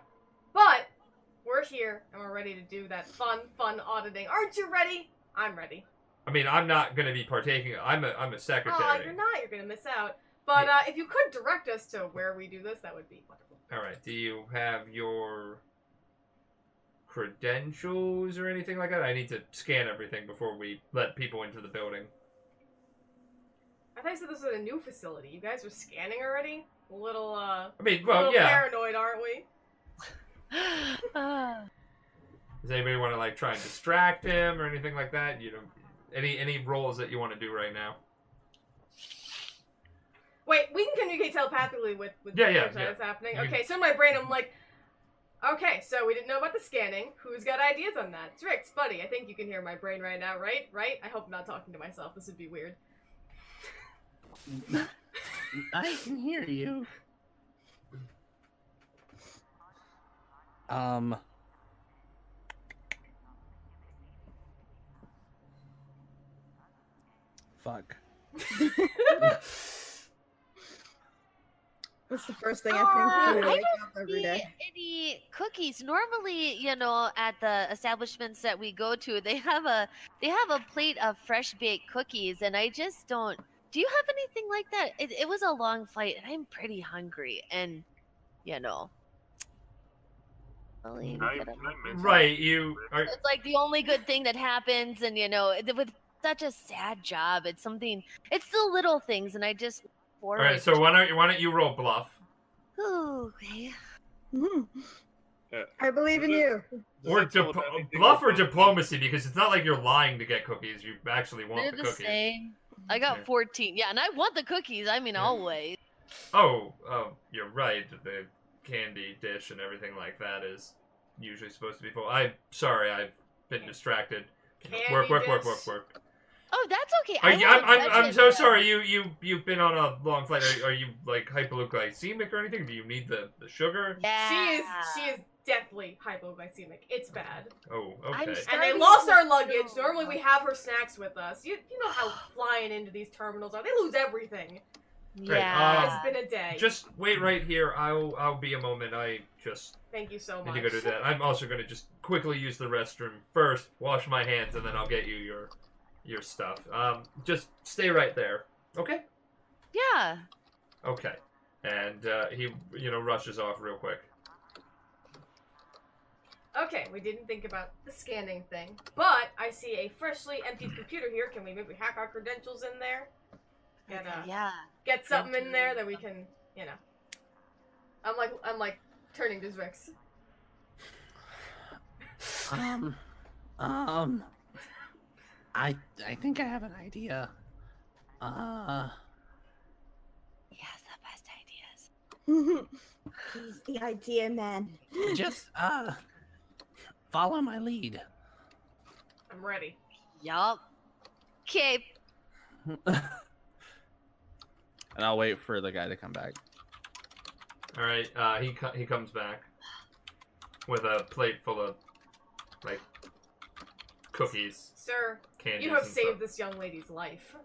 But we're here, and we're ready to do that fun auditing. Aren't you ready? I'm ready. I mean, I'm not going to be partaking. I'm a secretary. Oh, you're not. You're going to miss out. But Yeah. If you could direct us to where we do this, that would be wonderful. All right. Do you have your credentials or anything like that? I need to scan everything before we let people into the building. I thought you said this was a new facility. You guys are scanning already? A little, I mean, well, yeah. paranoid, aren't we? Does anybody want to like try and distract him or anything like that? You know, any roles that you want to do right now? Wait, we can communicate telepathically with Yeah. that's happening. You- Okay, so in my brain I'm like, okay, so we didn't know about the scanning. Who's got ideas on that? Drix, buddy, I think you can hear my brain right now, right? Right? I hope I'm not talking to myself. This would be weird. I can hear you. Fuck. That's the first thing I think when we I wake up don't every see day. any cookies. Normally, you know, at the establishments that we go to, they have a plate of fresh baked cookies, and I just don't. Do you have anything like that? It was a long flight, and I'm pretty hungry, and you know. Really, we gotta- Right, you are. It's like the only good thing that happens, and you know, with such a sad job, it's something. It's the little things, and I just. All right, so why don't you roll bluff? Okay. I believe in you. Or bluff or diplomacy, because it's not like you're lying to get cookies. You actually want They're the the cookies. same. I got Yeah. 14. Yeah, and I want the cookies. I mean, always. Oh, you're right. The candy dish and everything like that is usually supposed to be full. I'm sorry, I've been distracted. Candy Work. dish. Oh, that's okay. I'm so sorry. You've been on a long flight. Are you like hypoglycemic or anything? Do you need the sugar? Yeah. She is deathly hypoglycemic. It's bad. Oh, I'm okay. sorry. And they lost our luggage. Normally we have her snacks with us. You know how flying into these terminals are. They lose everything. Great. Yeah. It's been a day. Just wait right here. I'll be a moment. I just Thank you so need much. to go do that. I'm also gonna just quickly use the restroom first, wash my hands, and then I'll get you your stuff. Just stay right there. Okay? Yeah. Okay. And he rushes off real quick. Okay, we didn't think about the scanning thing, but I see a freshly emptied computer here. Can we maybe hack our credentials in there? Get something in there that we can, you know. I'm like turning to Zrix. I think I have an idea. He has the best ideas. He's the idea man. Just follow my lead. I'm ready. Yup. Okay. And I'll wait for the guy to come back. All right. He comes back with a plate full of like cookies, Sir, candies. you have and saved stuff. this young lady's life.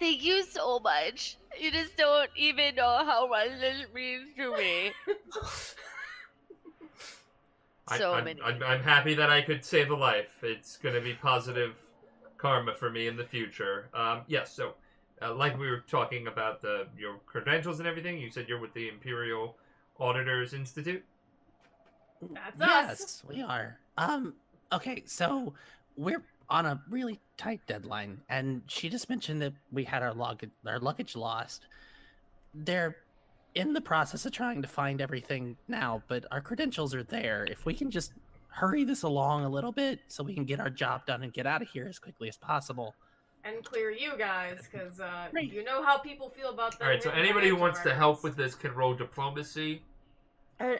Thank you so much. You just don't even know how much this means to me. I'm happy that I could save a life. It's gonna be positive karma for me in the future. Yes. So, like we were talking about your credentials and everything, you said you're with the Imperial Auditors Institute. That's Yes, us. we are. Okay, so we're on a really tight deadline, and she just mentioned that we had our luggage lost. They're in the process of trying to find everything now, but our credentials are there. If we can just hurry this along a little bit so we can get our job done and get out of here as quickly as possible. And clear you guys, because Great. you know how people feel about that. All right. So anybody who wants to help with this can roll diplomacy,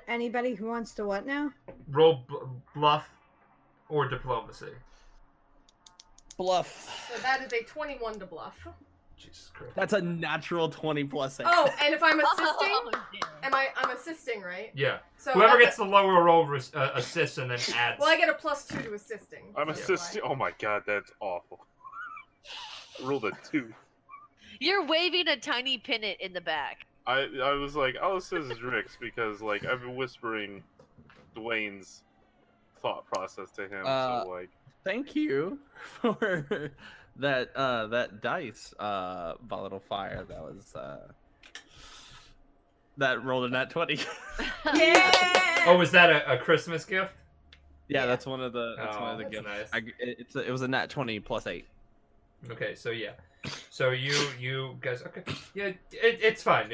Anybody who wants to what now? roll bluff, or diplomacy. Bluff. So that is a 21 to bluff. Jesus Christ. That's a natural 20 plus 8. Oh, and if I'm assisting, Oh, damn. I'm assisting, right? Yeah. So Whoever that's gets the lower roll assists and then adds. Well, I get a +2 to assisting. I'm That's assisting. why. Oh my god, that's awful. I rolled a 2. You're waving a tiny pennant in the back. I was like, I'll assist Rix because like I've been whispering Dwayne's thought process to him. So like, Thank you for that dice, volatile fire. That was that rolled a nat 20. Yeah. Oh, was that a Christmas gift? Yeah, that's one of the That's gifts. nice. It was a nat 20 plus 8. Okay, so yeah. So you guys, okay. Yeah, it's fine.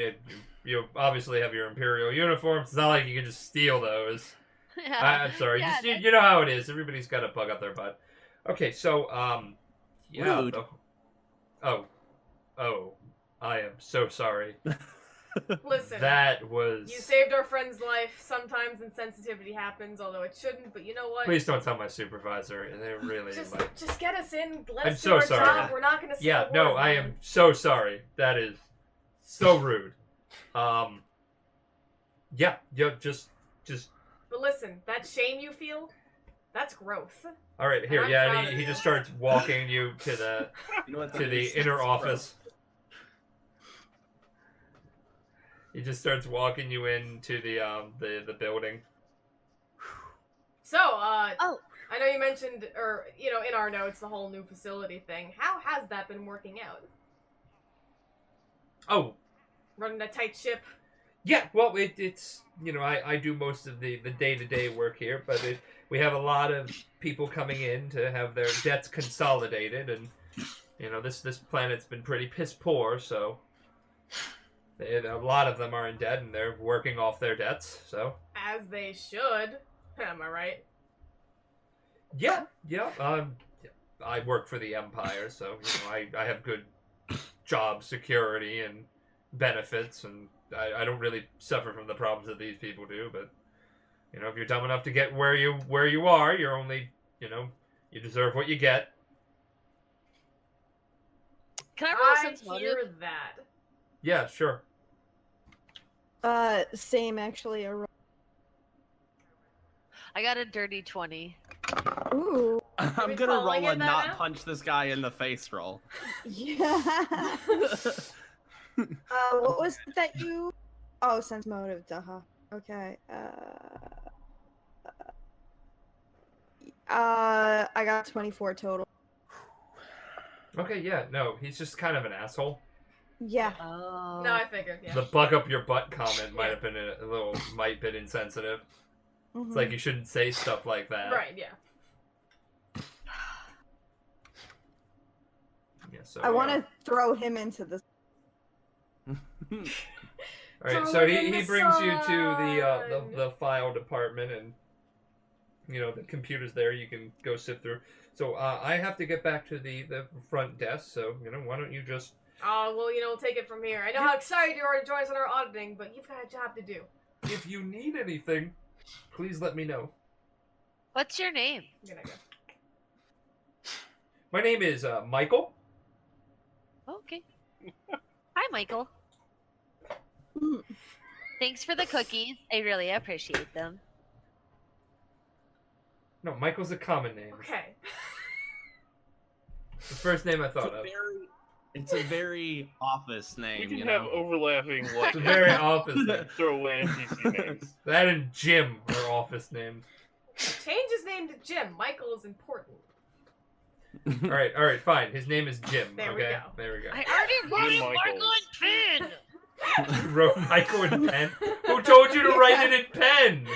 You obviously have your Imperial uniforms. It's not like you can just steal those. I'm sorry. Yeah, Just, you know how it is. Everybody's got a bug up their butt. Okay, so, yeah. Rude. Oh, I am so sorry. Listen, That was... you saved our friend's life. Sometimes insensitivity happens, although it shouldn't. But you know what? Please don't tell my supervisor. They're really like... Just get us in. Let I'm us do so our sorry. job. We're not gonna. Yeah, no, I am so sorry. That is so rude. Yeah, just. But listen, that shame you feel, that's growth. All right, here, I'm yeah, proud and of he you. just starts walking you to the You know what to the inner office. He just starts walking you into the building. So, Oh. I know you mentioned, or in our notes, the whole new facility thing. How has that been working out? Oh, Running a tight ship. yeah, well, it's I do most of the day-to-day work here, but we have a lot of people coming in to have their debts consolidated, and this planet's been pretty piss poor, so a lot of them are in debt and they're working off their debts. So As they should. Am I right? yeah. I work for the Empire, so I have good job security and benefits, and I don't really suffer from the problems that these people do. But if you're dumb enough to get where you are, you're only you deserve what you get. Can I roll a I sense motive? hear that. Yeah, sure. Same actually. I got a dirty 20. Ooh. I'm we gonna calling roll a it that not now? punch this guy in the face roll. Yeah. What was it that you? Oh, sense motive. Duh. Okay. I got 24 total. Okay, yeah, no, he's just kind of an asshole. Yeah. Oh. No, I figured, yeah. The bug up your butt comment might have been a little, might been insensitive. Mhm. It's like you shouldn't say stuff like that. Right, yeah. Yeah, so, I want to throw him into this. All right, Throw so it in he the brings you to sun. the file department, and the computer's there. You can go sit through. So I have to get back to the front desk. So why don't you just? Oh, well, we'll take it from here. I know how excited you are to join us on our auditing, but you've got a job to do. If you need anything, please let me know. What's your name? I'm gonna go. My name is Michael. Okay. Hi, Michael. Mm. Thanks for the cookies. I really appreciate them. No, Michael's a common name. Okay. The first name I thought of. It's a very office we name. can You have know? overlapping like It's a very office name. throwaway NPC names. That and Jim are office names. Change his name to Jim. Michael is important. All right, fine. His name is Jim. There okay, we go. there we go. I already wrote Jim it Michael Michaels. in pen. You wrote Michael in pen. Who told you to write it in pen?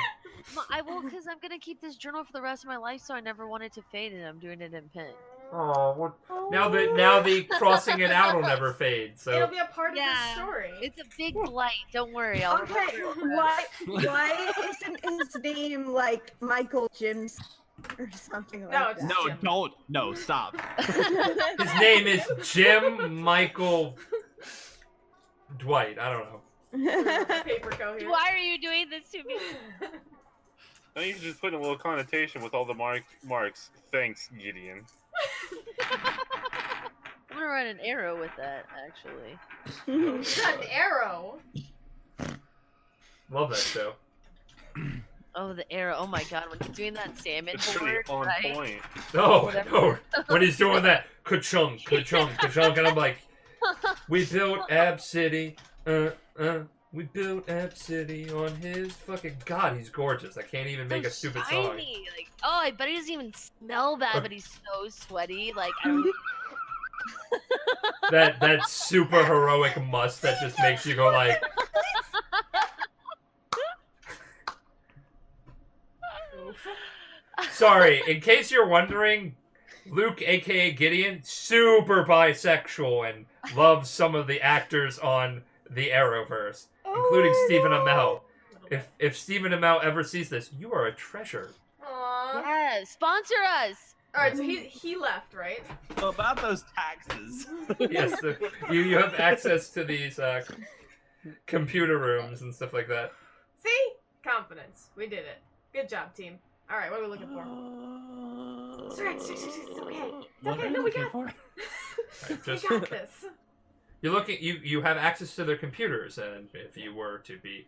I will, because I'm gonna keep this journal for the rest of my life, so I never want it to fade, and I'm doing it in pen. Oh, what? Now the crossing it out will never fade. It'll So be a part of Yeah. the story. It's a big blight. Don't worry. I'll Okay. remember it. Why isn't his name like Michael Jims or something like No, that? it's No, Jim. don't. No, stop. his name is Jim Michael Dwight. I don't know. Paper co here. Why are you doing this to me? I need to just put in a little connotation with all the marks. Thanks, Gideon. I'm gonna run an arrow with that, actually. You got an arrow. Love that show. Oh, the arrow! Oh my god, when he's doing that salmon It's pretty board, on right? point. No, when he's doing that ka-chunk, ka-chunk, ka-chunk, and I'm like, we built Ab City, we built Ab City on his fucking god. He's gorgeous. I can't even make a stupid song. Shiny. Like, oh, I bet he doesn't even smell bad, but he's so sweaty. Like, I don't. that super heroic must that just makes you go like. Sorry, in case you're wondering, Luke, aka Gideon, super bisexual and loves some of the actors on the Arrowverse, including Stephen Amell. If Stephen Amell ever sees this, you are a treasure. Aww. Yes, sponsor us. All right, so he left, right? So about those taxes. Yes, you have access to these computer rooms and stuff like that. See? Confidence. We did it. Good job, team. All right, what are we looking for? It's okay. It's okay. No, we got. Right, We got this. You're looking. You have access to their computers, and if you were to be,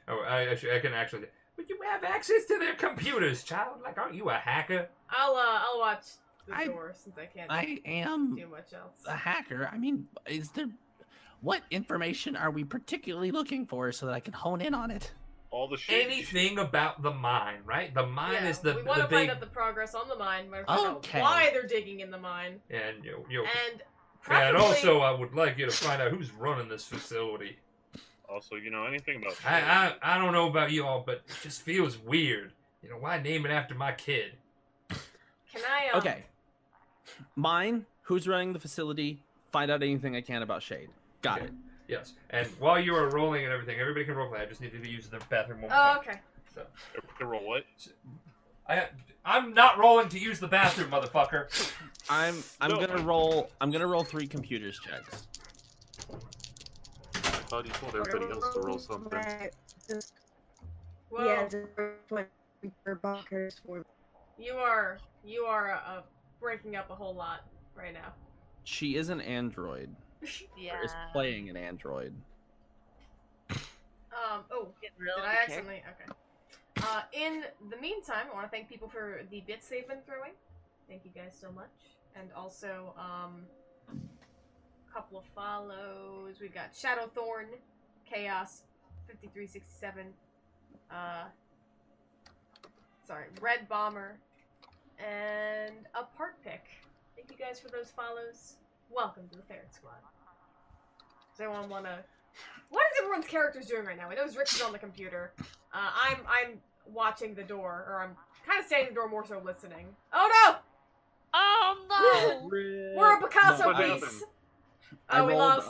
I can actually. But you have access to their computers, child. Like, aren't you a hacker? I'll watch the door since I can't. I am do much else. a hacker. I mean, what information are we particularly looking for so that I can hone in on it? All the shit. Anything about the mine, right? The mine is the we want to big. find out the progress on the mine. We want to find out Okay. why they're digging in the mine, And and and preferably, also, I would like you to find out who's running this facility. Also, anything about I don't know about you all, but it just feels weird. Why name it after my kid? can I? Okay. Mine, who's running the facility, find out anything I can about Shade. Got Okay. it. Yes. And while you are rolling and everything, everybody can roll play. I just need to use the bathroom one more Oh, time. okay. So, to roll what? I'm not rolling to use the bathroom, motherfucker. I'm gonna roll 3 computers checks. I thought he told everybody else to roll something. Right, just, Whoa. yeah, just for bunkers for. You are breaking up a whole lot right now. She is an android. Yeah. Or is playing an android. Oh, Getting real did into I care. accidentally? Okay. In the meantime, I want to thank people for the bits they've been throwing. Thank you guys so much. And also, a couple of follows. We've got Shadowthorn, Chaos, 5367, sorry, Red Bomber, and a Part Pick. Thank you guys for those follows. Welcome to the Ferret Squad. Does anyone want to... What is everyone's characters doing right now? I know Rix is on the computer. I'm watching the door, or I'm kind of standing at the door, more so listening. Oh no! Oh no! We're a Picasso What piece. happened? Oh, we lost.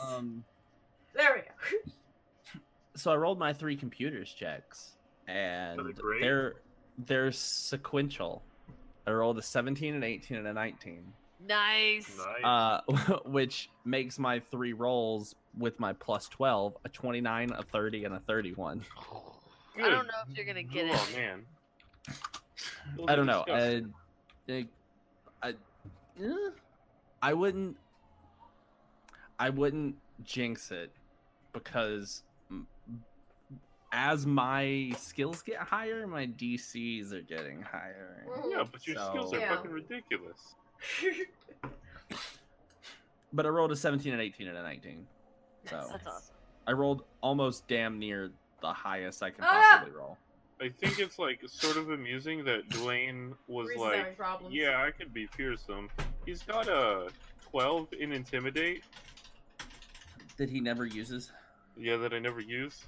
There we go. So I rolled my 3 computers checks, and Are they great? they're sequential. I rolled a 17, an 18, and a 19. Nice. Nice. Which makes my 3 rolls with my plus 12 a 29, a 30, and a 31. I don't know if you're gonna get it. Oh man. I don't know. Disgusting. I wouldn't jinx it because as my skills get higher, my DCs are getting higher. Yeah, but your skills are Yeah. fucking ridiculous. But I rolled a 17, an 18, and a 19. So That's awesome. I rolled almost damn near the highest I can Ah! possibly roll. I think it's sort of amusing that Dwayne was Reese's like, having problems. yeah, I could be fearsome. He's got a 12 in Intimidate. That he never uses. Yeah, that I never use.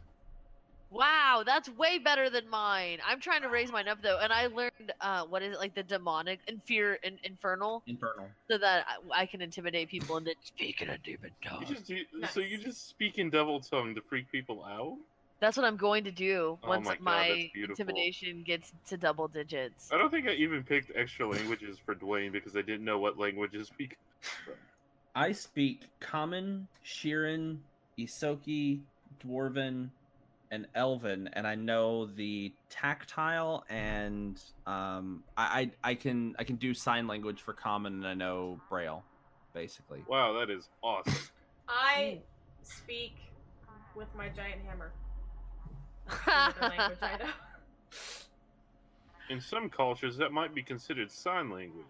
Wow, that's way better than mine. I'm trying to raise mine up though, and I learned what is it, like the demonic and infernal, so that I can intimidate people and then speak in a demon tongue. So you just speak in devil tongue to freak people out? That's what I'm going to do Oh once my God, my that's beautiful. intimidation gets to double digits. I don't think I even picked extra languages for Dwayne because I didn't know what languages we could. I speak Common, Shirin, Isoki, Dwarven, and Elven, and I know the Tactile, and I can do sign language for Common, and I know Braille. basically. Wow, that is awesome. I speak with my giant hammer. That's the other language I know. In some cultures, that might be considered sign language.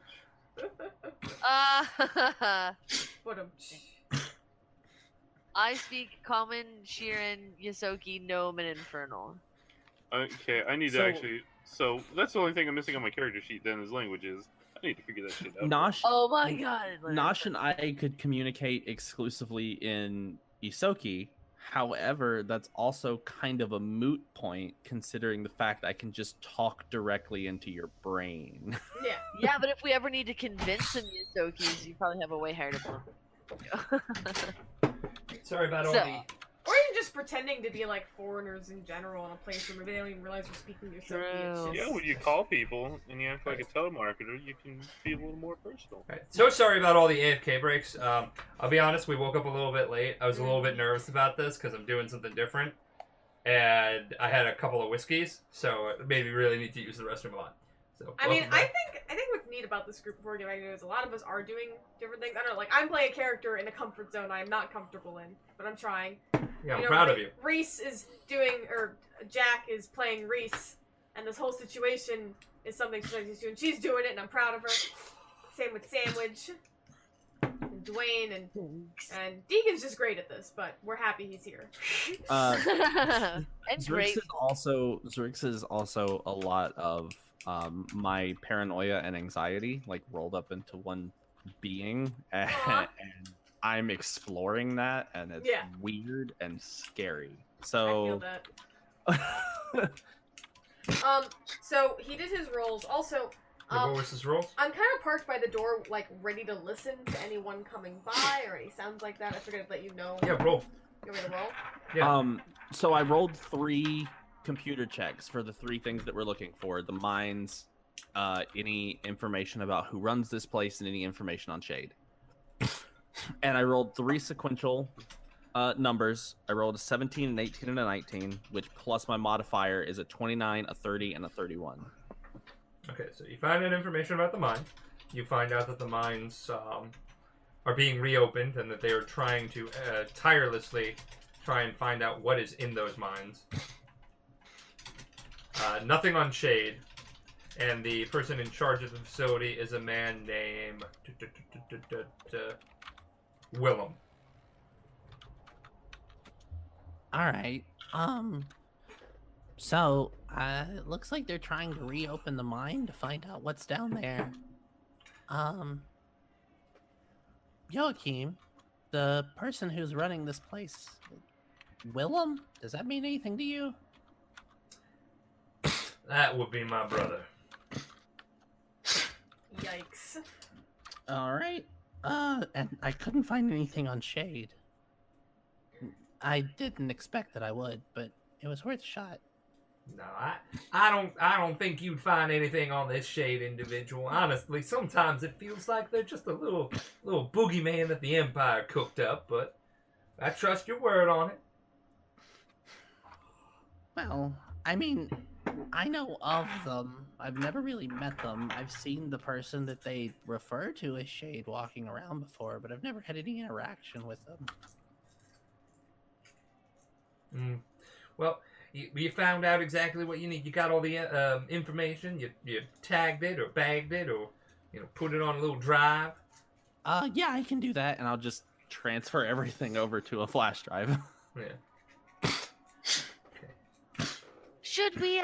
I speak Common, Shirin, Yosoki, Gnome, and Infernal. Okay, I need to actually... So, that's the only thing I'm missing on my character sheet then, is languages. I need to figure that shit out. Oh my god! Nosh and I could communicate exclusively in Isoki. However, that's also kind of a moot point, considering the fact I can just talk directly into your brain. Yeah. Yeah, but if we ever need to convince some Yosokis, you probably have a way higher diplomacy. Sorry about all the... Or you're just pretending to be like foreigners in general in a place where maybe they don't even realize you're speaking Yosoki. Yeah, when you call people and you act like a telemarketer, you can be a little more personal. Right. So sorry about all the AFK breaks. I'll be honest, we woke up a little bit late. I was a little bit nervous about this because I'm doing something different. And I had a couple of whiskeys, so it made me really need to use the restroom a lot. So, I mean, I think what's neat about this group before we get back to it is a lot of us are doing different things. I don't know, like I'm playing a character in a comfort zone I'm not comfortable in, but I'm trying. Yeah, I'm proud of you. Reese is doing, or Jack is playing Reese, and this whole situation is something she's doing. She's doing it, and I'm proud of her. Same with Sandwich, and Dwayne, and Deacon's just great at this, but we're happy he's here. And Zrix is also a lot of my paranoia and anxiety, like rolled up into one being, and I'm exploring that, and it's weird and scary. So I feel that. So he did his rolls. Also, what was his rolls? I'm kind of parked by the door, like ready to listen to anyone coming by or any sounds like that. I figured I'd let you know. Yeah, roll. You want me to roll? Yeah. So I rolled 3 computer checks for the 3 things that we're looking for: the mines, any information about who runs this place, and any information on Shade. And I rolled 3 sequential numbers. I rolled a 17, an 18, and a 19, which plus my modifier is a 29, a 30, and a 31. Okay, so you find out information about the mine. You find out that the mines are being reopened and that they are trying to tirelessly try and find out what is in those mines. Nothing on Shade. And the person in charge of the facility is a man named Willem. Alright. So, it looks like they're trying to reopen the mine to find out what's down there. Joachim, the person who's running this place, Willem? Does that mean anything to you? That would be my brother. Yikes. Alright. And I couldn't find anything on Shade. I didn't expect that I would, but it was worth a shot. No, I don't think you'd find anything on this Shade individual. Honestly, sometimes it feels like they're just a little boogeyman that the Empire cooked up, but I trust your word on it. Well, I mean, I know of them. I've never really met them. I've seen the person that they refer to as Shade walking around before, but I've never had any interaction with them. Well, you found out exactly what you need. You got all the information. You tagged it or bagged it or put it on a little drive. Yeah, I can do that, And I'll just transfer everything over to a flash drive. Yeah. Should we,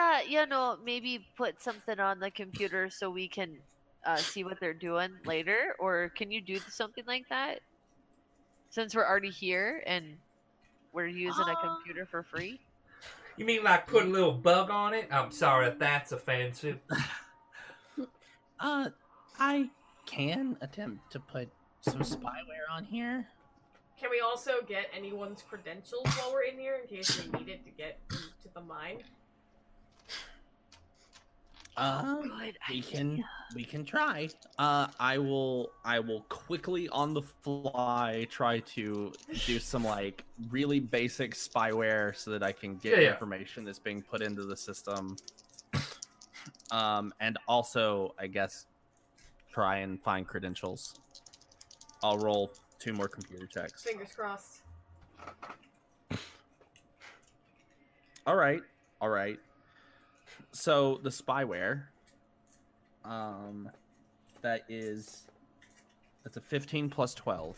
maybe put something on the computer so we can see what they're doing later? Or can you do something like that? Since we're already here and we're using a computer for free? You mean like put a little bug on it? I'm sorry if that's offensive. I can attempt to put some spyware on here. Can we also get anyone's credentials while we're in here in case we need it to get into the mine? We can try. I will quickly on the fly try to do some like really basic spyware so that I can get information that's being put into the system. And also, I guess, try and find credentials. I'll roll 2 more computer checks. Fingers crossed. All right. So the spyware, that's a 15 plus 12.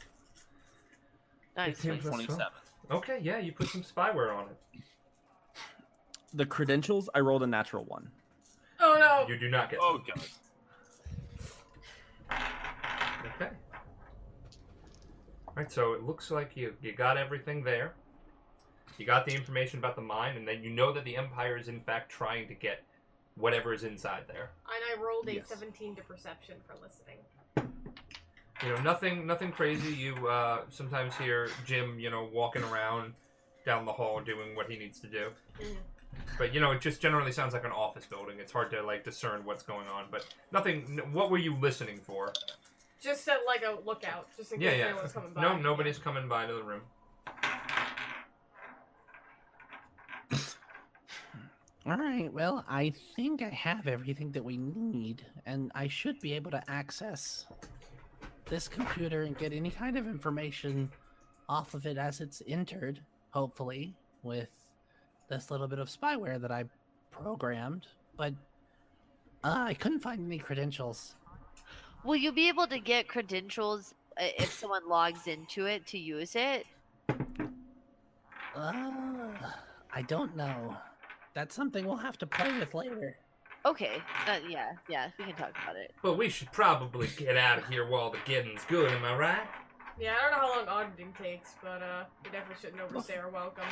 Nice. 15 plus 27. 12. Okay, yeah, you put some spyware on it. The credentials, I rolled a natural 1. Oh no! You do not get. Oh god. Okay. Alright, so it looks like you got everything there. You got the information about the mine, and then you know that the Empire is in fact trying to get whatever is inside there. And I rolled a Yes. 17 to perception for listening. You know, nothing crazy. You sometimes hear Jim, walking around down the hall doing what he needs to do. Mm. But, it just generally sounds like an office building. It's hard to, discern what's going on. But nothing... What were you listening for? Just at, a lookout, just in case anyone's coming by. No, nobody's coming by to the room. All right, well, I think I have everything that we need, and I should be able to access this computer and get any kind of information off of it as it's entered, hopefully, with this little bit of spyware that I programmed, but I couldn't find any credentials. Will you be able to get credentials if someone logs into it to use it? I don't know. That's something we'll have to play with later. Okay. Yeah, we can talk about it. But we should probably get out of here while the getting's good, am I right? Yeah, I don't know how long auditing takes, but we definitely shouldn't overstay our welcome.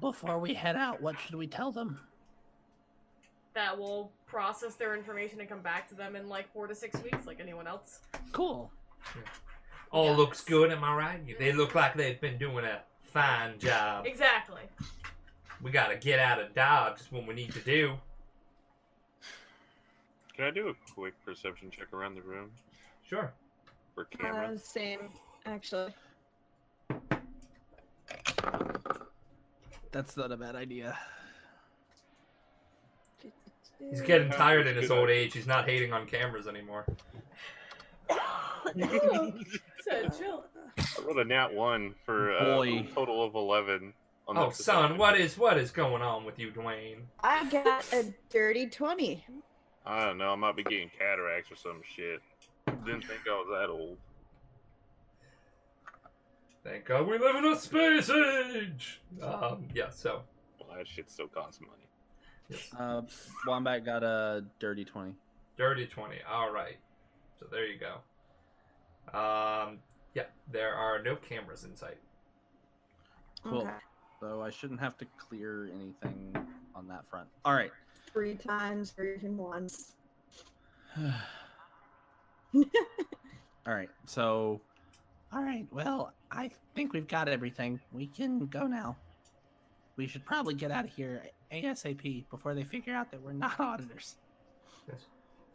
Before we head out, what should we tell them? That will process their information and come back to them in 4 to 6 weeks, like anyone else. Cool. All Yes. looks good, am I right? They look like they've been doing a fine job. Exactly. We gotta get out of Dodge is what we need to do. Can I do a quick perception check around the room Sure. for cameras? Same, actually. That's not a bad idea. He's getting tired in his old age. He's not hating on cameras anymore. So chill. I rolled a nat 1 for Boy. a total of 11. On Oh, the son, perception. what is going on with you, Dwayne? I got a dirty 20. I don't know. I might be getting cataracts or some shit. Didn't think I was that old. Thank God we live in a space age. Yeah. So. Well, that shit still costs money. Yes. Wombat got a dirty 20. Dirty 20. All right. So there you go. Yeah. There are no cameras in sight. Cool. Okay. So I shouldn't have to clear anything on that front. All right. 3 times or even once. All right. So All right, well, I think we've got everything. We can go now. We should probably get out of here ASAP before they figure out that we're not auditors. Yes.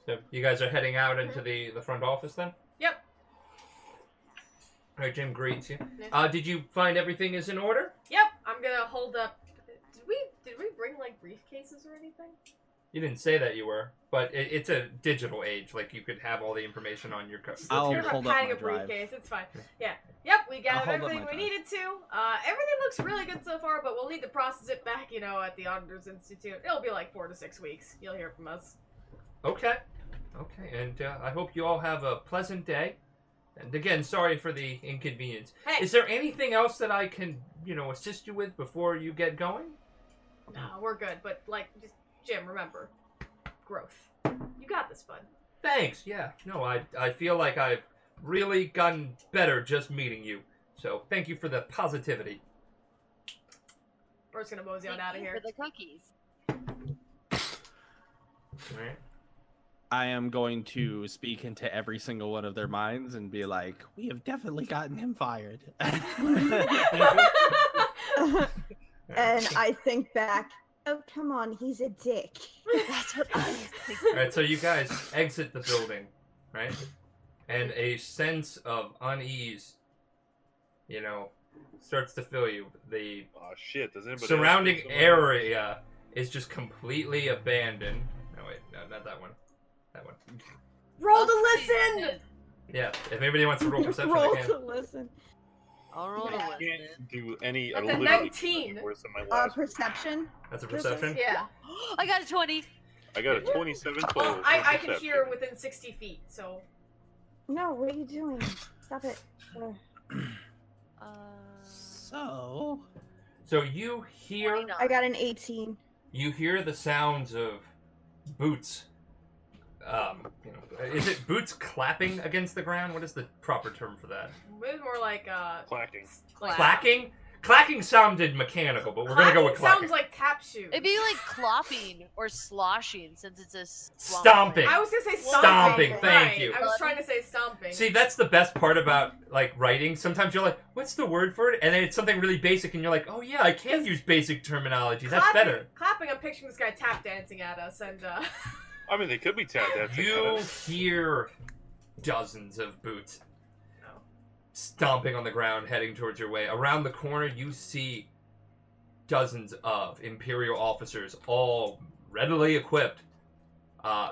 So you guys are heading out into the front office then? Yep. All right. Jim greets you. Yeah. Did you find everything is in order? Yep. I'm gonna hold up. Did we bring briefcases or anything? You didn't say that you were, but it's a digital age. Like you could have all the information on your I'll You're hold up hiding my a drive. briefcase. It's fine. Yeah. Yep. We gathered hold up everything my we drive. needed to. Everything looks really good so far, but we'll need to process it back. At the Auditors Institute. It'll be 4 to 6 weeks. You'll hear from us. Okay. Okay. And I hope you all have a pleasant day. And again, sorry for the inconvenience. Hey. Is there anything else that I can, assist you with before you get going? No, we're good. But just Jim, remember, growth. You got this, bud. Thanks. Yeah. No, I feel like I've really gotten better just meeting you. So thank you for the positivity. We're just gonna mosey on Thank out of you here. for the cookies. All right. I am going to speak into every single one of their minds and be like, We have definitely gotten him fired. And I think back, oh, come on, he's a dick. That's what I was All thinking. right. So you guys exit the building, right? And a sense of unease, starts to fill you. The Oh shit! Does anybody surrounding else area is just completely abandoned. No, wait, no, not that one. That one. Roll to listen. Yeah, if anybody wants to roll perception, roll I can. to listen. I'll roll Yeah. to I listen. can't do any. That's I a literally 19. do worse than my last. Perception. That's a perception? Yeah. I got a 20. I got a 27 total. Well, I can perception. hear within 60 feet, so. No, what are you doing? Stop it. So, So you hear 29. I got an 18. you hear the sounds of boots. Is it boots clapping against the ground? What is the proper term for that? Maybe more like, Clacking. Clacking? Clacking sounded mechanical, but we're gonna go with clacking. Sounds like tap shoes. It'd be like clopping or sloshing since it's a Stomping. I was gonna say Stomping, stomping. thank Right. you. I was trying to say stomping. See, that's the best part about like writing. Sometimes you're like, "What's the word for it?" And then it's something really basic, and you're like, "Oh yeah, I can use basic terminology. That's better." Clapping, I'm picturing this guy tap dancing at us, and I mean, they could be tapped out. You hear dozens of boots stomping on the ground, heading towards your way. Around the corner, you see dozens of Imperial officers, all readily equipped,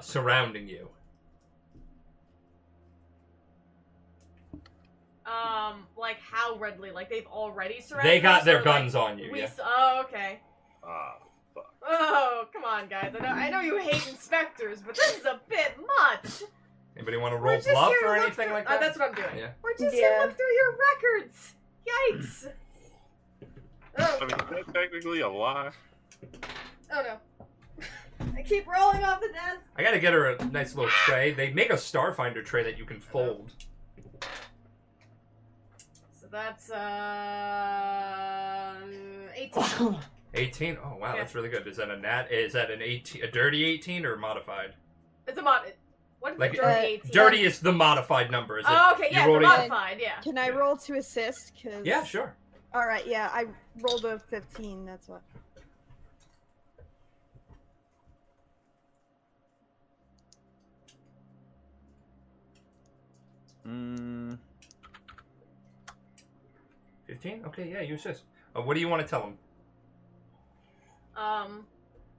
surrounding you. like how readily? Like they've already surrounded They got us, their or, guns like, on you. we Yeah. Oh, okay. Ah, fuck. Oh, come on, guys. I know you hate inspectors, but this is a bit much. Anybody want to We're roll just bluff here to or look anything through- like that? That's what I'm doing. Yeah. We're just here to look through your records. Yikes. I mean, is that technically a lie? Oh no. I keep rolling off the desk. I gotta get her a nice little tray. They make a Starfinder tray that you can fold. So that's 18. 18? Oh wow, Yeah. that's really good. Is that an 18, a dirty 18 or modified? It's a mod. What is Like a dirty 18? dirty is the modified number. Is it? Oh, okay, you yeah, rolled it's a 18? modified, yeah. Can I roll to assist? Cause... Yeah, sure. Alright, yeah, I rolled a 15, that's what. Mm. 15? Okay, yeah, you assist. What do you want to tell them?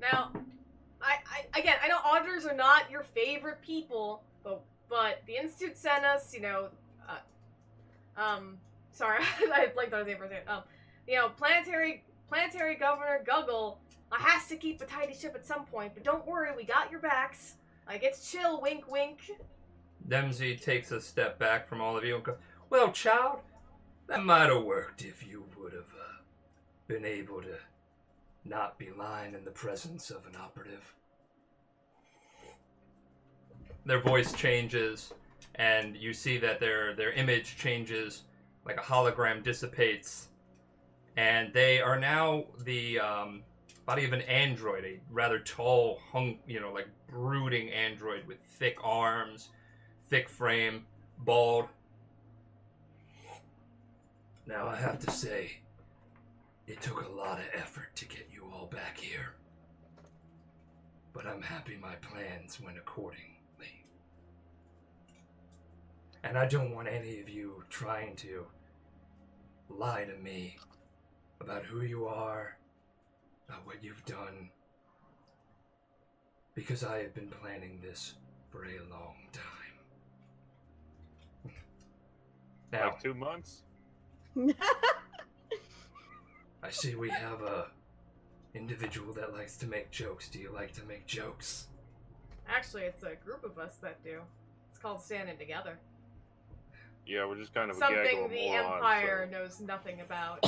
Now, again, I know auditors are not your favorite people, but the Institute sent us, sorry, I blanked on his name for a second. Planetary Governor Guggle has to keep a tidy ship at some point, but don't worry, we got your backs. Like, it's chill, wink, wink. Dempsey takes a step back from all of you and goes, "Well, child, that might have worked if you would have been able to not be lying in the presence of an operative." Their voice changes, and you see that their image changes, like a hologram dissipates, and they are now the body of an android, a rather tall, like brooding android with thick arms, thick frame, bald. Now I have to say, it took a lot of effort to get you all back here. But I'm happy my plans went accordingly. And I don't want any of you trying to lie to me about who you are, about what you've done. Because I have been planning this for a long time. Now, Like 2 months? I see we have a individual that likes to make jokes. Do you like to make jokes? Actually, it's a group of us that do. It's called Standing Together. Yeah, we're just kind of a gaggle Something of the morons, Empire so- knows nothing about.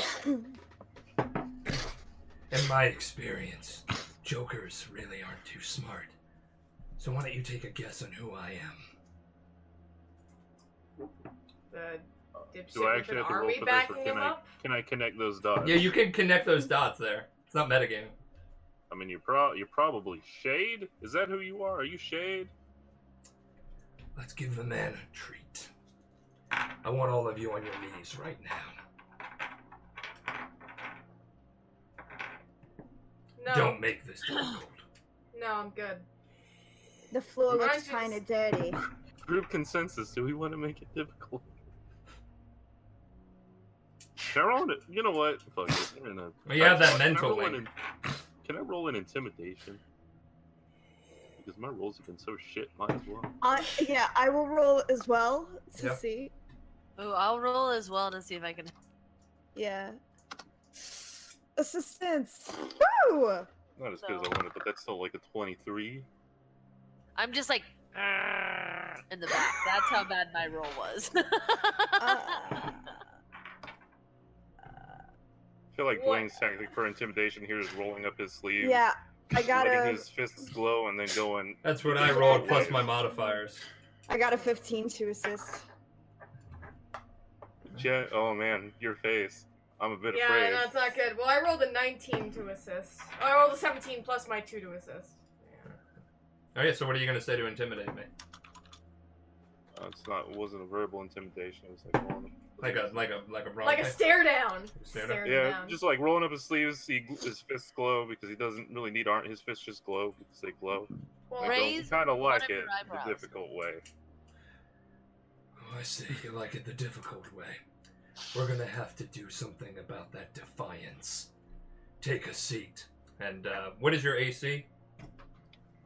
In my experience, jokers really aren't too smart. So why don't you take a guess on who I am? The dipshit Do I with actually an have to roll army for this, or backing can him up? can I connect those dots? Yeah, you can connect those dots there. It's not metagaming. I mean, you're probably Shade? Is that who you are? Are you Shade? Let's give the man a treat. I want all of you on your knees right now. No. Don't make this difficult. No, I'm good. The floor Mine's looks just- kind of dirty. Group consensus. Do we want to make it difficult? Can I roll it? You know what? Fuck it. We're in a- Well, you have that Can I mental roll link. Can I roll an intimidation? because my rolls have been so shit. Might as well. Yeah, I will roll as well to see. Oh, I'll roll as well to see if I can. Yeah. Assistance. Woo! Not as good as I wanted, but that's still like a 23. I'm just like in the back. That's how bad my roll was. I feel like Dwayne's tactic for intimidation here is rolling up his sleeves. Yeah, I got letting his fists glow and then going. That's what I rolled plus my modifiers. I got a 15 to assist. Oh man, your face. I'm a bit yeah, afraid. Yeah, no, it's not good. Well, I rolled a 19 to assist. Oh, I rolled a 17 plus my 2 to assist. Alright, so what are you gonna say to intimidate me? It wasn't a verbal intimidation. It was like rolling up. Like a stare down. Yeah, just like rolling up his sleeves, his fists glow because he doesn't really need his fists just glow because they glow. Well, I kind of like it the difficult way. Oh, I see. You like it the difficult way. We're gonna have to do something about that defiance. Take a seat. And what is your AC?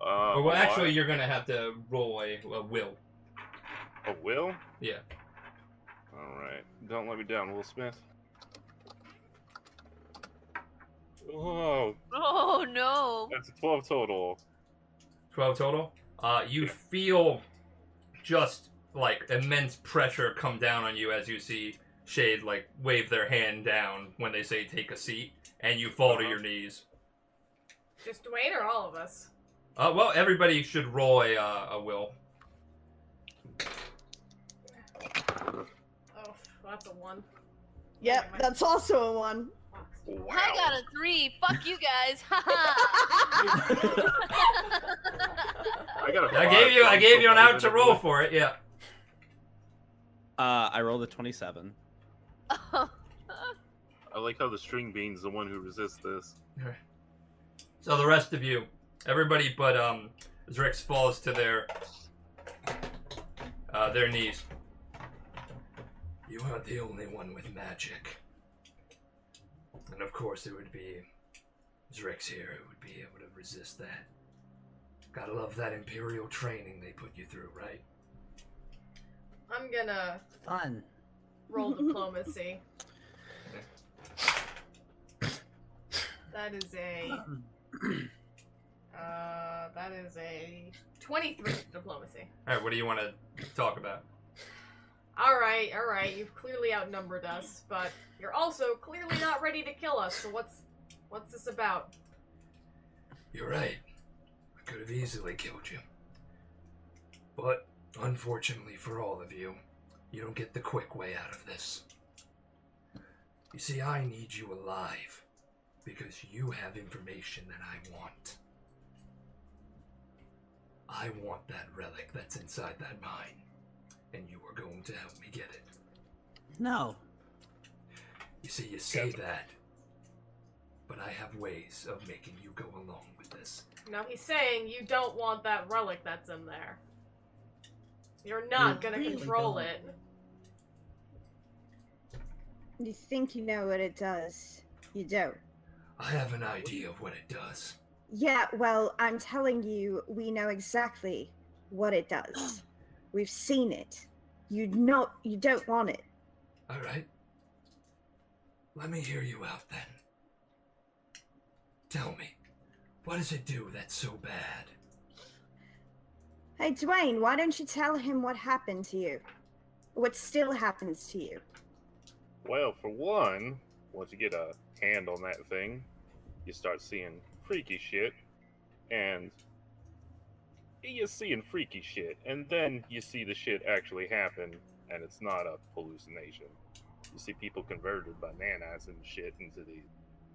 Well, actually, you're gonna have to roll a will. A will? Yeah. Alright. Don't let me down, Will Smith. Oh. Oh, no. That's a 12 total. 12 total? You feel just, like, immense pressure come down on you as you see Shade, like, wave their hand down when they say take a seat, and you fall to your knees. Just Dwayne or all of us? Well, everybody should roll a will. Oh, that's a 1. Yep, that's also a 1. Wow. I got a 3. Fuck you guys. I gave you an out to roll for it. Yeah. I rolled a 27. I like how the string bean's the one who resists this. So the rest of you, everybody but Zrix falls to their knees. You aren't the only one with magic. And of course it would be Zrix here who would be able to resist that. Gotta love that Imperial training they put you through, right? I'm gonna... Fun. Roll diplomacy. That is a 23 diplomacy. Alright, what do you want to talk about? Alright, you've clearly outnumbered us, but you're also clearly not ready to kill us, so what's this about? You're right. I could have easily killed you. But, unfortunately for all of you, you don't get the quick way out of this. You see, I need you alive, because you have information that I want. I want that relic that's inside that mine, and you are going to help me get it. No. You see, you say that, but I have ways of making you go along with this. Now he's saying you don't want that relic that's in there. You're not gonna really control it. You think you know what it does. You don't. I have an idea of what it does. Yeah, well, I'm telling you, we know exactly what it does. We've seen it. You don't want it. Alright. Let me hear you out then. Tell me, what does it do that's so bad? Hey, Dwayne, why don't you tell him what happened to you? What still happens to you? Well, for one, once you get a hand on that thing, you start seeing freaky shit, and you're seeing freaky shit, and then you see the shit actually happen, and it's not a hallucination. You see people converted by nanites and shit into these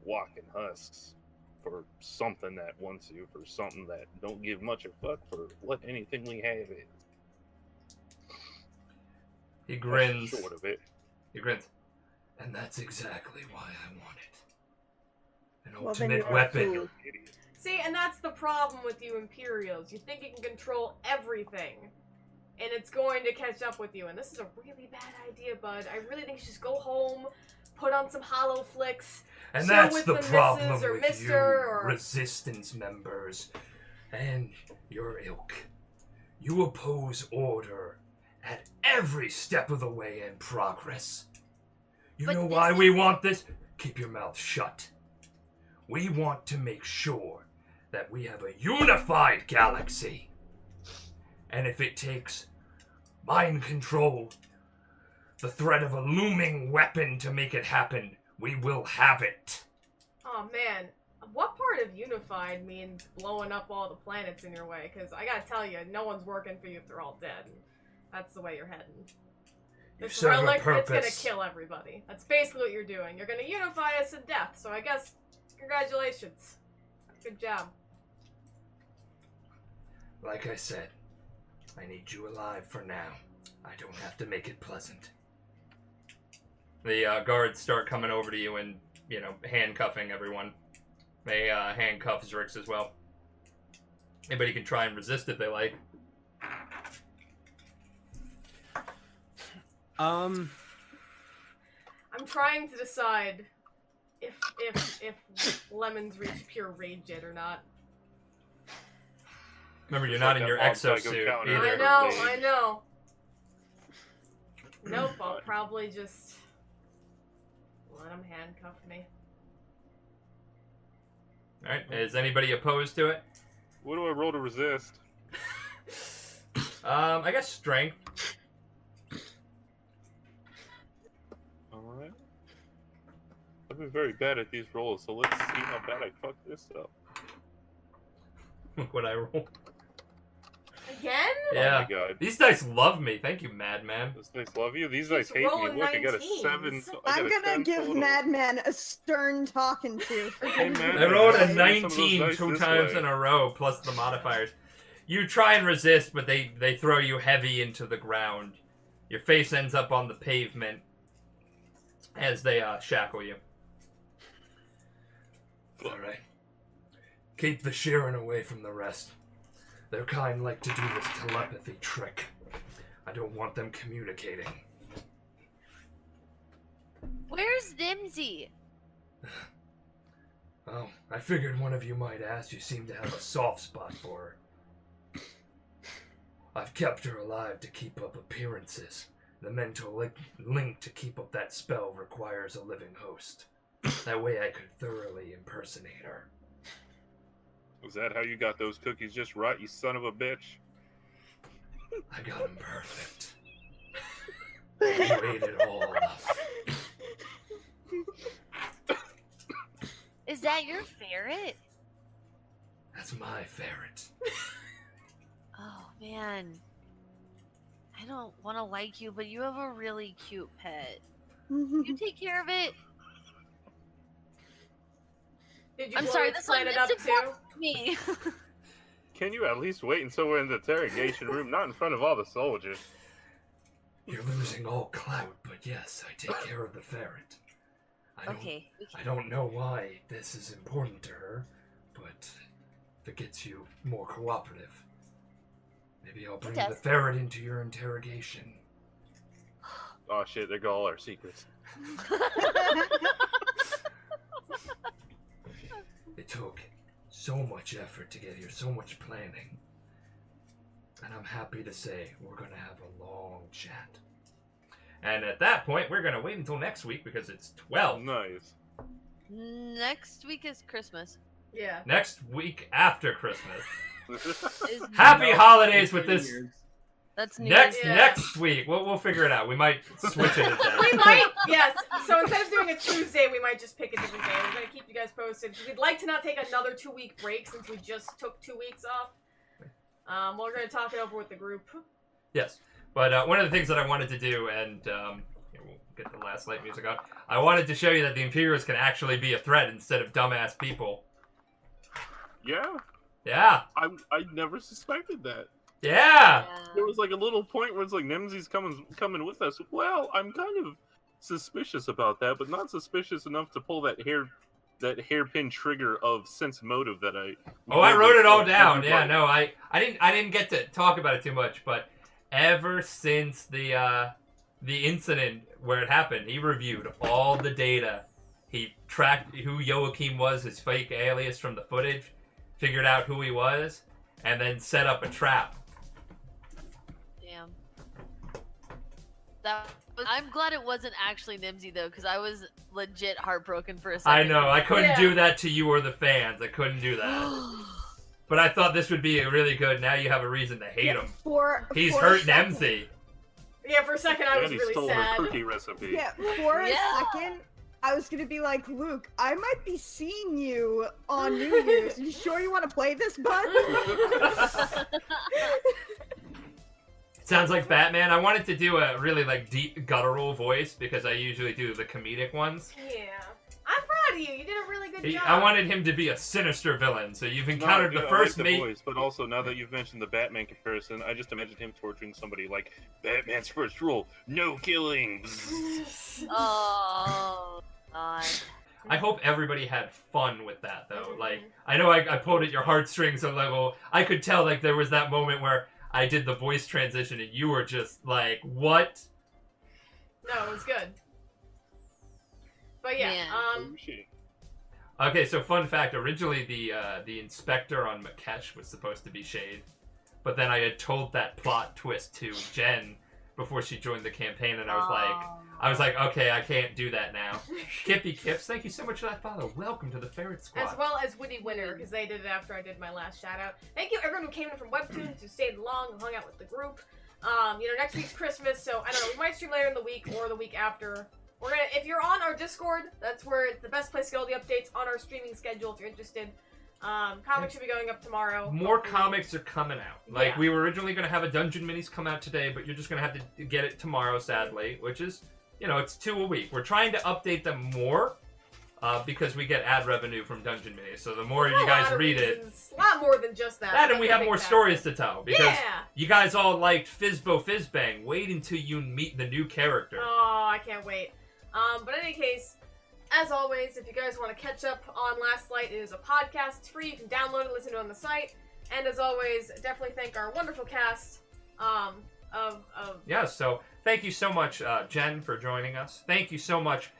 walking husks for something that wants you, for something that don't give much a fuck for what anything we have is. He grins. That's short of it. He grins. And that's exactly why I want it. An ultimate weapon. See, and that's the problem with you Imperials. You think you can control everything, and it's going to catch up with you. And this is a really bad idea, bud. I really think you should just go home, put on some hollow flicks. And that's the problem with you, Resistance members. and your ilk. You oppose order at every step of the way in progress. You know why we want this? Keep your mouth shut. We want to make sure that we have a unified galaxy. And if it takes mind control, the threat of a looming weapon to make it happen, we will have it. Oh man, what part of unified means blowing up all the planets in your way? Because I gotta tell you, no one's working for you if they're all dead. That's the way you're heading. This relic, it's gonna kill everybody. That's basically what you're doing. You're gonna unify us to death, so I guess, congratulations. Good job. Like I said, I need you alive for now. I don't have to make it pleasant. The guards start coming over to you and, handcuffing everyone. They handcuff Zrix as well. Anybody can try and resist if they like. I'm trying to decide if lemons reach pure rage yet or not. Remember, you're not in your exosuit either. I know. Nope, I'll probably just let him handcuff me. Alright, is anybody opposed to it? What do I roll to resist? I guess strength. Alright. I've been very bad at these rolls, so let's see how bad I fuck this up. Look what I roll. Again? Yeah. Oh my god. These dice love me. Thank you, Madman. These dice love you? These dice hate me. Look, I got a 7. I'm gonna give Madman a stern talking to. Hey, man. I rolled a 19 two times in a row, plus the modifiers. You try and resist, but they throw you heavy into the ground. Your face ends up on the pavement as they shackle you. Alright. Keep the Sheeran away from the rest. Their kind like to do this telepathy trick. I don't want them communicating. Where's Dimsy? Oh, I figured one of you might ask. You seem to have a soft spot for her. I've kept her alive to keep up appearances. The mental link to keep up that spell requires a living host. That way I could thoroughly impersonate her. Was that how you got those cookies just right, you son of a bitch? I got them perfect. I ate it all up. Is that your ferret? That's my ferret. Oh, man. I don't want to like you, but you have a really cute pet. You take care of it. I'm sorry, this one up too. Me. Can you at least wait until we're in the interrogation room, not in front of all the soldiers? You're losing all clout, but yes, I take care of the ferret. I don't know why this is important to her, but if it gets you more cooperative, maybe I'll bring the ferret into your interrogation. Oh shit, there go all our secrets. It took so much effort to get here, so much planning. And I'm happy to say we're going to have a long chat. And at that point, we're going to wait until next week because it's 12. Nice. Next week is Christmas. Yeah. Next week after Christmas. Happy holidays with this. That's new. Next week. We'll figure it out. We might switch it. We might, yes. So instead of doing a Tuesday, we might just pick a different day. We're going to keep you guys posted. We'd like to not take another 2-week break since we just took 2 weeks off. We're going to talk it over with the group. Yes. But one of the things that I wanted to do, and we'll get the last light music on, I wanted to show you that the Imperials can actually be a threat instead of dumbass people. Yeah. Yeah. I never suspected that. Yeah. There was like a little point where it's like Nimsy's coming with us. Well, I'm kind of suspicious about that, but not suspicious enough to pull that hairpin trigger of sense motive that I. Oh, I wrote it all down. Yeah, no, I didn't get to talk about it too much, but ever since the incident where it happened, he reviewed all the data. He tracked who Joachim was, his fake alias from the footage, figured out who he was. and then set up a trap. Damn. I'm glad it wasn't actually Nimsy though, because I was legit heartbroken for a second. I know, I couldn't do that to you or the fans. I couldn't do that. But I thought this would be really good. Now you have a reason to hate him. He's hurting MC. Yeah, for a second I was really stole sad. her cookie recipe. Yeah, for a second, I was gonna be like, Luke, I might be seeing you on New Year's. You sure you want to play this, bud? Sounds like Batman. I wanted to do a really like deep guttural voice because I usually do the comedic ones. Yeah. I'm proud of you. You did a really good job. I wanted him to be a sinister villain, so you've encountered the first mate. Voice, but also, now that you've mentioned the Batman comparison, I just imagined him torturing somebody like, Batman's first rule, no killing. Oh, God. I hope everybody had fun with that, though. Like, I know I pulled at your heartstrings a level. I could tell, like, there was that moment where I did the voice transition and you were just like, what? No, it was good. But yeah, Okay, so fun fact, originally the inspector on Makesh was supposed to be Shade, but then I had told that plot twist to Jen before she joined the campaign, and I was like, okay, I can't do that now. Kippy Kips, thank you so much for that follow. Welcome to the Ferret Squad. As well as Witty Winner, because they did it after I did my last shout out. Thank you everyone who came in from Webtoons, who stayed long and hung out with the group. Next week's Christmas, so I don't know, we might stream later in the week or the week after. We're gonna, if you're on our Discord, that's where it's the best place to get all the updates on our streaming schedule if you're interested. Comics should be going up tomorrow. More comics are coming out. Like, we were originally going to have a Dungeon Minis come out today, but you're just going to have to get it tomorrow, sadly, which is, it's 2 a week. We're trying to update them more, because we get ad revenue from Dungeon Minis, so the more you guys read it... A lot more than just that. And we have more stories to tell, because you guys all liked Fizbo Fizzbang. Wait until you meet the new character. Oh, I can't wait. But in any case, as always, if you guys want to catch up on Last Light, it is a podcast. It's free. You can download it, listen to it on the site. And as always, definitely thank our wonderful cast Yeah, so thank you so much, Jen, for joining us. Thank you so much,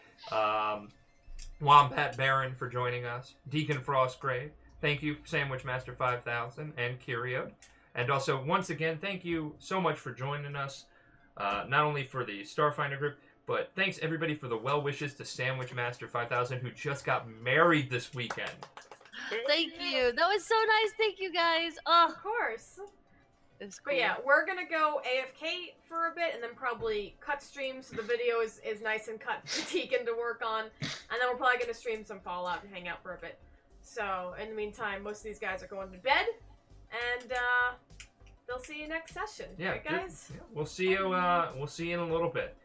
Wombat Baron, for joining us. Deacon Frostgrave. Thank you, Sandwich Master 5000 and Curio. And also, once again, thank you so much for joining us, not only for the Starfinder group, but thanks everybody for the well wishes to Sandwich Master 5000, who just got married this weekend. Thank you. That was so nice. Thank you, guys. Oh, of course. It's cool. But yeah, we're gonna go AFK for a bit and then probably cut streams so the video is nice and cut for Deacon to work on. And then we're probably gonna stream some Fallout and hang out for a bit. So in the meantime, most of these guys are going to bed, and they'll see you next session. Yeah, right, guys? We'll see you. We'll see you in a little bit.